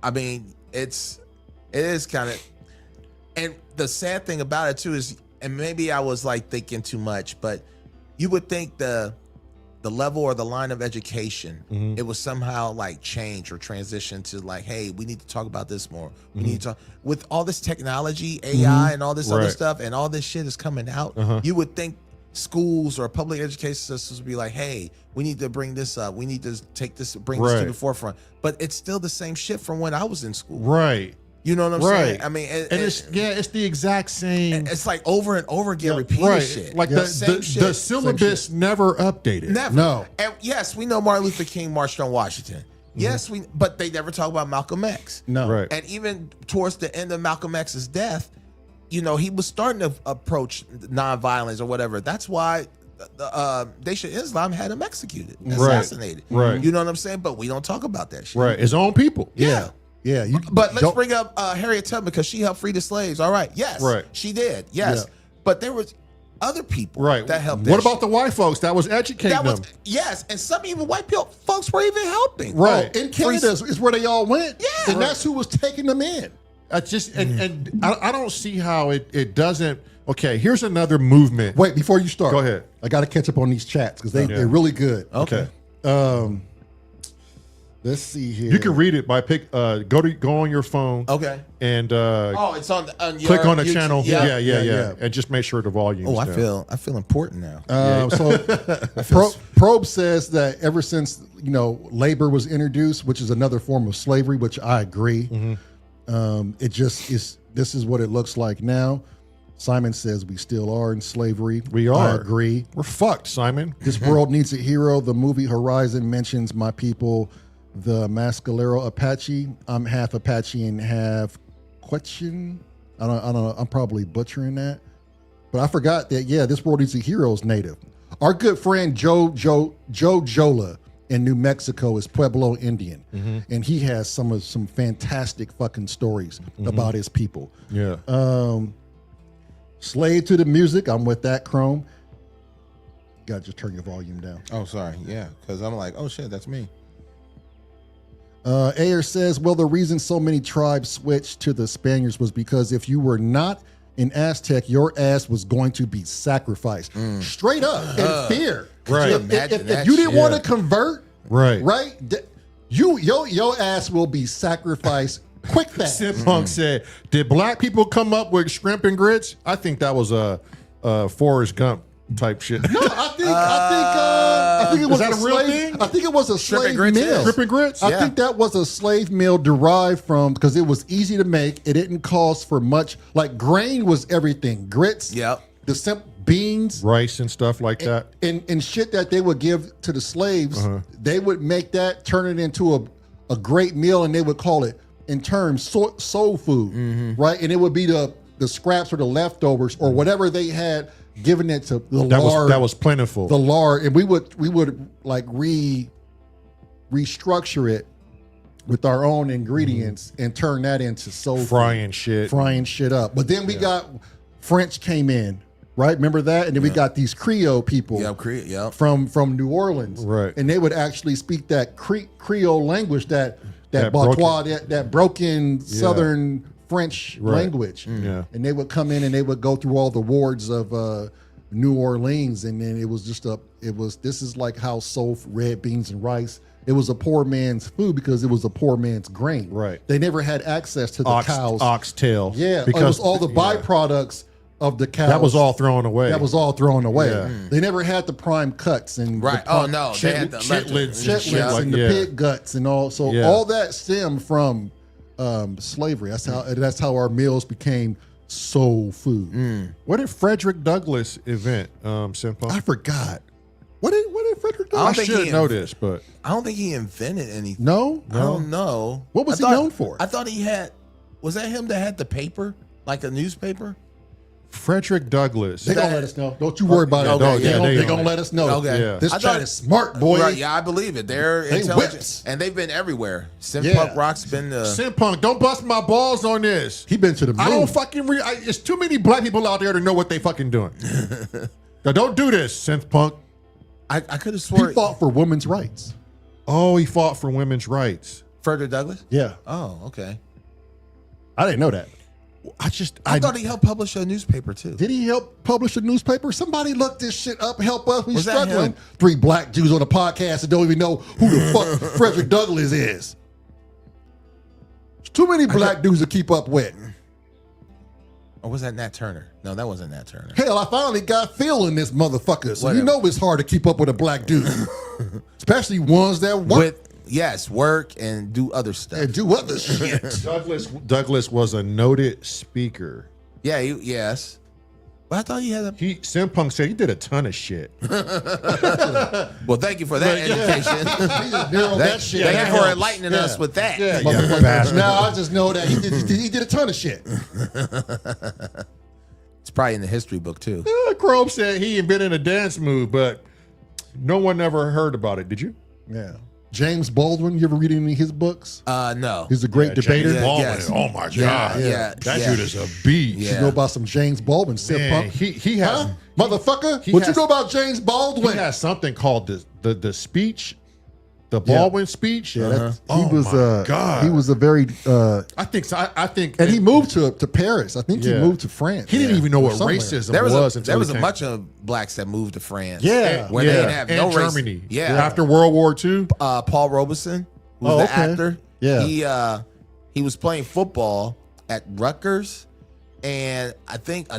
I mean, it is kind of, and the sad thing about it too is, and maybe I was like thinking too much, but you would think the the level or the line of education, it was somehow like change or transition to like, hey, we need to talk about this more. We need to talk with all this technology, AI, and all this other stuff, and all this shit is coming out. You would think schools or public education systems would be like, hey, we need to bring this up. We need to take this, bring this to the forefront. But it's still the same shit from when I was in school. Right. You know what I'm saying? I mean, it's the exact same. It's like over and over again, repeated shit. Like the syllabus never updated. Never. No. And yes, we know Martin Luther King marched on Washington. Yes, but they never talk about Malcolm X. No. Right. And even towards the end of Malcolm X's death, you know, he was starting to approach nonviolence or whatever. That's why Nation of Islam had him executed, assassinated. Right. You know what I'm saying? But we don't talk about that shit. Right. His own people. Yeah. Yeah. But let's bring up Harriet Tubman because she helped free the slaves. All right. Yes. Right. She did. Yes. Yeah. But there was other people that helped. What about the white folks that was educating them? Yes. And some even white folks were even helping. Right. In Canada is where they all went. Yeah. And that's who was taking them in. I just and I don't see how it doesn't. Okay, here's another movement. Wait, before you start, Go ahead. I got to catch up on these chats because they're really good. Okay. Let's see here. You can read it by go on your phone. Okay. And it's on your click on the YouTube. channel. Yeah. Yeah. And just make sure the volume. Oh, I feel important now. So Probe says that ever since labor was introduced, which is another form of slavery, which I agree. It just is. This is what it looks like now. Simon says we still are in slavery. We are. I agree. We're fucked, Simon. This world needs a hero. The movie Horizon mentions my people, the Mescalero Apache. I'm half Apache and half Quechan. I don't know. I'm probably butchering that, but I forgot that. Yeah, this world needs a hero is native. Our good friend Joe Jola in New Mexico is Pueblo Indian, and he has some fantastic fucking stories about his people. Yeah. Slave to the music. I'm with that, Chrome. You gotta just turn your volume down. Oh, sorry. Yeah, because I'm like, oh shit, that's me. Ayer says, well, the reason so many tribes switched to the Spaniards was because if you were not an Aztec, your ass was going to be sacrificed. Straight up, in fear. Right. If you didn't want to convert, right, your ass will be sacrificed quick fast. Simpunk said, did black people come up with shrimp and grits? I think that was a Forrest Gump type shit. No, I think it was that a real thing? I think it was a slave meal. Shrimp and grits? I think that was a slave meal derived from, because it was easy to make. It didn't cost for much. Like grain was everything. Grits, the simple beans, rice and stuff like that. And shit that they would give to the slaves, they would make that, turn it into a great meal, and they would call it, in terms, soul food, right? And it would be the scraps or the leftovers or whatever they had, giving it to the lard. That was plentiful. The lard, and we would like restructure it with our own ingredients and turn that into soul frying shit up. But then we got French came in, right? Remember that? And then we got these Creole people, from New Orleans, right? And they would actually speak that Creole language, that Batois, that broken Southern French language. Yeah. And they would come in and they would go through all the wards of New Orleans, and then it was this is like how soul red beans and rice. It was a poor man's food because it was a poor man's grain. Right. They never had access to the cows. Oxtail. Yeah. Because it was all the byproducts of the cows. That was all thrown away. Yeah. They never had the prime cuts and they had the chitlins and the pig guts and all. So all that stemmed from slavery. That's how our meals became soul food. What did Frederick Douglass invent, Simpunk? I forgot. What did Frederick Douglass? I should know this, but I don't think he invented anything. No? I don't know. What was he known for? I thought he had. Was that him that had the paper, like a newspaper? Frederick Douglass. They gonna let us know. Don't you worry about it. They're gonna let us know. Okay. Yeah. This chat is smart, boy. Right, yeah, I believe it. They're intelligent. Whips. And they've been everywhere. Simpunk Rock's been the... Simpunk, don't bust my balls on this. He been to the moon. I don't fucking... It's too many black people out there to know what they fucking doing. Now, don't do this, Simpunk. I could have sworn... He fought for women's rights. Oh, he fought for women's rights. Frederick Douglass? Yeah. Oh, okay. I didn't know that. I thought he helped publish a newspaper too. Did he help publish a newspaper? Somebody look this shit up. Help us. We're Was that struggling. him? 3 black Jews on a podcast that don't even know who the fuck Frederick Douglass is. There's too many black dudes to keep up with. Or was that Nat Turner? No, that wasn't Nat Turner. Hell, I finally got Phil in this motherfucker. So Whatever. you know it's hard to keep up with a black dude. Especially ones that work work and do other stuff. and do other shit. Douglas was a noted speaker. Yeah, yes. But I thought he had a. Simpunk said he did a ton of shit. Well, thank you for that education. He just narrowed that shit Thank you down. for enlightening us with that. Motherfucker. Now I just know that he did a ton of shit. It's probably in the history book too. Crow said he invented a dance move, but no one ever heard about it. Did you? Yeah. James Baldwin, you ever read any of his books? No. He's a great debater. James Baldwin. Yes. Oh my god. Yeah. That dude is a beast. You know about some James Baldwin, Man, he has motherfucker? he What you has- know about James Baldwin? he has something called the speech, the Baldwin speech. Yeah, he he was God. he was a very I think so. I think and he moved to Paris. I think he Yeah. moved to France. he didn't even know what Somewhere. racism There was until there was he a came. bunch of blacks that moved to France. Yeah. where they didn't have and no race. Germany. Yeah. After World War II. Paul Robeson, who's Oh, the okay. actor. Yeah. He was playing football at Rutgers, and I think a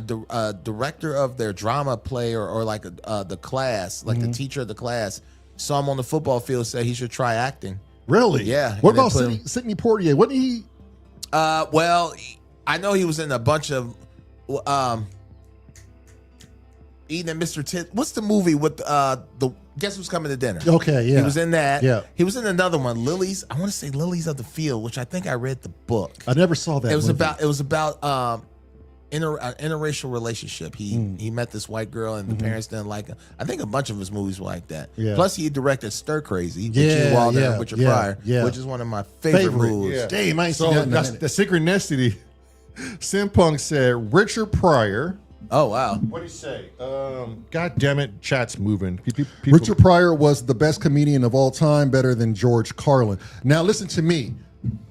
director of their drama play or like the class, like the teacher of the class, saw him on the football field, said he should try acting. Really? Yeah. What And then about put Sidney Poitier? Wasn't he? Well, I know he was in a bunch of Eden and Mr. Tit. What's the movie with the Guess Who's Coming to Dinner? Okay, yeah. He was in that. Yeah. He was in another one, Lilies. I want to say Lilies of the Field, which I think I read the book. I never saw that. It was movie. about interracial relationship. He met this white girl and the parents didn't like him. I think a bunch of his movies were like that. Yeah. Plus he directed Stir Crazy, which Yeah, is Wilder yeah, and Richard yeah, Pryor, yeah. which is one of my favorite movies. Yeah. Damn, I ain't So seen that in a that's minute. the synchronicity. Simpunk said Richard Pryor. Oh wow. What did he say? God damn it, chat's moving. People, Richard Pryor was the best comedian of all time, better than George Carlin. Now listen to me.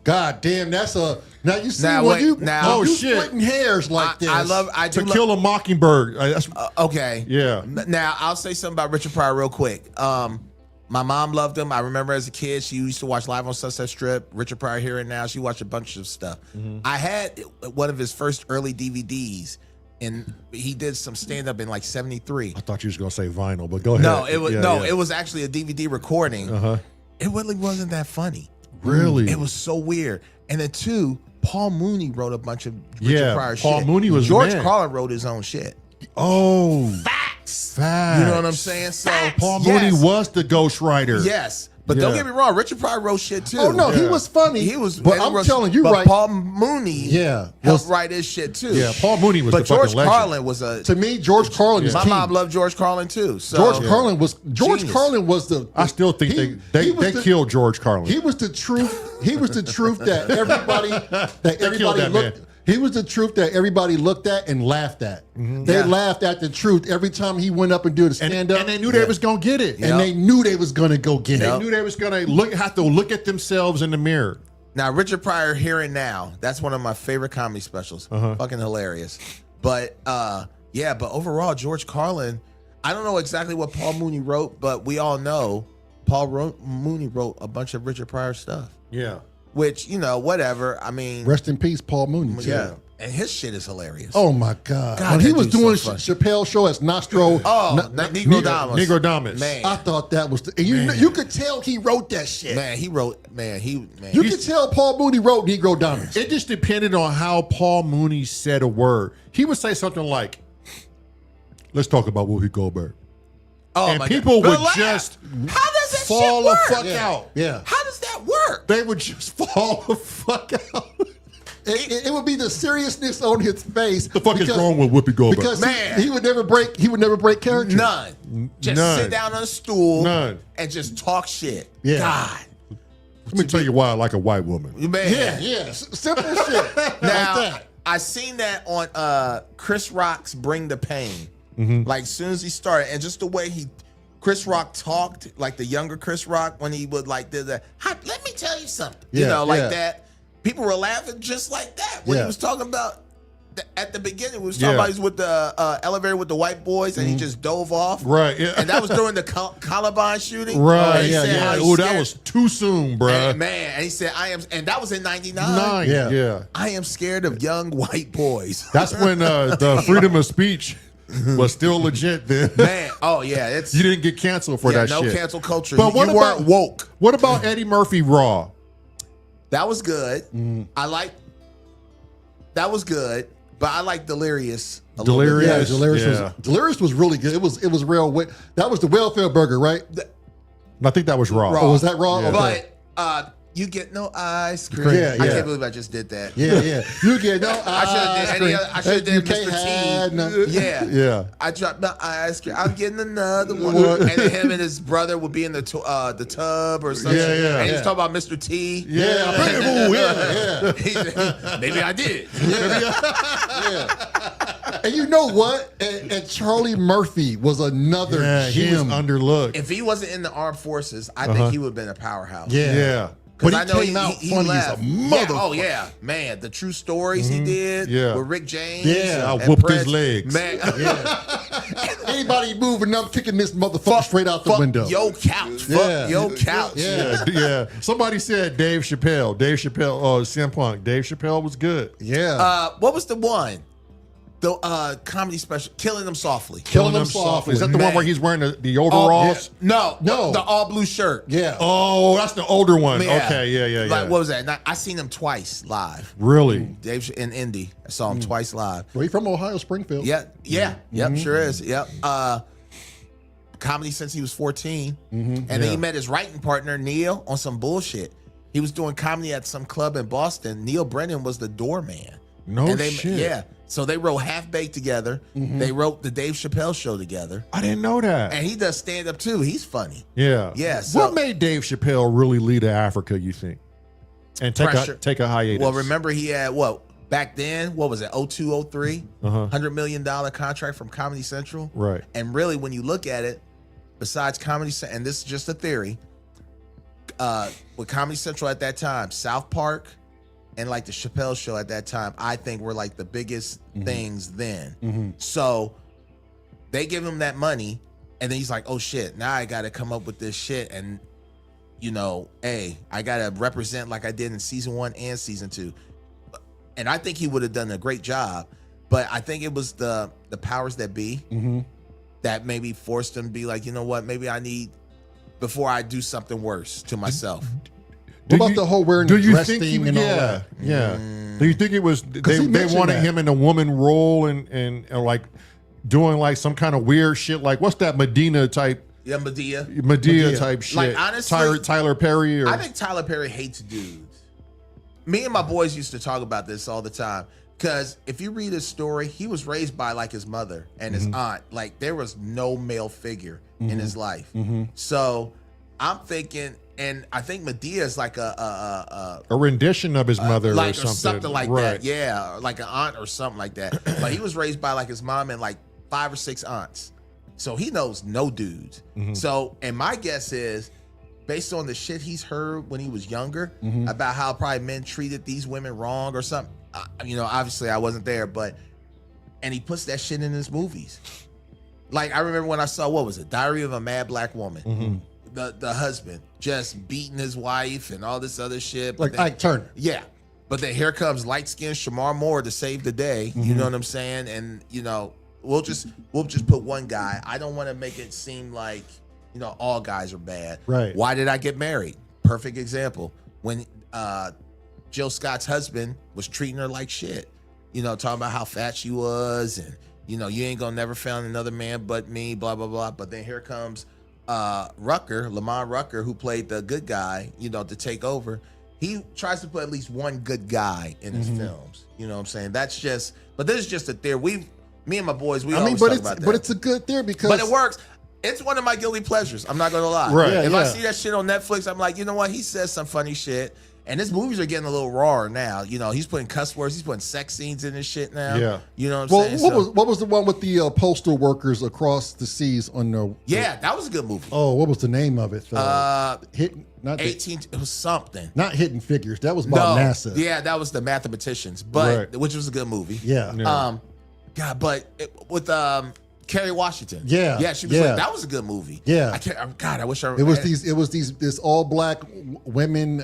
God damn, that's a now you see Now, when wait, you now- when you Oh, shit. splitting hairs like this. I do To love- Kill a Mockingbird. That's Okay. Yeah. Now I'll say something about Richard Pryor real quick. My mom loved him. I remember as a kid, she used to watch Live on Sunset Strip. Richard Pryor Here and Now. She watched a bunch of stuff. I had one of his first early DVDs, and he did some stand up in like '73. I thought you was gonna say vinyl, but go ahead. No, it was Yeah. it was actually a DVD recording. It really wasn't that funny. Really? It was so weird. And then two, Paul Mooney wrote a bunch of Richard Yeah, Pryor Paul shit. Mooney was the George man. Carlin wrote his own shit. Oh, Facts. facts. You know what I'm saying? So Paul yes, Mooney was the ghostwriter. Yes. But don't Yeah. get me wrong, Richard Pryor wrote shit too. Oh no, he Yeah. was funny. He was, but and I'm he wrote- telling you, but right? Paul Mooney, Yeah. helped Was- write his shit too. Yeah, Paul Mooney was but the fucking George legend. Carlin was a. To me, George Carlin is My king. mom loved George Carlin too. So George Carlin was Genius. the. I still think he they was the- killed George Carlin. He was the truth. He was the truth that everybody killed that looked. man. He was the truth that everybody looked at and laughed at. They Yeah. laughed at the truth every time he went up and did a and, stand up. and they knew they was gonna get it. Yeah. And they knew they was gonna go get They it. knew they was gonna have to look at themselves in the mirror. Now, Richard Pryor Here and Now, that's one of my favorite comedy specials. Fucking hilarious. But yeah, but overall, George Carlin, I don't know exactly what Paul Mooney wrote, but we all know Mooney wrote a bunch of Richard Pryor stuff. Yeah. Which, you know, whatever. I mean, Rest in peace, Paul Mooney. too. yeah. And his shit is hilarious. Oh my God! God, when he that was dude's doing so funny. Chappelle's show as Nostro, Negro Damas. Negro Damas. Man. I thought that was. And you could tell he wrote that shit. Man, he wrote, man. You could tell Paul Mooney wrote Negro Damas. It just depended on how Paul Mooney said a word. He would say something like, "Let's talk about Whoopi Goldberg," Oh and my people God. would Relax. just How does that fall shit the work? fuck out. Yeah. How does that work? They would just fall the fuck out. It would be the seriousness on his face. The fuck is wrong with Whoopi Goldberg? Because Man. he would never break. He would never break character. None. Just None. sit down on a stool None. and just talk shit. Yeah. God. Let me tell you why I like a white woman. Man. Yeah. Simple shit. Now, like that. I seen that on Chris Rock's Bring the Pain. Like, as soon as he started, and just the way Chris Rock talked, like the younger Chris Rock, when he would like did that, let me tell you something. You Yeah, know, like yeah. that. People were laughing just like that when he Yeah. was talking about at the beginning, we was talking about he's with the elevator with the white boys, and he just dove off. Right. Yeah. And that was during the Columbine shooting. Right. Yeah. Oh, that was too soon, bro. And he said, and that was in 99. Yeah. I am scared of young white boys. That's when the freedom of speech was still legit then. Man, it's you didn't get canceled for that no shit. cancel culture. But you weren't woke. What about Eddie Murphy Raw? That was good. That was good, but I like Delirious. Delirious. Delirious was really good. It was real. That was the welfare burger, right? I think that was Raw. Oh, was that Raw? Yeah. Okay. But you get no ice cream. Yeah. I can't believe I just did that. Yeah. You get no I should have did Mr. T. Yeah. I dropped my ice cream. I'm getting another one. And then him and his brother would be in the tub or something. And he's talking about Mr. T. Yeah. Maybe I did. And you know what? And Charlie Murphy was another he was gem. underlooked. If he wasn't in the armed forces, I think he would have been a powerhouse. Yeah. But I know he came out funny left. as a motherfucker. Yeah. Man, the true stories he did with Rick James. I and whooped Prince. his legs. Man. Anybody moving up, kicking this motherfucker straight out the window. Yo couch. Fuck yo couch. Yeah. Somebody said Dave Chappelle. CM Punk. Dave Chappelle was good. Yeah. What was the one? The comedy special, Killing Them Softly. Killing Them Softly. Is that the one where he's wearing the overalls? No. The all blue shirt. Yeah. Oh, that's the older one. Yeah. Okay, yeah. Like, what was that? I seen him twice live. Really? Dave in Indy. I saw him twice live. Well, he's from Ohio, Springfield. Yep, sure is. Yep. Comedy since he was 14. And then he met his writing partner, Neil, on some bullshit. He was doing comedy at some club in Boston. Neil Brennan was the doorman. Shit. Yeah. So they wrote Half Baked together. They wrote the Dave Chappelle Show together. I didn't know that. And he does stand up too. He's funny. Yeah. Yeah. So, what made Dave Chappelle really leave to Africa, you think? And take a hiatus. Well, remember he had back then, what was it, 02, 03? $100 million contract from Comedy Central. Right. And really, when you look at it, besides Comedy Central, and this is just a theory, with Comedy Central at that time, South Park, and like the Chappelle Show at that time, I think were like the biggest things then. So they give him that money, and then he's like, oh shit, now I got to come up with this shit. And, I got to represent like I did in season 1 and season 2. And I think he would have done a great job. But I think it was the powers that be that maybe forced him to be like, you know what, maybe I need, before I do something worse to myself. What about the whole wearing the dress thing and all that? Yeah. Do you think it was they wanted him in a woman role and like doing like some kind of weird shit? Like what's that Medea type shit? Like honestly, Tyler Perry. I think Tyler Perry hates dudes. Me and my boys used to talk about this all the time. Because if you read his story, he was raised by like his mother and his aunt. Like there was no male figure in his life. So I'm thinking. And I think Medea is like a rendition of his mother like, or something like that. Yeah, like an aunt or something like that. But he was raised by like his mom and like 5 or 6 aunts. So he knows no dudes. So, and my guess is, based on the shit he's heard when he was younger about how probably men treated these women wrong or something. Obviously I wasn't there, and he puts that shit in his movies. Like I remember when I saw, what was it? Diary of a Mad Black Woman. The husband just beating his wife and all this other shit. Like Ike Turner. Yeah. But then here comes light-skinned Shamar Moore to save the day. You know what I'm saying? And, we'll just put one guy. I don't want to make it seem like, all guys are bad. Right. Why did I get married? Perfect example. When Jill Scott's husband was treating her like shit. Talking about how fat she was and, you ain't gonna never find another man but me, blah, blah, blah. But then here comes Lamont Rucker, who played the good guy, to take over. He tries to put at least one good guy in his films. You know what I'm saying? That's just, but this is just a theory. Me and my boys, always talk about that. But it's a good theory because. But it works. It's one of my guilty pleasures. I'm not going to lie. Right. If I see that shit on Netflix, I'm like, you know what? He says some funny shit. And his movies are getting a little rawer now. He's putting cuss words. He's putting sex scenes in his shit now. Yeah. You know what I'm saying? What was the one with the postal workers across the seas on the? Yeah, that was a good movie. Oh, what was the name of it? Not 18. It was something. Not Hidden Figures. That was about NASA. Yeah, that was the Mathematicians, but which was a good movie. Yeah. God, but with Kerry Washington. Yeah. She was like, that was a good movie. Yeah. I can't. God, I wish I. It was this all black women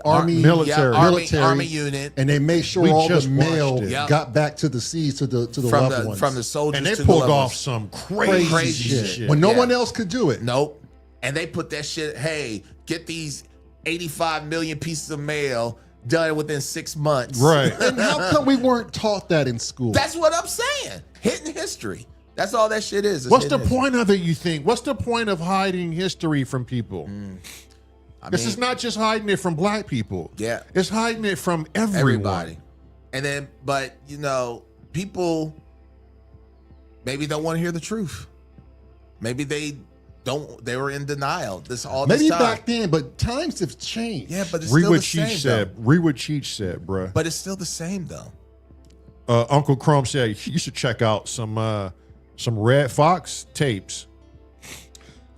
army military unit, and they made sure all the mail got back to the seas to the loved ones from the soldiers. And they to pulled the off some crazy shit when no one else could do it. Nope. And they put that shit. Hey, get these 85 million pieces of mail done within 6 months. Right. And how come we weren't taught that in school? That's what I'm saying. Hidden history. That's all that shit is. What's the point of it, you think? What's the point of hiding history from people? This is not just hiding it from black people. Yeah. It's hiding it from everybody. And then, but, people maybe don't want to hear the truth. Maybe they were in denial this time. Maybe back then, but times have changed. Yeah, but it's still the same, Read what Cheech said, bruh. But it's still the same, though. Uncle Crumb said you should check out some Red Fox tapes.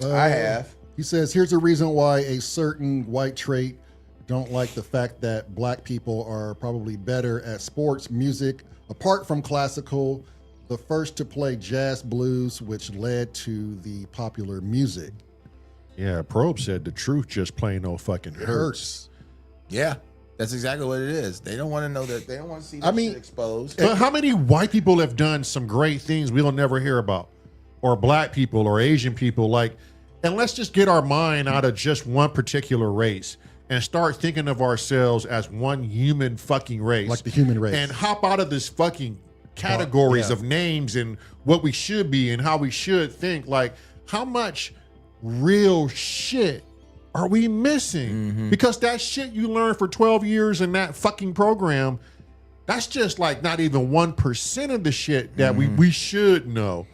I have. He says, here's a reason why a certain white trait don't like the fact that black people are probably better at sports, music, apart from classical, the first to play jazz blues, which led to the popular music. Yeah, Probe said the truth just plain old fucking hurts. Yeah. That's exactly what it is. They don't want to know that. They don't want to see that shit exposed. But how many white people have done some great things we'll never hear about? Or black people or Asian people? And let's just get our mind out of just one particular race and start thinking of ourselves as one human fucking race. Like the human race. And hop out of this fucking categories of names and what we should be and how we should think. Like, how much real shit are we missing? Because that shit you learned for 12 years in that fucking program, that's just like not even 1% of the shit that we should know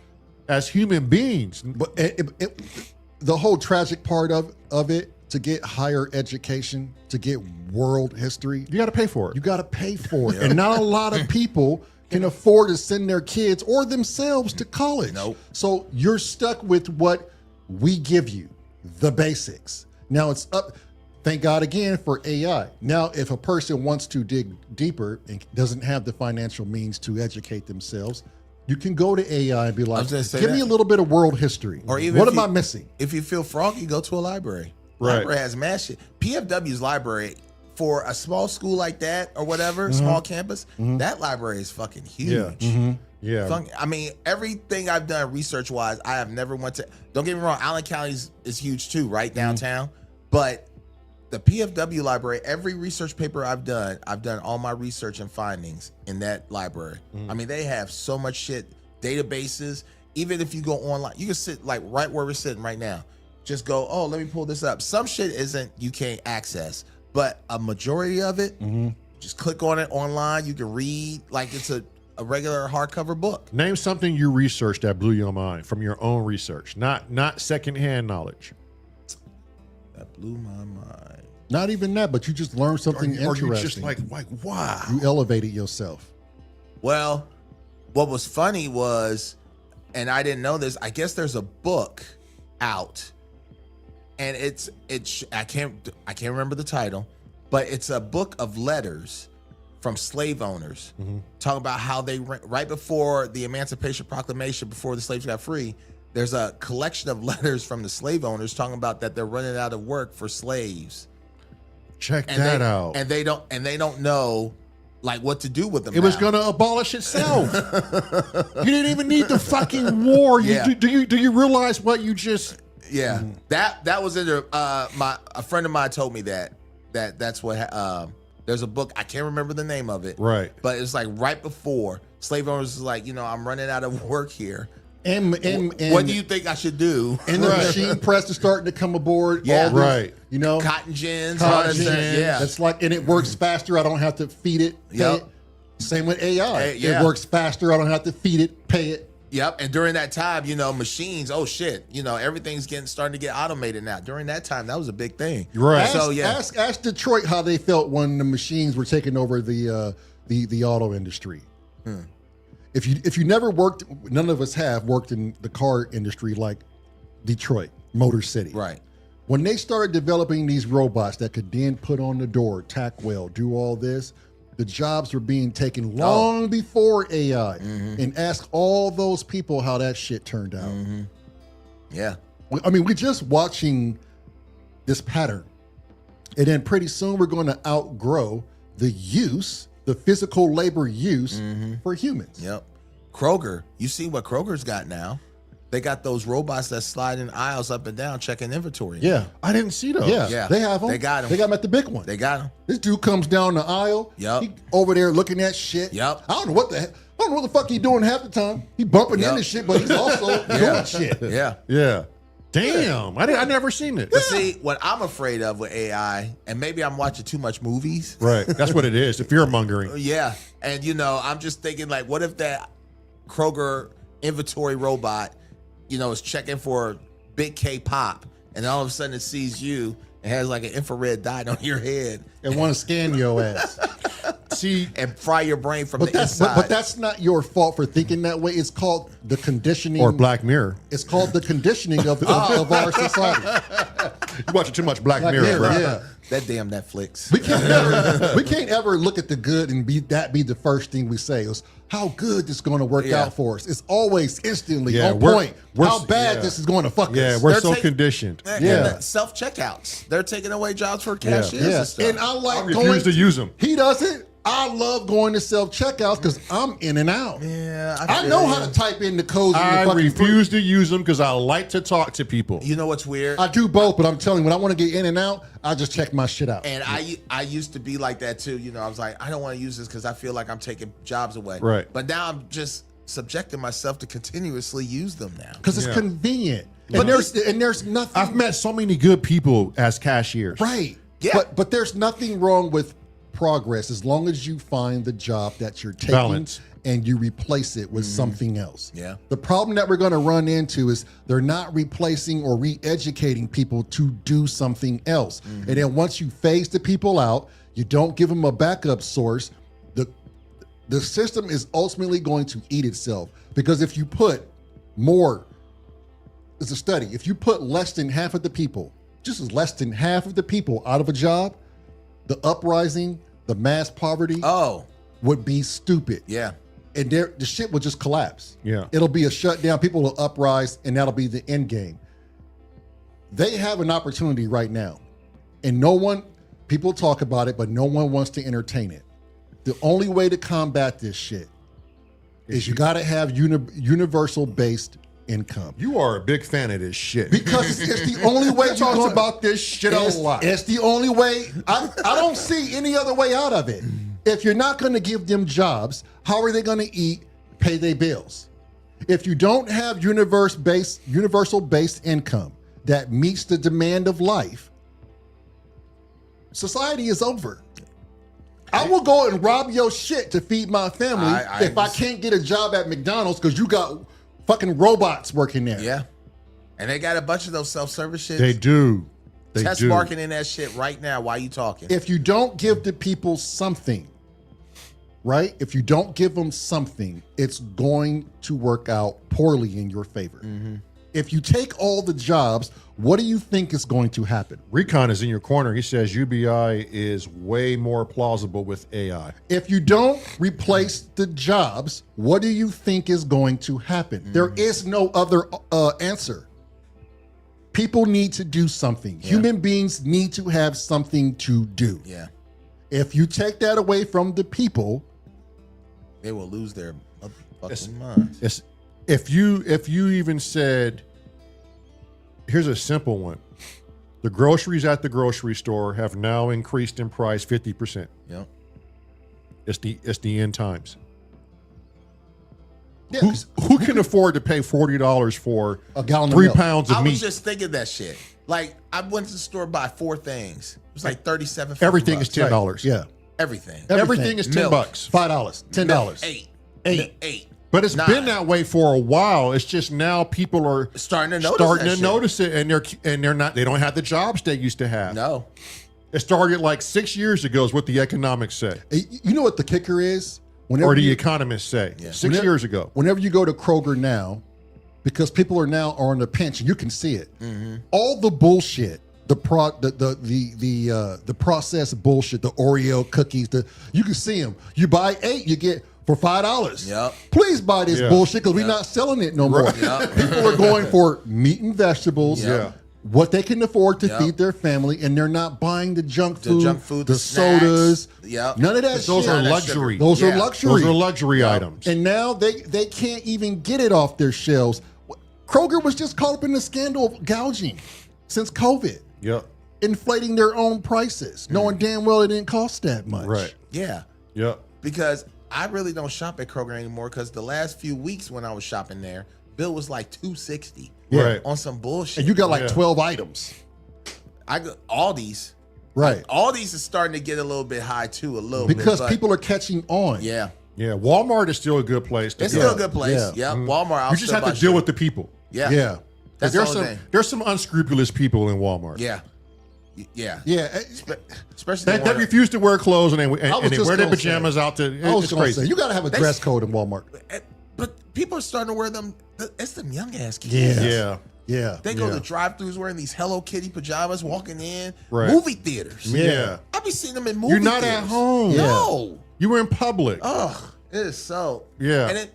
as human beings. But the whole tragic part of it, to get higher education, to get world history, you got to pay for it. You got to pay for it. And not a lot of people can afford to send their kids or themselves to college. Nope. So you're stuck with what we give you, the basics. Now it's up. Thank God again for AI. Now, if a person wants to dig deeper and doesn't have the financial means to educate themselves, you can go to AI and be like, give me a little bit of world history. Or even what am I missing? If you feel froggy, go to a library. Right. Library has mad shit. PFW's library, for a small school like that or whatever, small campus, that library is fucking huge. Yeah. I mean, everything I've done research-wise, I have never went to. Don't get me wrong, Allen County is huge too, right downtown. But the PFW library, every research paper I've done all my research and findings in that library. I mean, they have so much shit, databases. Even if you go online, you can sit like right where we're sitting right now. Just go, oh, let me pull this up. Some shit you can't access, but a majority of it, just click on it online. You can read like it's a regular hardcover book. Name something you researched that blew your mind from your own research, not secondhand knowledge. That blew my mind. Not even that, but you just learned something interesting. Or you just like wow. You elevated yourself. Well, what was funny was, and I didn't know this, I guess there's a book out, and it's I can't remember the title, but it's a book of letters from slave owners talking about how they, right before the Emancipation Proclamation, before the slaves got free, there's a collection of letters from the slave owners talking about that they're running out of work for slaves. Check that out. And they don't know like what to do with them. It was going to abolish itself. You didn't even need the fucking war. Do you realize what you just? Yeah, that was in there. A friend of mine told me that's what. There's a book, I can't remember the name of it. Right. But it's like right before slave owners was like, I'm running out of work here. And what do you think I should do? And the machine press is starting to come aboard. Yeah, right. Cotton gins. Yeah, it's like, and it works faster. I don't have to feed it. Pay it. Same with AI. It works faster. I don't have to feed it. Pay it. Yep. And during that time, machines. Oh shit. Everything's starting to get automated now. During that time, that was a big thing. Right. Ask Detroit how they felt when the machines were taking over the auto industry. If you never worked, none of us have worked in the car industry like Detroit, Motor City. Right. When they started developing these robots that could then put on the door, tack well, do all this, the jobs were being taken long before AI. And ask all those people how that shit turned out. Yeah. I mean, we're just watching this pattern. And then pretty soon we're going to outgrow the physical labor use for humans. Yep. Kroger, you see what Kroger's got now? They got those robots that slide in aisles up and down checking inventory. Yeah. I didn't see those. Yeah. They have them. They got them. They got them at the big one. They got them. This dude comes down the aisle. Yep. He over there looking at shit. Yep. I don't know what the fuck he doing half the time. He bumping into shit, but he's also doing shit. Yeah. Yeah. Damn. I never seen it. But see, what I'm afraid of with AI, and maybe I'm watching too much movies. Right. That's what it is. The fear mongering. Yeah. And, I'm just thinking, like, what if that Kroger inventory robot, is checking for Big K pop, and all of a sudden it sees you and has like an infrared dot on your head And want to scan your ass. See, and fry your brain from the inside. But that's not your fault for thinking that way. It's called the conditioning. or Black Mirror. It's called the conditioning of our society. You watching too much Black Black Mirror, bro. yeah. That damn Netflix. We can't ever look at the good and be the first thing we say. It's how good this is going to work out for us. It's always instantly on point. How bad this is going to fuck us. Yeah, we're They're so take- conditioned. And self checkouts. They're taking away jobs for cashiers and stuff. And I like I refuse to use them. He doesn't. I love going to self checkouts because I'm in and out. Yeah, I know how to type in the codes. I in the refuse to use them because I like to talk to people. You know what's weird? I do both, but I'm telling you, when I want to get in and out, I just check my shit out. And I used to be like that too. I was like, I don't want to use this because I feel like I'm taking jobs away. Right. But now I'm just subjecting myself to continuously use them now. Because it's convenient. But And there's nothing. I've met so many good people as cashiers. Right. Yeah. But there's nothing wrong with progress as long as you find the job that you're taking Balance. and you replace it with something else. Yeah. The problem that we're going to run into is they're not replacing or re-educating people to do something else. And then once you phase the people out, you don't give them a backup source, the system is ultimately going to eat itself. Because if you put more, it's a study, if you put less than half of the people, just as less than half of the people out of a job, the uprising, the mass poverty would be stupid. Yeah. And the shit will just collapse. Yeah. It'll be a shutdown. People will uprise, and that'll be the end game. They have an opportunity right now. And people talk about it, but no one wants to entertain it. The only way to combat this shit is you got to have universal-based income. You are a big fan of this shit. Because it's the only way. Talks about this shit a lot. It's the only way. I don't see any other way out of it. If you're not going to give them jobs, how are they going to eat, pay their bills? If you don't have universal-based income that meets the demand of life, society is over. I will go and rob your shit to feed my family if I can't get a job at McDonald's because you got fucking robots working there. Yeah. And they got a bunch of those self-service shit. They do. Test marketing that shit right now while you talking. If you don't give the people something, right? If you don't give them something, it's going to work out poorly in your favor. If you take all the jobs, what do you think is going to happen? Recon is in your corner. He says UBI is way more plausible with AI. If you don't replace the jobs, what do you think is going to happen? There is no other answer. People need to do something. Yeah. Human beings need to have something to do. Yeah. If you take that away from the people, they will lose their fucking minds. If you even said, here's a simple one. The groceries at the grocery store have now increased in price 50%. Yep. It's the end times. Yeah, who can afford to pay $40 for a gallon of 3 milk? pounds of meat? I was just thinking that shit. Like, I went to the store to buy 4 things. It was like $37. Everything is $10. Right. Yeah. Everything. Everything is $10. $5. $10. $8. But it's been that way for a while. It's just now people are starting to notice it, and they don't have the jobs they used to have. No. It started like 6 years ago is what the economics say. You know what the kicker is? Or the economists say. Yeah. 6 years ago. Whenever you go to Kroger now, because people are now on the pinch, and you can see it. All the bullshit, the processed bullshit, the Oreo cookies. You can see them. You buy 8, you get for $5. Yep. Please buy this bullshit because we're not selling it no more. Yep. People are going for meat and vegetables. Yep. What they can afford to feed their family, and they're not buying the junk food, the sodas. Yep. None of that Those shit. are luxury. Those are luxury. Those are luxury items. And now they can't even get it off their shelves. Kroger was just caught up in the scandal of gouging since COVID. Yep. Inflating their own prices, knowing damn well it didn't cost that much. Right. Yeah. Yep. Because I really don't shop at Kroger anymore because the last few weeks when I was shopping there, bill was like $260 Right. on some bullshit. And you got like 12 items. I got Aldi's. Right. Aldi's is starting to get a little bit high too, a little Because bit. people are catching on. Yeah. Yeah. Walmart is still a good place. It's still a good place. Yeah. Yeah. Walmart. I'll You just still have buy to deal shit. with the people. Yeah. Yeah. That's the There's whole some thing. there's some unscrupulous people in Walmart. Yeah. Yeah. Yeah. Especially They refuse to wear clothes and they was wear just their gonna pajamas out to. I was It's going to crazy. say, you got to have a dress code in Walmart. But people are starting to wear them. It's them young ass kids. Yeah. Yeah. Yeah. They go to drive-throughs wearing these Hello Kitty pajamas, walking in Right. movie theaters. Yeah. I be seeing them in movie You're not theaters. at home. No. You were in public. Ugh. It is so. Yeah. And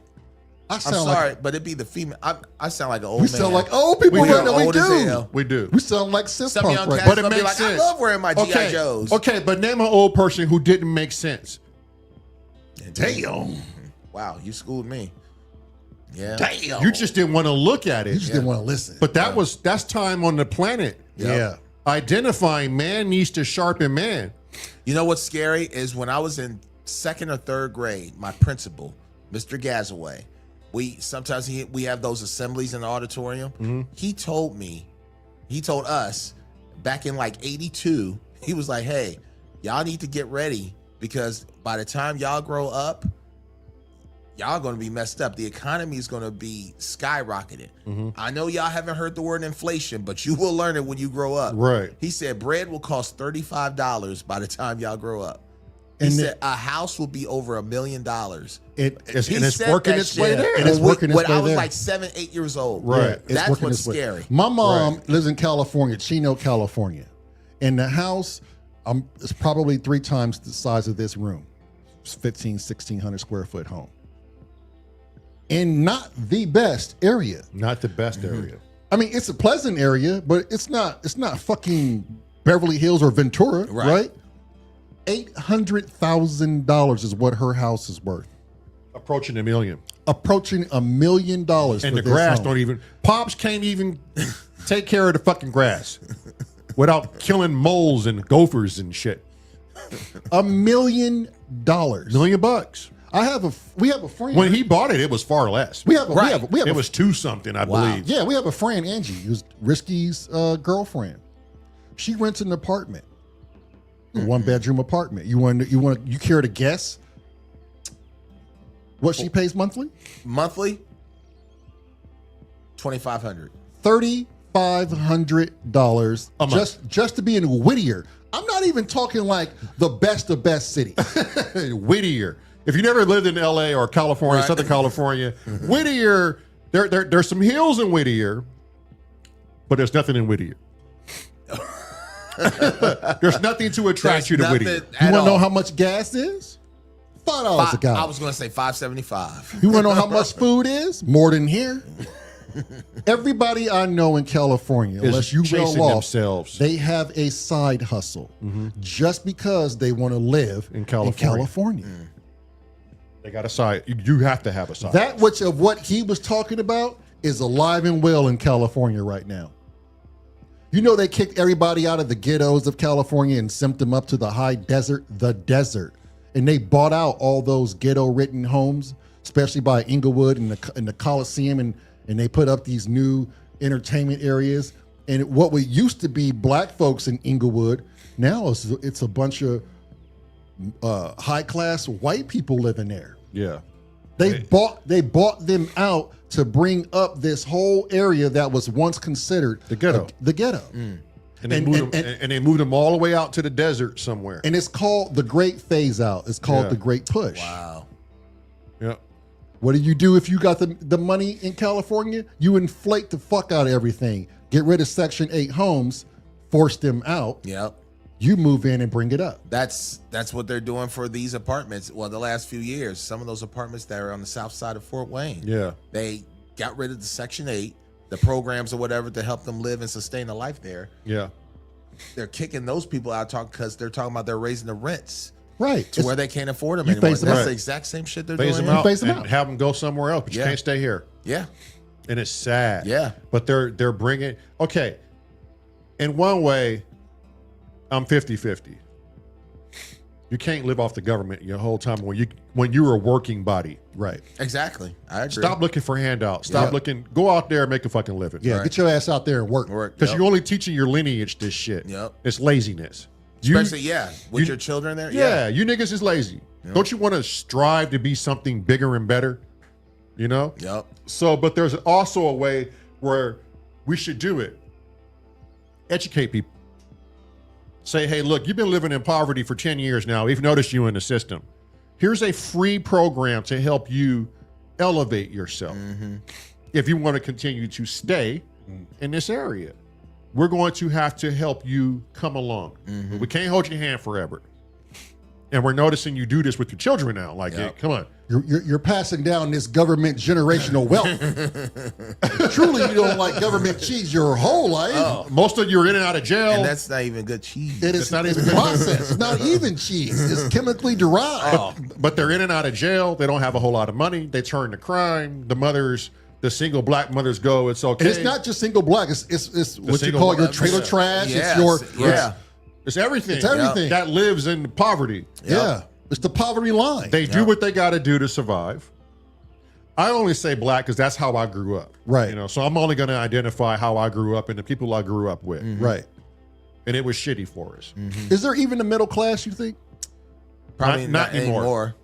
I I'm sound sorry, like but it'd be the female. I sound like an old we man. sound like old people We right do. now. We Old as do. hell. We do. We sound like cis Some punk young right cats now. But it gonna be makes like, sense. I love wearing my G.I. Joes. Okay, but name an old person who didn't make sense. Damn. Wow, you schooled me. Yeah. Damn. You just didn't want to look at You it. just didn't want to listen. But that's time on the planet. yeah. Identifying man needs to sharpen man. You know what's scary is when I was in 2nd or 3rd grade, my principal, Mr. Gazaway, we have those assemblies in the auditorium. Mm-hmm. He told us back in like 82, he was like, hey, y'all need to get ready because by the time y'all grow up, y'all going to be messed up. The economy is going to be skyrocketed. Mm-hmm. I know y'all haven't heard the word inflation, but you will learn it when you grow up. Right. He said bread will cost $35 by the time y'all grow up. He And said a house will be over $1 million. It's He it's said working that its way shit there. And it's working its when I way was there. like 7, 8 years old. Right. It's That's working what's its way. scary. My mom lives in California, Chino, California. And the house is probably 3 times the size of this room. It's 1,600 square foot home. In not the best area. Not the best area. I mean, it's a pleasant area, but it's not fucking Beverly Hills or Ventura, right? $800,000 is what her house is worth. Approaching $1 million. Approaching $1 million. And for the this grass home. don't even. Pops can't even take care of the fucking grass without killing moles and gophers and shit. $1 million. $1 million. We have a friend. When he bought it, it was far less. we have It was 2 something, I believe. Yeah, we have a friend, Angie, who's Risky's girlfriend. She rents an apartment, a 1-bedroom apartment. You care to guess what she pays monthly? Monthly, $2,500. $3,500 just to be in Whittier. I'm not even talking like the best of best city. Whittier. If you never lived in LA or California, Right. Southern California, Whittier, there's some hills in Whittier, but there's nothing in Whittier. There's nothing to attract you to Whittier. You want to know how much gas is? $5 a gallon. I was going to say $5.75. You want to know how much food is? More than here. Everybody I know in California, unless you chasing well off, themselves. they have a side hustle just because they want to live In California. They got a side. You have to have a side. That which of what he was talking about is alive and well in California right now. You know they kicked everybody out of the ghettos of California and sent them up to the high desert, and they bought out all those ghetto-ridden homes, especially by Inglewood and the Coliseum, and they put up these new entertainment areas. And what we used to be black folks in Inglewood, now it's a bunch of high-class white people living there. Yeah. They bought them out to bring up this whole area that was once considered The ghetto. the ghetto. And they moved them all the way out to the desert somewhere. And it's called the Great Phase Out. It's called Yeah. the Great Push. Wow. Yeah. What do you do if you got the money in California? You inflate the fuck out of everything. Get rid of Section 8 homes force them out. Yep. You move in and bring it up. That's what they're doing for these apartments. Well, the last few years, some of those apartments that are on the south side of Fort Wayne. Yeah. They got rid of the Section 8, the programs or whatever to help them live and sustain a life there. Yeah. They're kicking those people out because they're talking about they're raising the rents. Right. To where they can't afford them you anymore. phase them That's out. the exact same shit they're Phase doing. them out phase them and out. have them go somewhere else, but you Yeah. can't stay here. Yeah. And it's sad. Yeah. But they're bringing, okay, in one way, I'm 50-50. You can't live off the government your whole time when you're a working body. Right. Exactly. I agree. Stop looking for handouts. Stop looking. Go out there and make a fucking living. Yeah. Right. Get your ass out there and work. Because you're only teaching your lineage this shit. Yep. It's laziness. Especially, with your children there. Yeah, you niggas is lazy. Don't you want to strive to be something bigger and better? You know? Yep. So, but there's also a way where we should do it. Educate people. Say, hey, look, you've been living in poverty for 10 years now. We've noticed you in the system. Here's a free program to help you elevate yourself. If you want to continue to stay in this area, we're going to have to help you come along. We can't hold your hand forever. And we're noticing you do this with your children now. Like, hey, come on. You're passing down this government generational wealth. Truly, you don't like government cheese your whole life. Most of you are in and out of jail. And that's not even good cheese. It is not even processed. It's not even cheese. It's chemically derived. But they're in and out of jail. They don't have a whole lot of money. They turn to crime. The single black mothers go, it's okay. And it's not just single black. It's what you single call your black- trailer trash. Yes, It's your It's everything. It's everything. That lives in poverty. Yeah. It's the poverty line. They do what they got to do to survive. I only say black because that's how I grew up. Right. You know, so I'm only going to identify how I grew up and the people I grew up with. Right. And it was shitty for us. Is there even a middle class, you think? Probably Not anymore.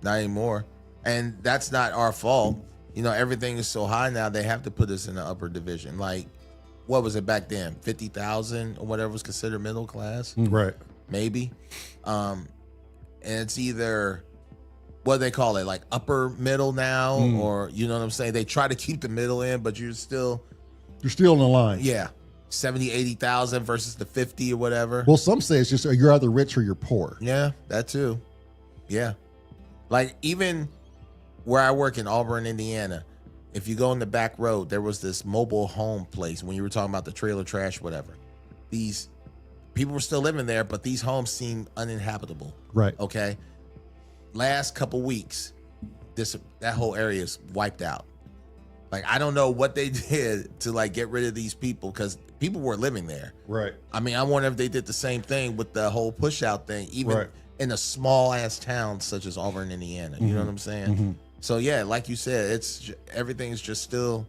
Not anymore. And that's not our fault. You know, everything is so high now, they have to put us in the upper division. Like, what was it back then? 50,000 or whatever was considered middle class? Right. Maybe. And it's either, what do they call it? Like upper middle now? Or, you know what I'm saying? They try to keep the middle in, but you're still in the line. Yeah. 70, 80,000 versus the 50 or whatever. Well, some say it's just you're either rich or you're poor. Yeah, that too. Yeah. Like even where I work in Auburn, Indiana, if you go on the back road, there was this mobile home place when you were talking about the trailer trash, whatever. These people were still living there, but these homes seemed uninhabitable. Right. Okay. Last couple weeks, that whole area is wiped out. Like, I don't know what they did to like get rid of these people because people were living there. Right. I mean, I wonder if they did the same thing with the whole push out thing, even in a small ass town such as Auburn, Indiana. You know what I'm saying? So yeah, like you said, everything's just still.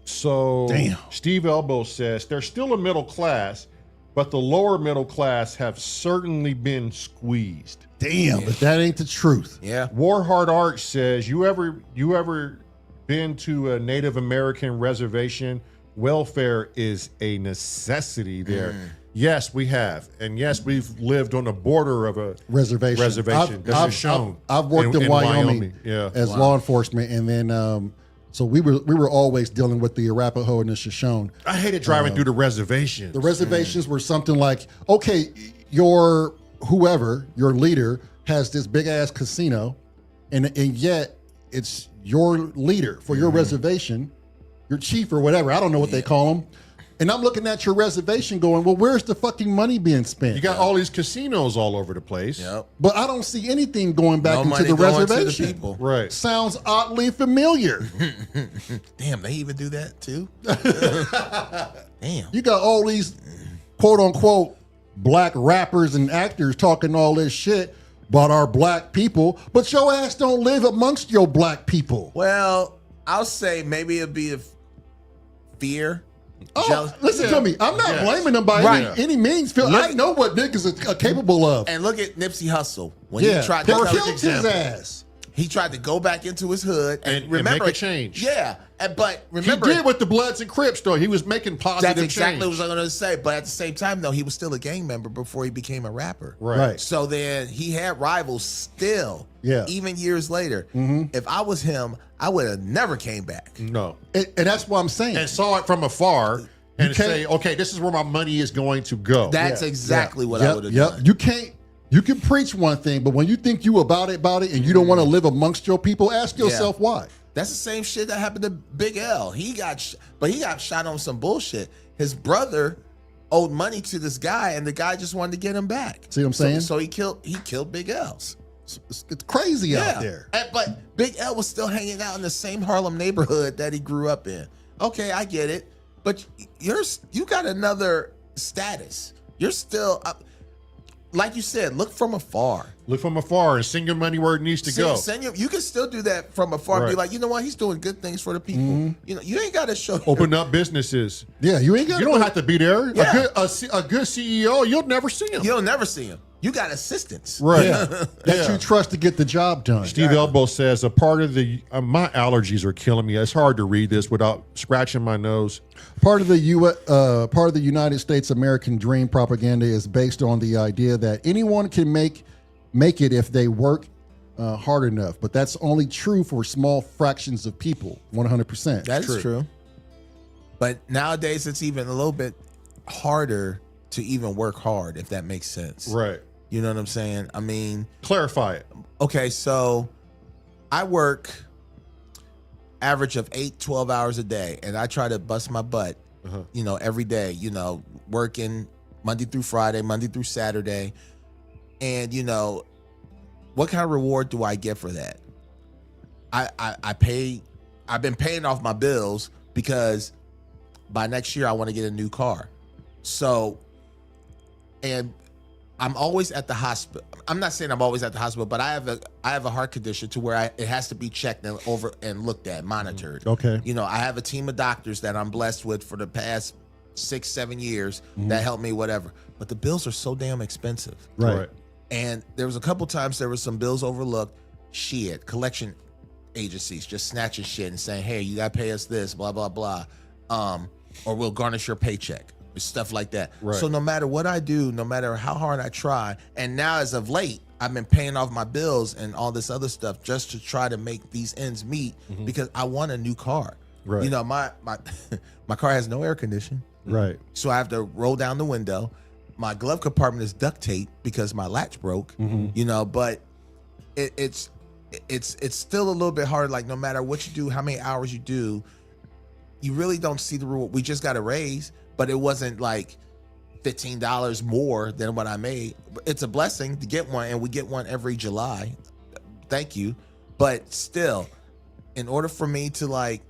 So Damn. Steve Elbow says there's still a middle class, but the lower middle class have certainly been squeezed. Damn, but that ain't the truth. Yeah. Warhard Arch says, you ever been to a Native American reservation? Welfare is a necessity there. Yes, we have. And yes, we've lived on the border of a reservation. That's shown. I've worked in Wyoming as law enforcement, and then so we were always dealing with the Arapaho and the Shoshone. I hated driving through the reservations. The reservations were something like, okay, your leader has this big ass casino, and yet it's your leader for your reservation, your chief or whatever. I don't know what they call them. And I'm looking at your reservation going, well, where's the fucking money being spent? You got all these casinos all over the place. Yep. But I don't see anything going back No into money the going reservation. to the people. Right. Sounds oddly familiar. Damn, they even do that too? Damn. You got all these quote unquote black rappers and actors talking all this shit about our black people, but your ass don't live amongst your black people. Well, I'll say maybe it'd be a fear. Listen to me. I'm not blaming them by any means. I know what niggas are capable of. And look at Nipsey Hussle. When he tried they to killed his ass. He tried to go back into his hood and remember make a change. Yeah, but remember he did with the Bloods and Crips though. He was making positive that's exactly change. what I was going to say. But at the same time, though, he was still a gang member before he became a rapper. Right. So then he had rivals still. Yeah. Even years later. If I was him, I would have never came back. No. And that's what I'm saying. And saw it from afar and say, okay, this is where my money is going to go. That's exactly what I would have done. You can preach one thing, but when you think you about it, and you don't want to live amongst your people, ask yourself why. That's the same shit that happened to Big L. He got shot on some bullshit. His brother owed money to this guy, and the guy just wanted to get him back. See what I'm saying? So he killed Big L. It's crazy out there. But Big L was still hanging out in the same Harlem neighborhood that he grew up in. Okay, I get it. But you got another status. You're still like you said, look from afar. Look from afar and send your money where it needs to go. You can still do that from afar and be like, you know what, he's doing good things for the people. Mm-hmm. You know, you ain't got to show. Open up businesses. Yeah, you ain't got. You don't have to be there. Yeah. A good CEO, you'll never see him. You'll never see him. You got assistants, right? That you trust to get the job done. Steve Elbow says a part of the my allergies are killing me. It's hard to read this without scratching my nose. Part of the United States American dream propaganda is based on the idea that anyone can make it if they work hard enough. But that's only true for small fractions of people. 100%. That's true. But nowadays, it's even a little bit harder to even work hard, if that makes sense. Right. You know what I'm saying? I mean, clarify it. Okay, so I work average of 12 hours a day, and I try to bust my butt, every day, working Monday through Friday, Monday through Saturday. And, what kind of reward do I get for that? I've been paying off my bills because by next year I want to get a new car. So, and I'm always at the hospital. I'm not saying I'm always at the hospital, but I have a heart condition to where it has to be checked and looked at, monitored. Okay. I have a team of doctors that I'm blessed with for the past 6-7 years that help me, whatever. But the bills are so damn expensive. Right. And there was a couple times there was some bills overlooked. Shit, collection agencies just snatching shit and saying, hey, you got to pay us this, blah, blah, blah. Or we'll garnish your paycheck. Stuff like that. Right. So no matter what I do, no matter how hard I try, and now as of late, I've been paying off my bills and all this other stuff just to try to make these ends meet because I want a new car. Right. My my car has no air conditioning. Right. So I have to roll down the window. My glove compartment is duct tape because my latch broke. But it's still a little bit hard. Like no matter what you do, how many hours you do, you really don't see the reward. We just got a raise. But it wasn't like $15 more than what I made. It's a blessing to get one, and we get one every July. Thank you. But still, in order for me to like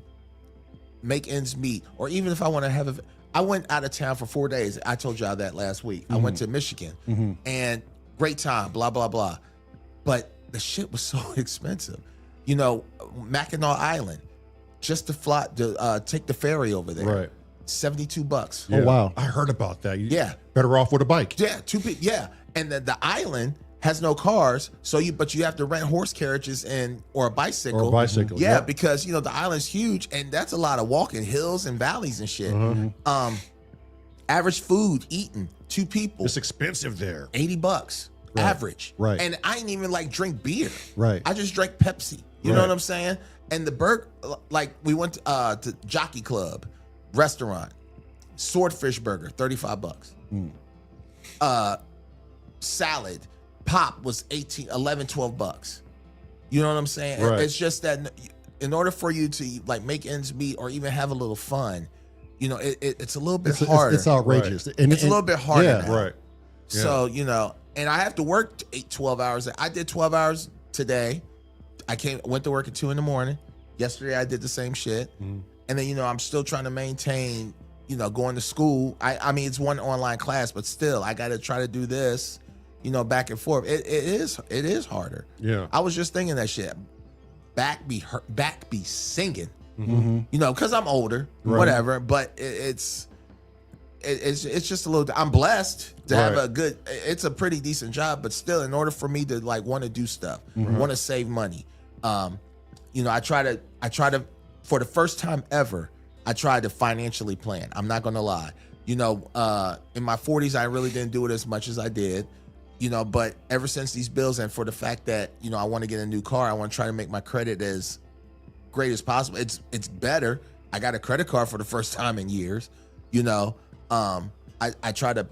make ends meet, or even if I want to I went out of town for 4 days. I told y'all that last week. I went to Michigan, and great time, blah, blah, blah. But the shit was so expensive. Mackinac Island, just to fly, to take the ferry over there. Right. $72. Yeah. Oh wow! I heard about that. Yeah. Better off with a bike. Yeah, 2 people. Yeah, and the island has no cars, but you have to rent horse carriages or a bicycle. Or a bicycle. Yeah, yep. because the island's huge, and that's a lot of walking, hills and valleys and shit. Average food eaten, 2 people. It's expensive there. $80 average. Right. And I ain't even drink beer. Right. I just drank Pepsi. You know what I'm saying? And the burger, we went to Jockey Club restaurant, swordfish burger, $35. Salad, pop was $11-$12. You know what I'm saying? Right. It's just that in order for you to make ends meet or even have a little fun, it's a little bit harder. It's outrageous. Right. It's a little bit harder now. Right. Yeah. So, and I have to work 12 hours. I did 12 hours today. Went to work at 2 a.m. Yesterday I did the same shit. And then, I'm still trying to maintain, going to school. I mean, it's one online class, but still, I got to try to do this, back and forth. It is harder. Yeah. I was just thinking that shit. Back be singing, because I'm older, whatever. But it's just a little. I'm blessed to have a good. It's a pretty decent job, but still, in order for me to want to do stuff, want to save money, I try to. For the first time ever, I tried to financially plan. I'm not going to lie. In my 40s, I really didn't do it as much as I did, but ever since these bills and for the fact that, I want to get a new car, I want to try to make my credit as great as possible. It's better. I got a credit card for the first time in years. You know, I try to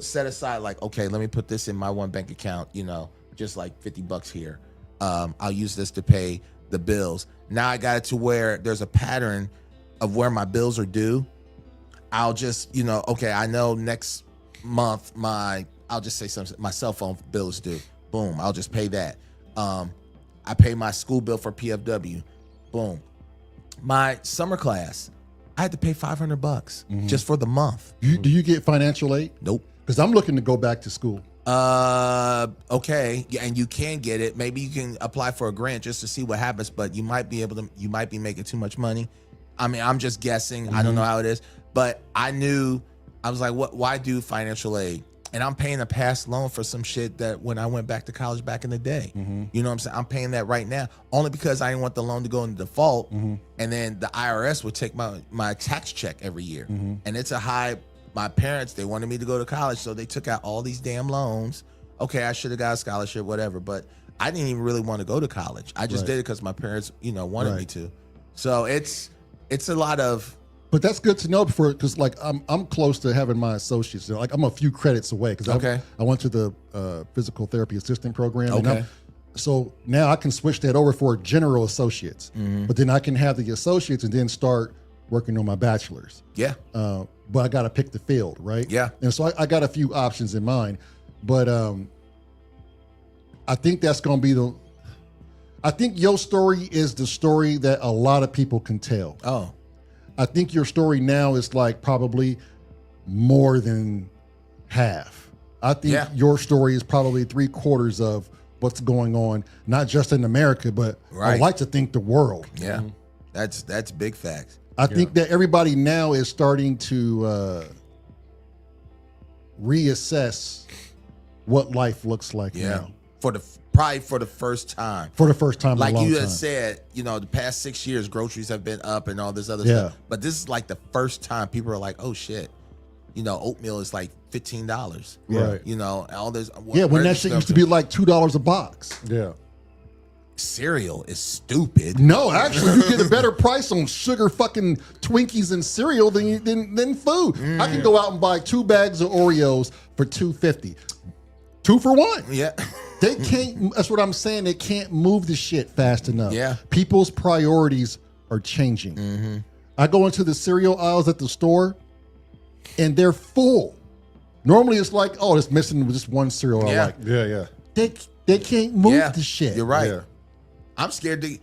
set aside like, okay, let me put this in my one bank account, you know, just like $50 here. I'll use this to pay the bills. Now I got it to where there's a pattern of where my bills are due. I'll just, you know, okay, I know next month I'll just say something, my cell phone bill is due. Boom, I'll just pay that. I pay my school bill for PFW. Boom. My summer class, I had to pay $500 just for the month. Do you get financial aid? Nope. Because I'm looking to go back to school. Okay, yeah, and you can get it. Maybe you can apply for a grant just to see what happens, but you might be making too much money. I mean, I'm just guessing. I don't know how it is, but I was like, why do financial aid? And I'm paying a past loan for some shit that when I went back to college back in the day. You know what I'm saying? I'm paying that right now only because I didn't want the loan to go into default, and then the IRS would take my tax check every year, and it's a high. My parents, they wanted me to go to college, so they took out all these damn loans. Okay, I should have got a scholarship, whatever, but I didn't even really want to go to college. I just did it because my parents, you know, wanted me to. So it's a lot of. But that's good to know because like I'm close to having my associates. Like I'm a few credits away because I went to the physical therapy assistant program. Okay. So now I can switch that over for general associates, but then I can have the associates and then start working on my bachelor's. Yeah. But I got to pick the field, right? Yeah. And so I got a few options in mind, but I think that's going to be I think your story is the story that a lot of people can tell. Oh. I think your story now is like probably more than half. I think your story is probably 3/4 of what's going on, not just in America, but I like to think the world. Yeah. That's big facts. I think that everybody now is starting to reassess what life looks like now. Probably for the first time. For the first time, like in a long you time. had said, you know, the past 6 years, groceries have been up and all this other stuff. But this is like the first time people are like, "Oh shit, you know, oatmeal is like $15." Right. You know, all this. When that shit used to be like $2 a box. Yeah. Cereal is stupid. No, actually, you get a better price on sugar fucking Twinkies and cereal than food. I can go out and buy 2 bags of Oreos for $2.50. 2 for 1. Yeah. They can't, that's what I'm saying. They can't move the shit fast enough. Yeah. People's priorities are changing. I go into the cereal aisles at the store and they're full. Normally it's like, oh, it's missing just one cereal I like. Yeah. They can't move the shit. You're right. Yeah. I'm scared to,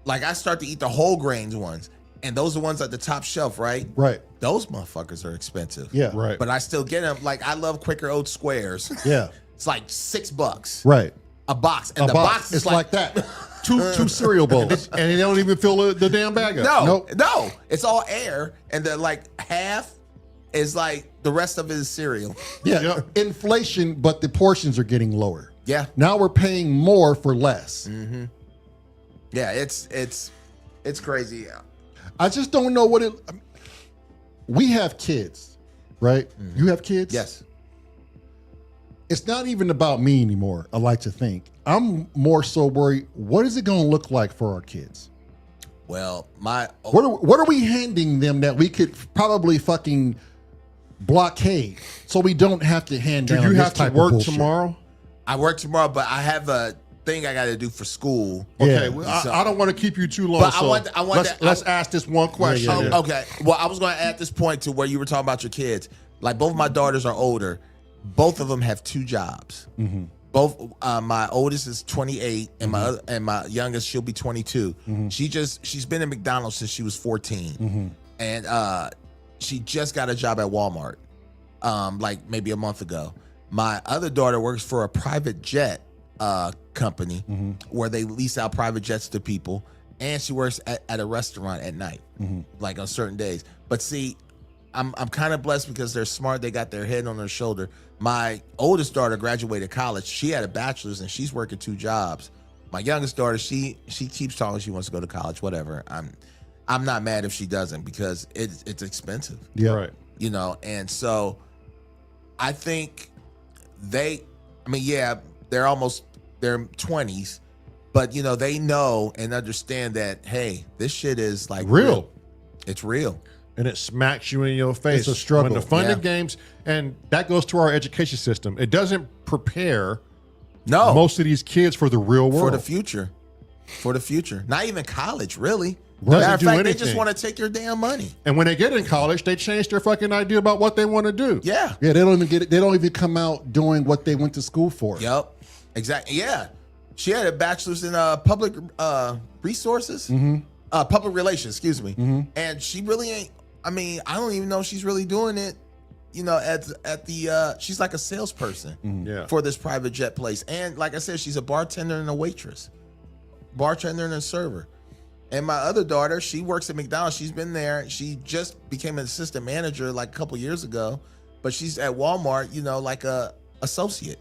like, I start to eat the whole grains ones, and those are ones at the top shelf, right? Right. Those motherfuckers are expensive. Yeah. Right. But I still get them. Like, I love Quaker Oat squares. Yeah. It's like $6. Right. A box. And A the box. box It's is like that. Two cereal bowls. And they don't even fill the damn bag up. No. It's all air, and then like half is like the rest of it is cereal. Yeah. Inflation, but the portions are getting lower. Yeah. Now we're paying more for less. Yeah, it's crazy. I just don't know what it. We have kids, right? You have kids? Yes. It's not even about me anymore, I like to think. I'm more so worried, what is it going to look like for our kids? Well, What are we handing them that we could probably fucking blockade so we don't have to hand down Do you this have to type of work bullshit? tomorrow? I work tomorrow, but I have a thing I got to do for school. Okay, Yeah. well, I don't want to keep you too long. But so let's ask this one question. Yeah. Okay. Well, I was going to add this point to where you were talking about your kids. Like, both of my daughters are older. Both of them have 2 jobs. Both my oldest is 28, and my youngest, she'll be 22. She's been at McDonald's since she was 14, and she just got a job at Walmart, like maybe a month ago. My other daughter works for a private jet company where they lease out private jets to people, and she works at a restaurant at night, like on certain days. But see, I'm kind of blessed because they're smart. They got their head on their shoulder. My oldest daughter graduated college. She had a bachelor's and she's working 2 jobs. My youngest daughter, she keeps talking she wants to go to college, whatever. I'm not mad if she doesn't because it's expensive. Yeah. Right. You know, and so I think they're 20s, but you know, they know and understand that, hey, this shit is like Real. It's real. and it smacks you in your face. It's a struggle. When the funded games, and that goes to our education system. It doesn't prepare most of these kids for the real world. For the future. For the future. Not even college, really. Right. Matter of Do fact, anything. they just want to take your damn money. And when they get in college, they change their fucking idea about what they want to do. Yeah. Yeah, they don't even get it. They don't even come out doing what they went to school for. Yep. Exactly. Yeah. She had a bachelor's in public resources, public relations, excuse me. And she really ain't. I mean, I don't even know if she's really doing it. You know, at the she's like a salesperson for this private jet place. And like I said, she's a bartender and a waitress, bartender and a server. And my other daughter, she works at McDonald's. She's been there. She just became an assistant manager like a couple years ago, but she's at Walmart, you know, like a associate.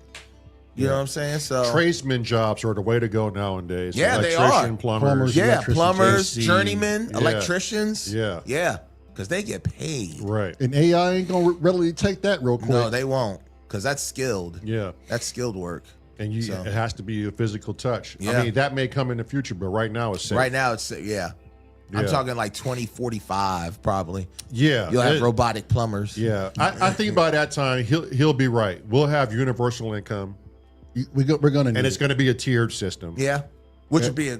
You know what I'm saying? So tradesman jobs are the way to go nowadays. Yeah, they are. Plumbers. Yeah, electricians, plumbers, AC. journeymen, Yeah. electricians. Yeah. Yeah, because they get paid. Right. And AI ain't gonna readily take that real quick. No, they won't, because that's skilled. Yeah. That's skilled work. And it has to be a physical touch. Yeah. I mean, that may come in the future, but right now it's safe. Right now, it's I'm talking like 2045 probably. Yeah. You'll have robotic plumbers. Yeah. I think by that time, he'll be right. We'll have universal income. We're gonna need And it's going to be a tiered system. Yeah, which would be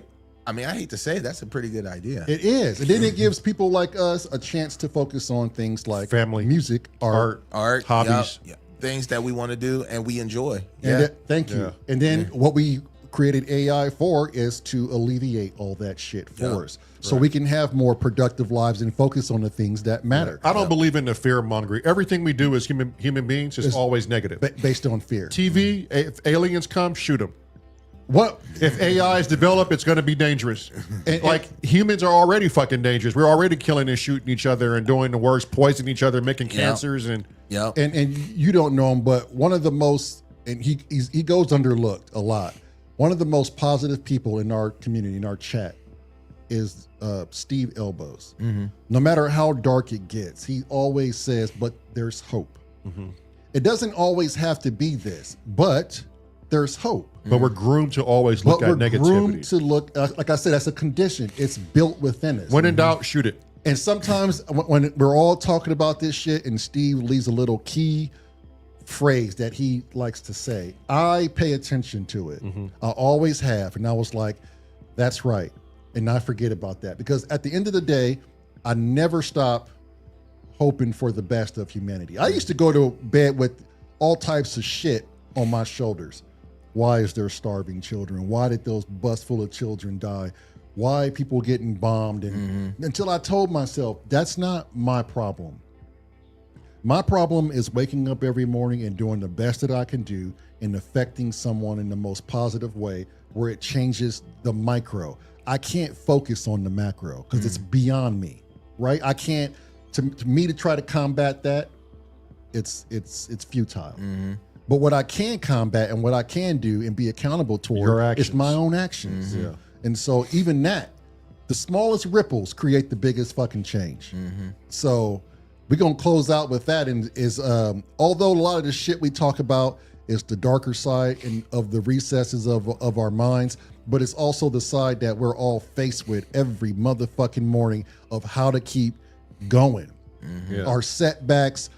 I mean, I hate to say it, that's a pretty good idea. It is, and then it gives people like us a chance to focus on things like Family, music, art, hobbies, things that we want to do and we enjoy. And thank you. And then what we created AI for is to alleviate all that shit for us, so we can have more productive lives and focus on the things that matter. I don't believe in the fear mongering. Everything we do as human beings is always negative. Based on fear. TV, if aliens come, shoot them. What if AI is developed? It's going to be dangerous. Like humans are already fucking dangerous. We're already killing and shooting each other and doing the worst, poisoning each other, making cancers and and you don't know him, but one of the most, and he goes underlooked a lot. One of the most positive people in our community, in our chat, is Steve Elbows. No matter how dark it gets, he always says, "But there's hope." It doesn't always have to be this, but there's hope. But we're groomed to always look at negativity. Groomed to look, like I said, that's a condition. It's built within us. When in doubt, shoot it. And sometimes when we're all talking about this shit and Steve leaves a little key phrase that he likes to say, I pay attention to it. I always have. And I was like, that's right. And I forget about that. Because at the end of the day, I never stop hoping for the best of humanity. I used to go to bed with all types of shit on my shoulders. Why is there starving children? Why did those bus full of children die? Why people getting bombed? And until I told myself, that's not my problem. My problem is waking up every morning and doing the best that I can do and affecting someone in the most positive way where it changes the micro. I can't focus on the macro because it's beyond me, right? I can't, to me to try to combat that, it's futile. But what I can combat and what I can do and be accountable toward is my own actions. And so even that, the smallest ripples create the biggest fucking change. So we're going to close out with that. And although a lot of the shit we talk about is the darker side and of the recesses of our minds, but it's also the side that we're all faced with every motherfucking morning of how to keep going. Our setbacks,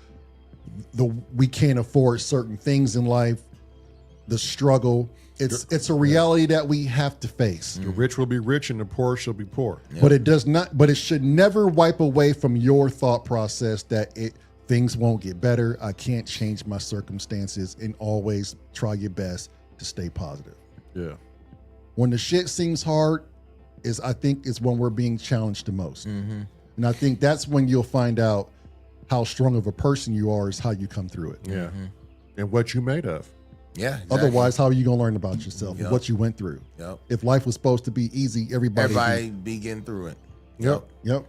we can't afford certain things in life, the struggle. It's a reality that we have to face. The rich will be rich and the poor shall be poor. But it does not. But it should never wipe away from your thought process that things won't get better. I can't change my circumstances, and always try your best to stay positive. Yeah. When the shit seems hard, I think is when we're being challenged the most. And I think that's when you'll find out how strong of a person you are is how you come through it. Yeah. And what you made of. Yeah. Exactly. Otherwise, how are you going to learn about yourself and what you went through? If life was supposed to be easy, everybody be getting through it. Yep.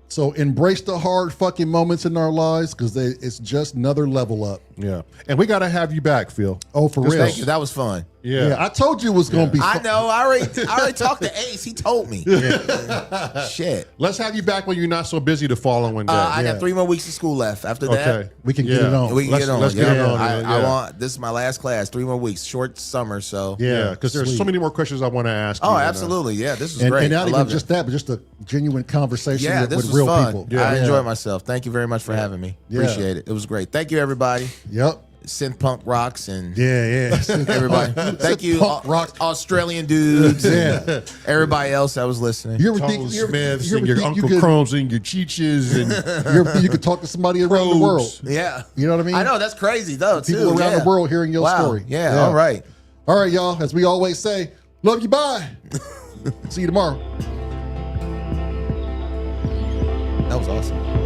So embrace the hard fucking moments in our lives because it's just another level up. Yeah. And we got to have you back, Phil. Oh, for real. Thank you. That was fun. Yeah. I told you it was going to be fun. I know. I already talked to Ace. He told me. Shit. Let's have you back when you're not so busy the following day. I got 3 more weeks of school left. After that, we can get it on. We can get on. Let's get it on. I want, this is my last class. 3 more weeks. Short summer. So yeah, because there's so many more questions I want to ask you. Oh, absolutely. Yeah, this is great. And not even just that, but just a genuine conversation with real real fun. people. Yeah. I enjoyed myself. Thank you very much for having me. Yeah. Appreciate it. It was great. Thank you, everybody. Yep. Synth punk rocks and Yeah. everybody. Thank you, punk rock. Australian dudes. Yeah. And everybody else that was listening. You ever Tom think Smiths you and ever your think Uncle you could, Chromes and your Cheeches and you ever think you could talk to somebody around the world? Yeah. You know what I mean? I know. That's crazy, though, too. People around the world hearing your Wow. story. Yeah. All right. All right, y'all. As we always say, love you. Bye. See you tomorrow. That was awesome.